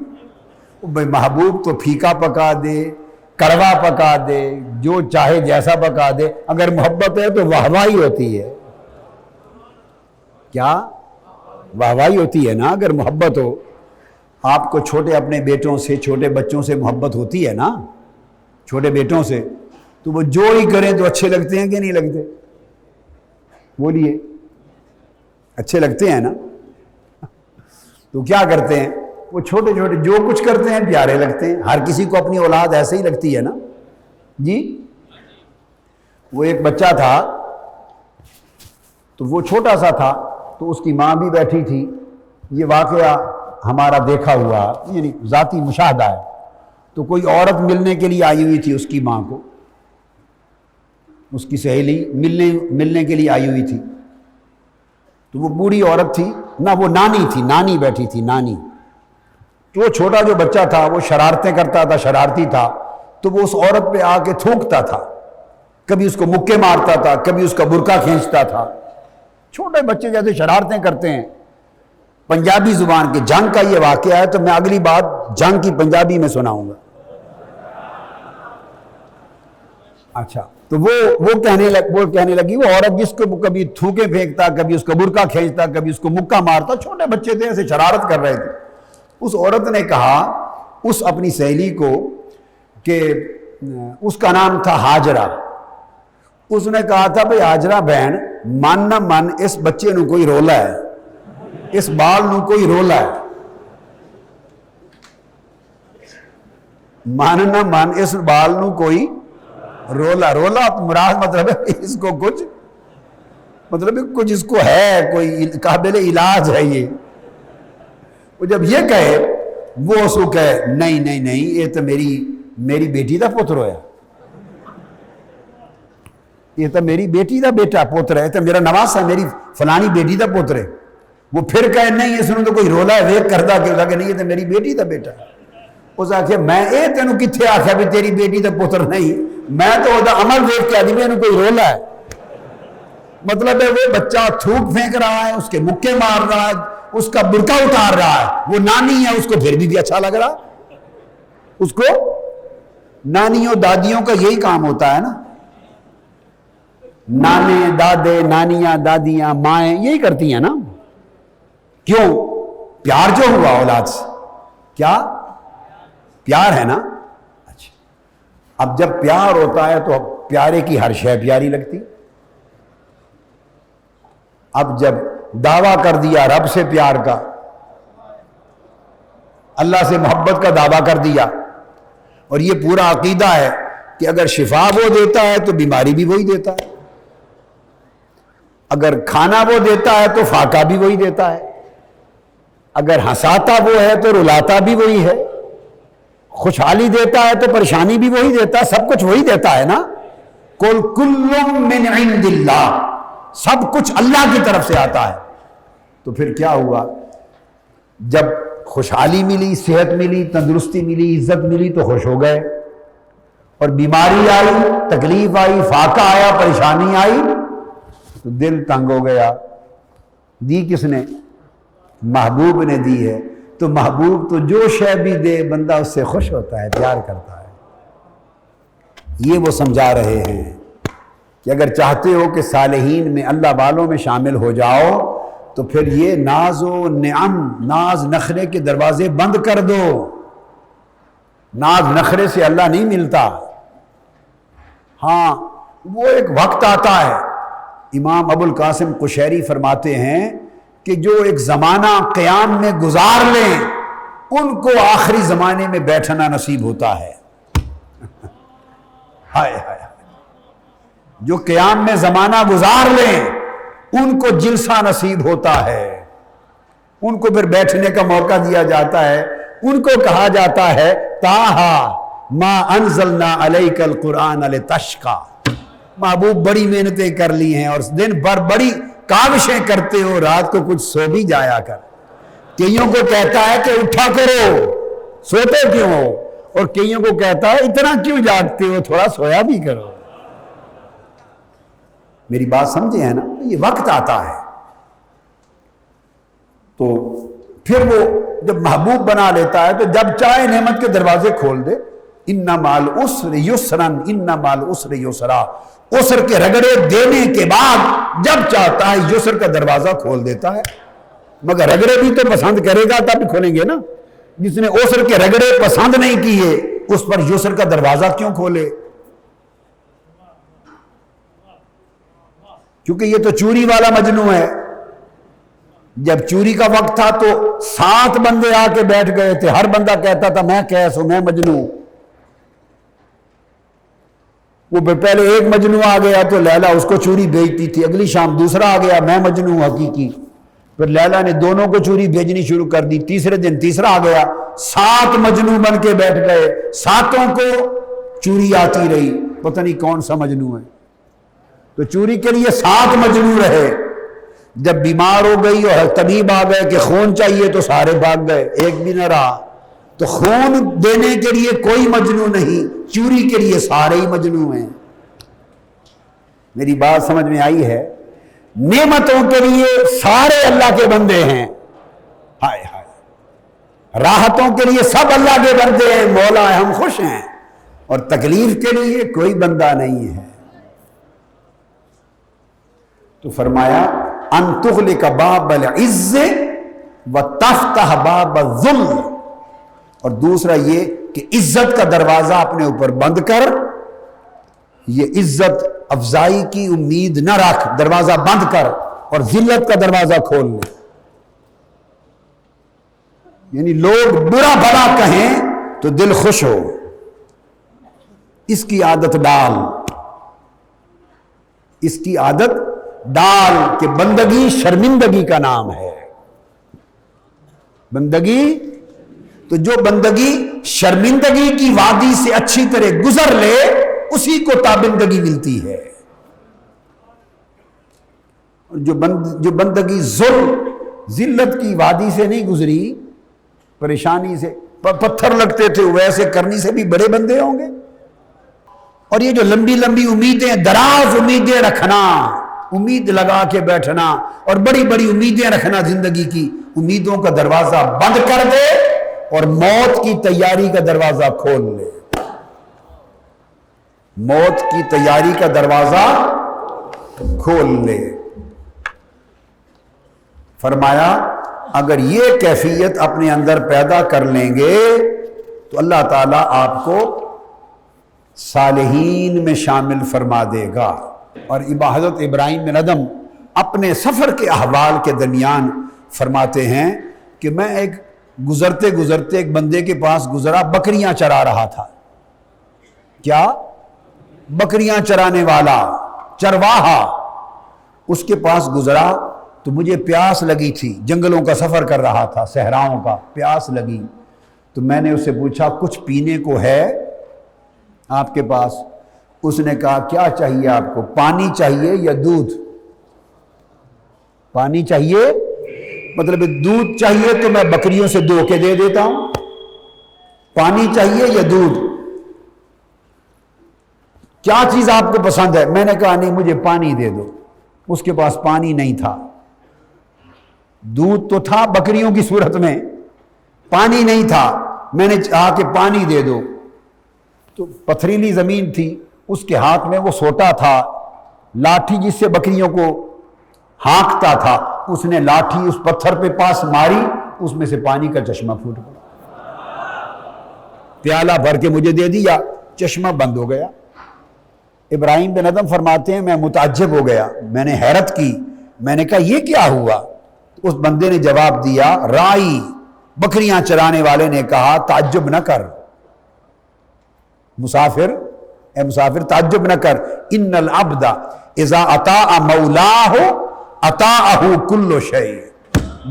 بھئی محبوب تو پھیکا پکا دے، کڑوا پکا دے، جو چاہے جیسا پکا دے، اگر محبت ہے تو واہ واہی ہوتی ہے، کیا واہ واہی ہوتی ہے نا اگر محبت ہو۔ آپ کو چھوٹے اپنے بیٹوں سے، چھوٹے بچوں سے محبت ہوتی ہے نا، چھوٹے بیٹوں سے، تو وہ جو ہی کریں تو اچھے لگتے ہیں کہ نہیں لگتے؟ بولیے، اچھے لگتے ہیں نا؟ تو کیا کرتے ہیں وہ چھوٹے چھوٹے جو کچھ کرتے ہیں پیارے لگتے ہیں، ہر کسی کو اپنی اولاد ایسے ہی لگتی ہے نا جی۔ وہ ایک بچہ تھا تو وہ چھوٹا سا تھا، تو اس کی ماں بھی بیٹھی تھی، یہ واقعہ ہمارا دیکھا ہوا، یعنی ذاتی مشاہدہ ہے۔ تو کوئی عورت ملنے کے لیے آئی ہوئی تھی اس کی ماں کو، اس کی سہیلی ملنے کے لیے آئی ہوئی تھی، تو وہ بوڑھی عورت تھی نہ، وہ نانی تھی، نانی بیٹھی تھی، نانی۔ تو وہ چھوٹا جو بچہ تھا وہ شرارتیں کرتا تھا، شرارتی تھا، تو وہ اس عورت پہ آ کے تھوکتا تھا، کبھی اس کو مکے مارتا تھا، کبھی اس کا برقع کھینچتا تھا۔ چھوٹے بچے جیسے شرارتیں کرتے ہیں۔ پنجابی زبان کے جنگ کا یہ واقعہ ہے، تو میں اگلی بات جنگ کی پنجابی میں سناؤں گا۔ اچھا، تو وہ کہنے لگی وہ عورت جس کو کبھی تھوکے پھینکتا، کبھی اس کا برقع کھینچتا، کبھی اس کو مکہ مارتا، چھوٹے بچے تھے ایسے شرارت کر رہے تھے. اس عورت نے کہا اس اپنی سہیلی کو کہ اس کا نام تھا ہاجرہ. اس نے کہا تھا بھئی ہاجرہ بہن من نہ من اس بچے نو کوئی رولا ہے، اس بال نو کوئی رولا ہے. من نہ من اس بال نو کوئی رولا مراد مطلب ہے اس کو کچھ اس کو ہے، کوئی قابل علاج ہے. یہ وہ جب یہ کہے وہ اس کو کہے نہیں یہ تو میری بیٹی دا پتر ہویا، یہ تو میری بیٹی دا بیٹا پوتر ہے، تو میرا نواز ہے، میری فلانی بیٹی دا پوتر ہے. وہ پھر کہے نہیں اس نے تو کوئی رولا ہے ویک کردہ کہ نہیں یہ تو میری بیٹی دا بیٹا. اس آکھے میں اے تینوں کتھے آکھیا بھی تیری بیٹی دا پوتر نہیں، میں تو وہ دا عمل ویک کیا دی میں انہوں کوئی رولا ہے. مطلب ہے وہ بچہ تھوک پھینک رہا ہے، اس کے مکے مار رہا ہے، اس کا برقع اتار رہا ہے، وہ نانی ہے، اس کو پھر بھی اچھا لگ رہا. اس کو نانیوں دادیوں کا یہی کام ہوتا ہے نا، نانے دادے نانیاں دادیاں مائیں یہی کرتی ہیں نا. کیوں؟ پیار جو ہوا اولاد سے، کیا پیار ہے نا. اچھا اب جب پیار ہوتا ہے تو پیارے کی ہر شے پیاری لگتی. اب جب دعویٰ کر دیا رب سے پیار کا، اللہ سے محبت کا دعویٰ کر دیا، اور یہ پورا عقیدہ ہے کہ اگر شفا وہ دیتا ہے تو بیماری بھی وہی دیتا ہے، اگر کھانا وہ دیتا ہے تو فاقہ بھی وہی دیتا ہے، اگر ہنساتا وہ ہے تو رلاتا بھی وہی ہے، خوشحالی دیتا ہے تو پریشانی بھی وہی دیتا ہے، سب کچھ وہی دیتا ہے نا. قُلْ كُلٌّ مِّنْ عِنْدِ اللَّهِ، سب کچھ اللہ کی طرف سے آتا ہے. تو پھر کیا ہوا؟ جب خوشحالی ملی، صحت ملی، تندرستی ملی، عزت ملی تو خوش ہو گئے، اور بیماری آئی، تکلیف آئی، فاقہ آیا، پریشانی آئی تو دل تنگ ہو گیا. دی کس نے؟ محبوب نے دی ہے. تو محبوب تو جو شے بھی دے بندہ اس سے خوش ہوتا ہے، پیار کرتا ہے. یہ وہ سمجھا رہے ہیں کہ اگر چاہتے ہو کہ صالحین میں اللہ والوں میں شامل ہو جاؤ تو پھر یہ ناز و نعم، ناز نخرے کے دروازے بند کر دو. ناز نخرے سے اللہ نہیں ملتا. ہاں وہ ایک وقت آتا ہے، امام ابو القاسم قشیری فرماتے ہیں کہ جو ایک زمانہ قیام میں گزار لیں ان کو آخری زمانے میں بیٹھنا نصیب ہوتا ہے. ہائے ہائے، جو قیام میں زمانہ گزار لیں ان کو جلسہ نصیب ہوتا ہے، ان کو پھر بیٹھنے کا موقع دیا جاتا ہے. ان کو کہا جاتا ہے طٰہٰ ما انزلنا علیک القرآن لتشقیٰ، محبوب بڑی محنتیں کر لی ہیں اور دن بھر بڑی کاوشیں کرتے ہو، رات کو کچھ سو بھی جایا کر. کئیوں کو کہتا ہے کہ اٹھا کرو، سوتے کیوں ہو، اور کئیوں کو کہتا ہے اتنا کیوں جاگتے ہو، تھوڑا سویا بھی کرو. میری بات سمجھے ہیں نا؟ یہ وقت آتا ہے تو پھر وہ جب محبوب بنا لیتا ہے تو جب چاہے نعمت کے دروازے کھول دے. ان مع العسر یسرا، ان مع العسر یسرا، عسر کے رگڑے دینے کے بعد جب چاہتا ہے یسر کا دروازہ کھول دیتا ہے. مگر رگڑے بھی تو پسند کرے گا تب کھولیں گے نا. جس نے عسر کے رگڑے پسند نہیں کیے اس پر یسر کا دروازہ کیوں کھولے؟ کیونکہ یہ تو چوری والا مجنوں ہے. جب چوری کا وقت تھا تو 7 بندے آ کے بیٹھ گئے تھے، ہر بندہ کہتا تھا میں کیس ہوں، میں مجنوں. وہ پہلے ایک مجنوں آ گیا تو لیلا اس کو چوری بھیجتی تھی، اگلی شام دوسرا آ گیا میں مجنوں حقیقی، پھر لیلا نے دونوں کو چوری بھیجنی شروع کر دی. تیسرے دن تیسرا آ گیا، 7 مجنوں بن کے بیٹھ گئے، 7 کو چوری آتی رہی. پتہ نہیں کون سا مجنوں ہے. تو چوری کے لیے 7 مجنوں رہے. جب بیمار ہو گئی اور طبیب آ گئے کہ خون چاہیے تو سارے بھاگ گئے، ایک بھی نہ رہا. تو خون دینے کے لیے کوئی مجنوں نہیں، چوری کے لیے سارے ہی مجنوں ہیں. میری بات سمجھ میں آئی ہے؟ نعمتوں کے لیے سارے اللہ کے بندے ہیں، ہائے ہائے، راحتوں کے لیے سب اللہ کے بندے ہیں، مولا ہم خوش ہیں، اور تکلیف کے لیے کوئی بندہ نہیں ہے. تو فرمایا ان تغلق باب العز وتفتح باب الذل، اور دوسرا یہ کہ عزت کا دروازہ اپنے اوپر بند کر، یہ عزت افزائی کی امید نہ رکھ، دروازہ بند کر، اور ذلت کا دروازہ کھول لے۔ یعنی لوگ برا بھلا کہیں تو دل خوش ہو، اس کی عادت ڈال، اس کی عادت ڈال کہ بندگی شرمندگی کا نام ہے۔ بندگی تو جو بندگی شرمندگی کی وادی سے اچھی طرح گزر لے اسی کو تابندگی ملتی ہے، اور جو بندگی ظلم ذلت کی وادی سے نہیں گزری، پریشانی سے پتھر لگتے تھے ویسے کرنی سے بھی بڑے بندے ہوں گے۔ اور یہ جو لمبی لمبی امیدیں، دراز امیدیں رکھنا، امید لگا کے بیٹھنا اور بڑی بڑی امیدیں رکھنا، زندگی کی امیدوں کا دروازہ بند کر دے اور موت کی تیاری کا دروازہ کھول لے۔ موت کی تیاری کا دروازہ کھول لے۔ فرمایا اگر یہ کیفیت اپنے اندر پیدا کر لیں گے تو اللہ تعالیٰ آپ کو صالحین میں شامل فرما دے گا۔ اور حضرت ابراہیم بن ادم اپنے سفر کے احوال کے درمیان فرماتے ہیں کہ میں ایک گزرتے گزرتے ایک بندے کے پاس گزرا، بکریاں چرا رہا تھا۔ کیا؟ بکریاں چرانے والا، چرواہا، اس کے پاس گزرا تو مجھے پیاس لگی تھی، جنگلوں کا سفر کر رہا تھا، صحراؤں کا، پیاس لگی تو میں نے اس سے پوچھا کچھ پینے کو ہے آپ کے پاس؟ اس نے کہا کیا چاہیے آپ کو، پانی چاہیے یا دودھ؟ پانی چاہیے مطلب دودھ چاہیے تو میں بکریوں سے دو کے دے دیتا ہوں، پانی چاہیے یا دودھ؟ کیا چیز آپ کو پسند ہے؟ میں نے کہا نہیں مجھے پانی دے دو۔ اس کے پاس پانی نہیں تھا، دودھ تو تھا بکریوں کی صورت میں، پانی نہیں تھا۔ میں نے کہا کہ پانی دے دو، تو پتھریلی زمین تھی، اس کے ہاتھ میں وہ سوٹا تھا، لاٹھی جس سے بکریوں کو ہانکتا تھا، اس نے لاٹھی اس پتھر پہ پاس ماری، اس میں سے پانی کا چشمہ پھوٹ گیا، پیالہ بھر کے مجھے دے دیا، چشمہ بند ہو گیا۔ ابراہیم بن ادم فرماتے ہیں میں متعجب ہو گیا، میں نے حیرت کی، میں نے کہا یہ کیا ہوا؟ اس بندے نے جواب دیا، رائی بکریاں چرانے والے نے کہا تعجب نہ کر مسافر، اے مسافر تعجب نہ کر، ان العبد اذا اطاع مولاہ اطاعہ کل شیء،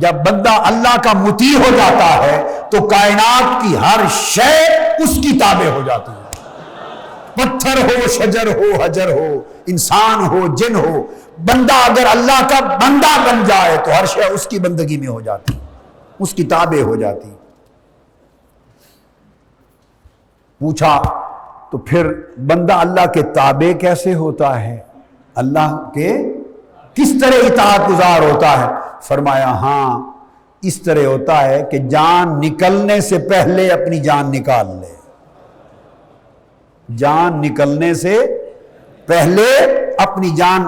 جب بندہ اللہ کا مطیع ہو جاتا ہے تو کائنات کی ہر شے اس کی تابع ہو جاتی ہے، پتھر ہو، شجر ہو، حجر ہو، انسان ہو، جن ہو، بندہ اگر اللہ کا بندہ بن جائے تو ہر شے اس کی بندگی میں ہو جاتی، اس کی تابع ہو جاتی۔ پوچھا تو پھر بندہ اللہ کے تابع کیسے ہوتا ہے، اللہ کے کس طرح اطاعت گزار ہوتا ہے؟ فرمایا ہاں اس طرح ہوتا ہے کہ جان نکلنے سے پہلے اپنی جان نکال لے، جان نکلنے سے پہلے اپنی جان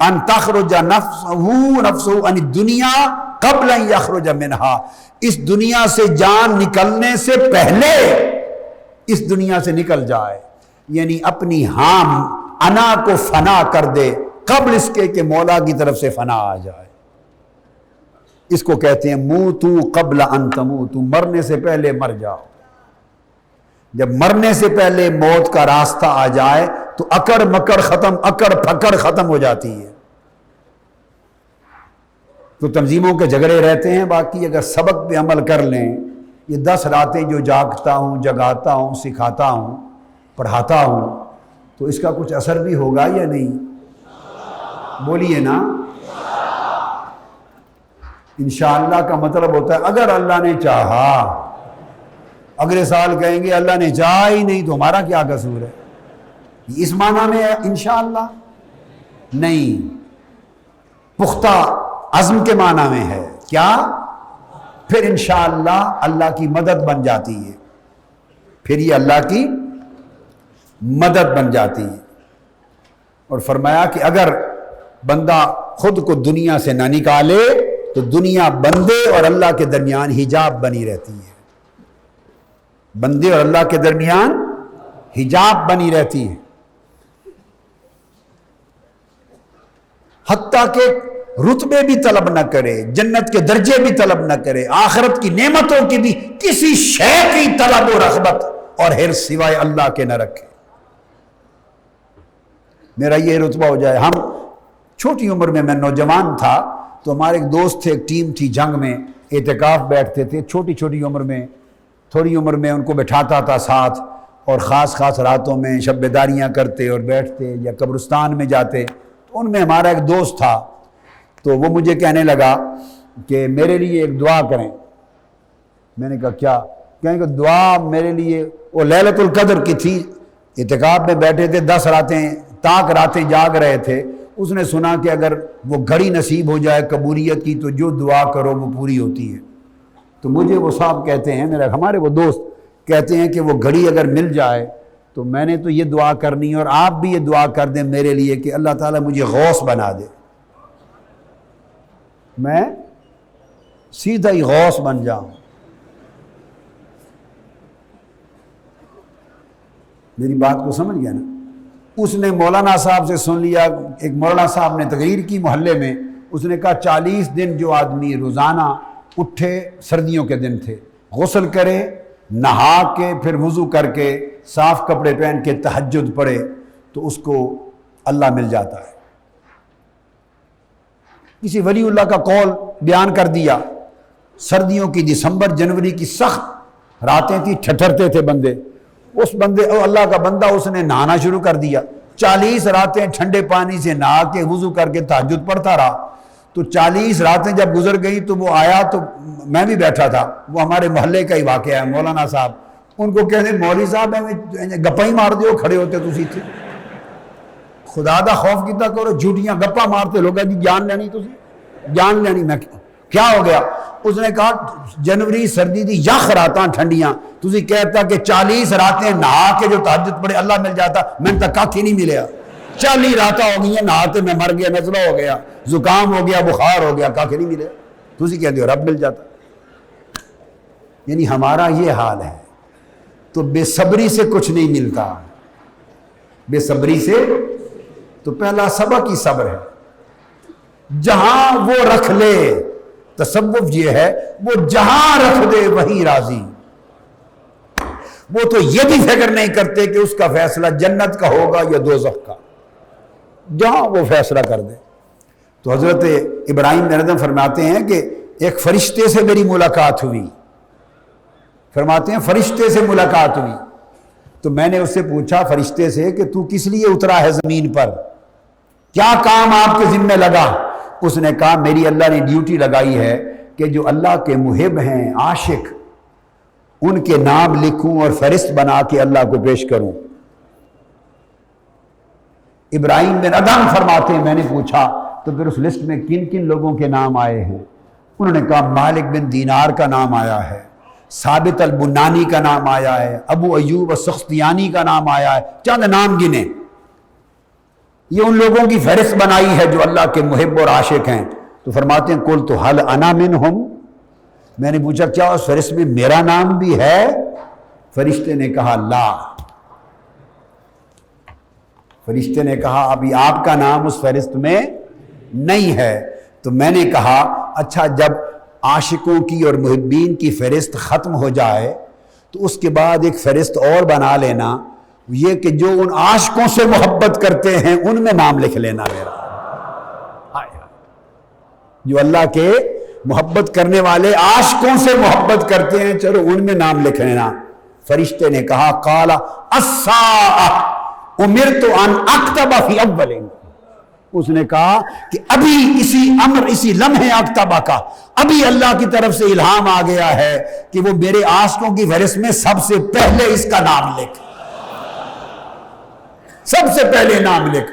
ان تخرج نفسہ عن الدنیا قبل ان یخرج منہا، اس دنیا سے جان نکلنے سے پہلے اس دنیا سے نکل جائے، یعنی اپنی ہام انا کو فنا کر دے قبل اس کے کہ مولا کی طرف سے فنا آ جائے۔ اس کو کہتے ہیں موتو قبل ان تموتو، مرنے سے پہلے مر جاؤ۔ جب مرنے سے پہلے موت کا راستہ آ جائے تو اکڑ مکڑ ختم، اکڑ پھکڑ ختم ہو جاتی ہے۔ تو تنظیموں کے جھگڑے رہتے ہیں، باقی اگر سبق پہ عمل کر لیں، یہ 10 راتیں جو جاگتا ہوں، جگاتا ہوں، سکھاتا ہوں، پڑھاتا ہوں، تو اس کا کچھ اثر بھی ہوگا یا نہیں؟ بولیے نا، انشاءاللہ کا مطلب ہوتا ہے اگر اللہ نے چاہا۔ اگلے سال کہیں گے اللہ نے چاہا ہی نہیں تو ہمارا کیا قصور ہے، اس معنی میں ہے انشاءاللہ نہیں، پختہ عزم کے معنی میں ہے کیا؟ پھر انشاءاللہ اللہ کی مدد بن جاتی ہے، پھر یہ اللہ کی مدد بن جاتی ہے۔ اور فرمایا کہ اگر بندہ خود کو دنیا سے نہ نکالے تو دنیا بندے اور اللہ کے درمیان حجاب بنی رہتی ہے، بندے اور اللہ کے درمیان حجاب بنی رہتی ہے، حتیٰ کہ رتبے بھی طلب نہ کرے، جنت کے درجے بھی طلب نہ کرے، آخرت کی نعمتوں کی بھی کسی شے کی طلب و رغبت اور حرص سوائے اللہ کے نہ رکھے۔ میرا یہ رتبہ ہو جائے۔ ہم چھوٹی عمر میں نوجوان تھا تو ہمارے ایک دوست تھے، ایک ٹیم تھی، جنگ میں اعتکاف بیٹھتے تھے، چھوٹی عمر میں، تھوڑی عمر میں ان کو بٹھاتا تھا ساتھ، اور خاص راتوں میں شب بیداریاں کرتے اور بیٹھتے یا قبرستان میں جاتے۔ تو ان میں ہمارا ایک دوست تھا، تو وہ مجھے کہنے لگا کہ میرے لیے ایک دعا کریں۔ میں نے کہا کیا؟ کہیں کہ دعا میرے لیے، وہ لیلۃ القدر کی تھی، اعتکاف میں بیٹھے تھے، 10 راتیں تاک راتیں جاگ رہے تھے۔ اس نے سنا کہ اگر وہ گھڑی نصیب ہو جائے قبولیت کی تو جو دعا کرو وہ پوری ہوتی ہے۔ تو مجھے وہ صاحب کہتے ہیں، ہمارے وہ دوست کہتے ہیں کہ وہ گھڑی اگر مل جائے تو میں نے تو یہ دعا کرنی ہے، اور آپ بھی یہ دعا کر دیں میرے لیے کہ اللہ تعالیٰ مجھے غوث بنا دے، میں سیدھا ہی غوث بن جاؤں۔ میری بات کو سمجھ گیا نا؟ اس نے مولانا صاحب سے سن لیا، ایک مولانا صاحب نے تقریر کی محلے میں، اس نے کہا 40 دن جو آدمی روزانہ اٹھے، سردیوں کے دن تھے، غسل کرے، نہا کے پھر وضو کر کے صاف کپڑے پہن کے تہجد پڑھے تو اس کو اللہ مل جاتا ہے۔ کسی ولی اللہ کا قول بیان کر دیا، سردیوں کی دسمبر جنوری کی سخت راتیں تھی، ٹھٹھرتے تھے بندے، اس بندے اللہ کا بندہ اس نے نہانا شروع کر دیا، 40 راتیں ٹھنڈے پانی سے نہا کے وضو کر کے تہجد پڑھتا رہا۔ تو 40 راتیں جب گزر گئی تو وہ آیا، تو میں بھی بیٹھا تھا، وہ ہمارے محلے کا ہی واقعہ ہے، مولانا صاحب، ان کو کہتے ہیں مولوی صاحب گپا ہی مار دیو، کھڑے ہوتے تسی تھے، خدا دا خوف کیتا کرو، جھوٹیاں گپا مارتے لوگ جی جان لینی، تسی جان لینی۔ میں کیا ہو گیا؟ اس نے کہا جنوری سردی دی یخ راتاں ٹھنڈیاں، تسی کہتا کہ 40 راتیں نہا کے جو تہجد پڑھے اللہ مل جاتا، میں تک کاکھی نہیں ملیا، 40 راتیں ہو گئی ہیں نہاتے میں مر گیا، نزلہ ہو گیا، زکام ہو گیا، بخار ہو گیا، کاکھی نہیں ملے، تسی کہتے ہو رب مل جاتا۔ یعنی ہمارا یہ حال ہے۔ تو بے صبری سے کچھ نہیں ملتا، بے صبری سے تو پہلا سبق ہی صبر ہے، جہاں وہ رکھ لے، تصوف یہ ہے وہ جہاں رکھ دے وہی راضی۔ وہ تو یہ بھی فکر نہیں کرتے کہ اس کا فیصلہ جنت کا ہوگا یا دوزخ کا، جہاں وہ فیصلہ کر دے۔ تو حضرت ابراہیم بن فرماتے ہیں کہ ایک فرشتے سے میری ملاقات ہوئی، فرماتے ہیں فرشتے سے ملاقات ہوئی، تو میں نے اس سے پوچھا فرشتے سے کہ تو کس لیے اترا ہے زمین پر، کیا کام آپ کے ذمہ لگا؟ اس نے کہا میری اللہ نے ڈیوٹی لگائی ہے کہ جو اللہ کے محب ہیں، عاشق، ان کے نام لکھوں اور فہرست بنا کے اللہ کو پیش کروں۔ ابراہیم بن ادم فرماتے ہیں میں نے پوچھا تو پھر اس لسٹ میں کن کن لوگوں کے نام آئے ہیں؟ انہوں نے کہا مالک بن دینار کا نام آیا ہے، ثابت البنانی کا نام آیا ہے، ابو ایوب السختیانی کا نام آیا ہے، چند نام گنے۔ یہ ان لوگوں کی فہرست بنائی ہے جو اللہ کے محب اور عاشق ہیں۔ تو فرماتے ہیں قل تو حل انا منہم، میں نے پوچھا کیا اس فہرست میں میرا نام بھی ہے؟ فرشتے نے کہا لا، فرشتے نے کہا ابھی آپ کا نام اس فہرست میں نہیں ہے۔ تو میں نے کہا اچھا جب عاشقوں کی اور محبین کی فہرست ختم ہو جائے تو اس کے بعد ایک فہرست اور بنا لینا، یہ کہ جو ان عاشقوں سے محبت کرتے ہیں ان میں نام لکھ لینا میرا، جو اللہ کے محبت کرنے والے عاشقوں سے محبت کرتے ہیں چلو ان میں نام لکھ لینا۔ فرشتے نے کہا قال الساعۃ امرت ان اکتب فی اول، اس نے کہا کہ ابھی اسی لمحے اکتبہ کا ابھی اللہ کی طرف سے الہام آ گیا ہے کہ وہ میرے عاشقوں کی فہرست میں سب سے پہلے اس کا نام لکھ، سب سے پہلے نام لکھ۔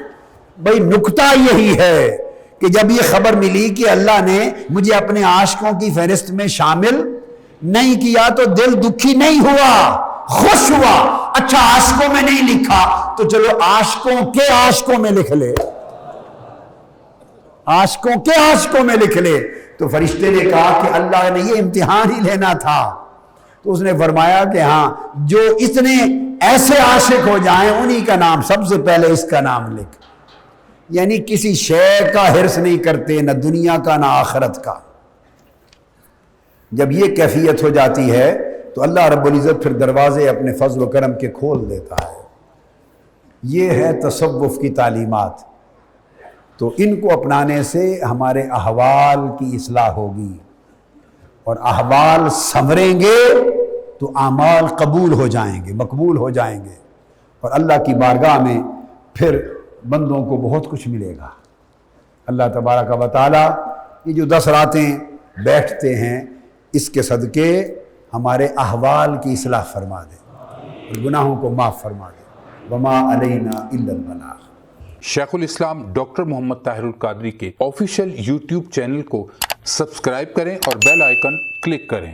بھئی نکتہ یہی ہے کہ جب یہ خبر ملی کہ اللہ نے مجھے اپنے عاشقوں کی فہرست میں شامل نہیں کیا تو دل دکھی نہیں ہوا، خوش ہوا۔ اچھا عاشقوں میں نہیں لکھا تو چلو عاشقوں کے عاشقوں میں لکھ لے۔ عاشقوں کے عاشقوں میں لکھ لے. تو فرشتے نے کہا کہ اللہ نے یہ امتحان ہی لینا تھا. تو اس نے فرمایا کہ ہاں جو اتنے ایسے عاشق ہو جائیں انہی کا نام سب سے پہلے اس کا نام لکھ. یعنی کسی شے کا حرص نہیں کرتے، نہ دنیا کا نہ آخرت کا. جب یہ کیفیت ہو جاتی ہے تو اللہ رب العزت پھر دروازے اپنے فضل و کرم کے کھول دیتا ہے. یہ ہے تصوف کی تعلیمات. تو ان کو اپنانے سے ہمارے احوال کی اصلاح ہوگی، اور احوال سنوریں گے تو اعمال قبول ہو جائیں گے، مقبول ہو جائیں گے، اور اللہ کی بارگاہ میں پھر بندوں کو بہت کچھ ملے گا. اللہ تبارک و تعالی یہ جو 10 راتیں بیٹھتے ہیں اس کے صدقے ہمارے احوال کی اصلاح فرما دے اور گناہوں کو معاف فرما دے. وما علینا الا البلاغ. شیخ الاسلام ڈاکٹر محمد طاہر القادری کے آفیشیل یوٹیوب چینل کو سبسکرائب کریں اور بیل آئیکن کلک کریں.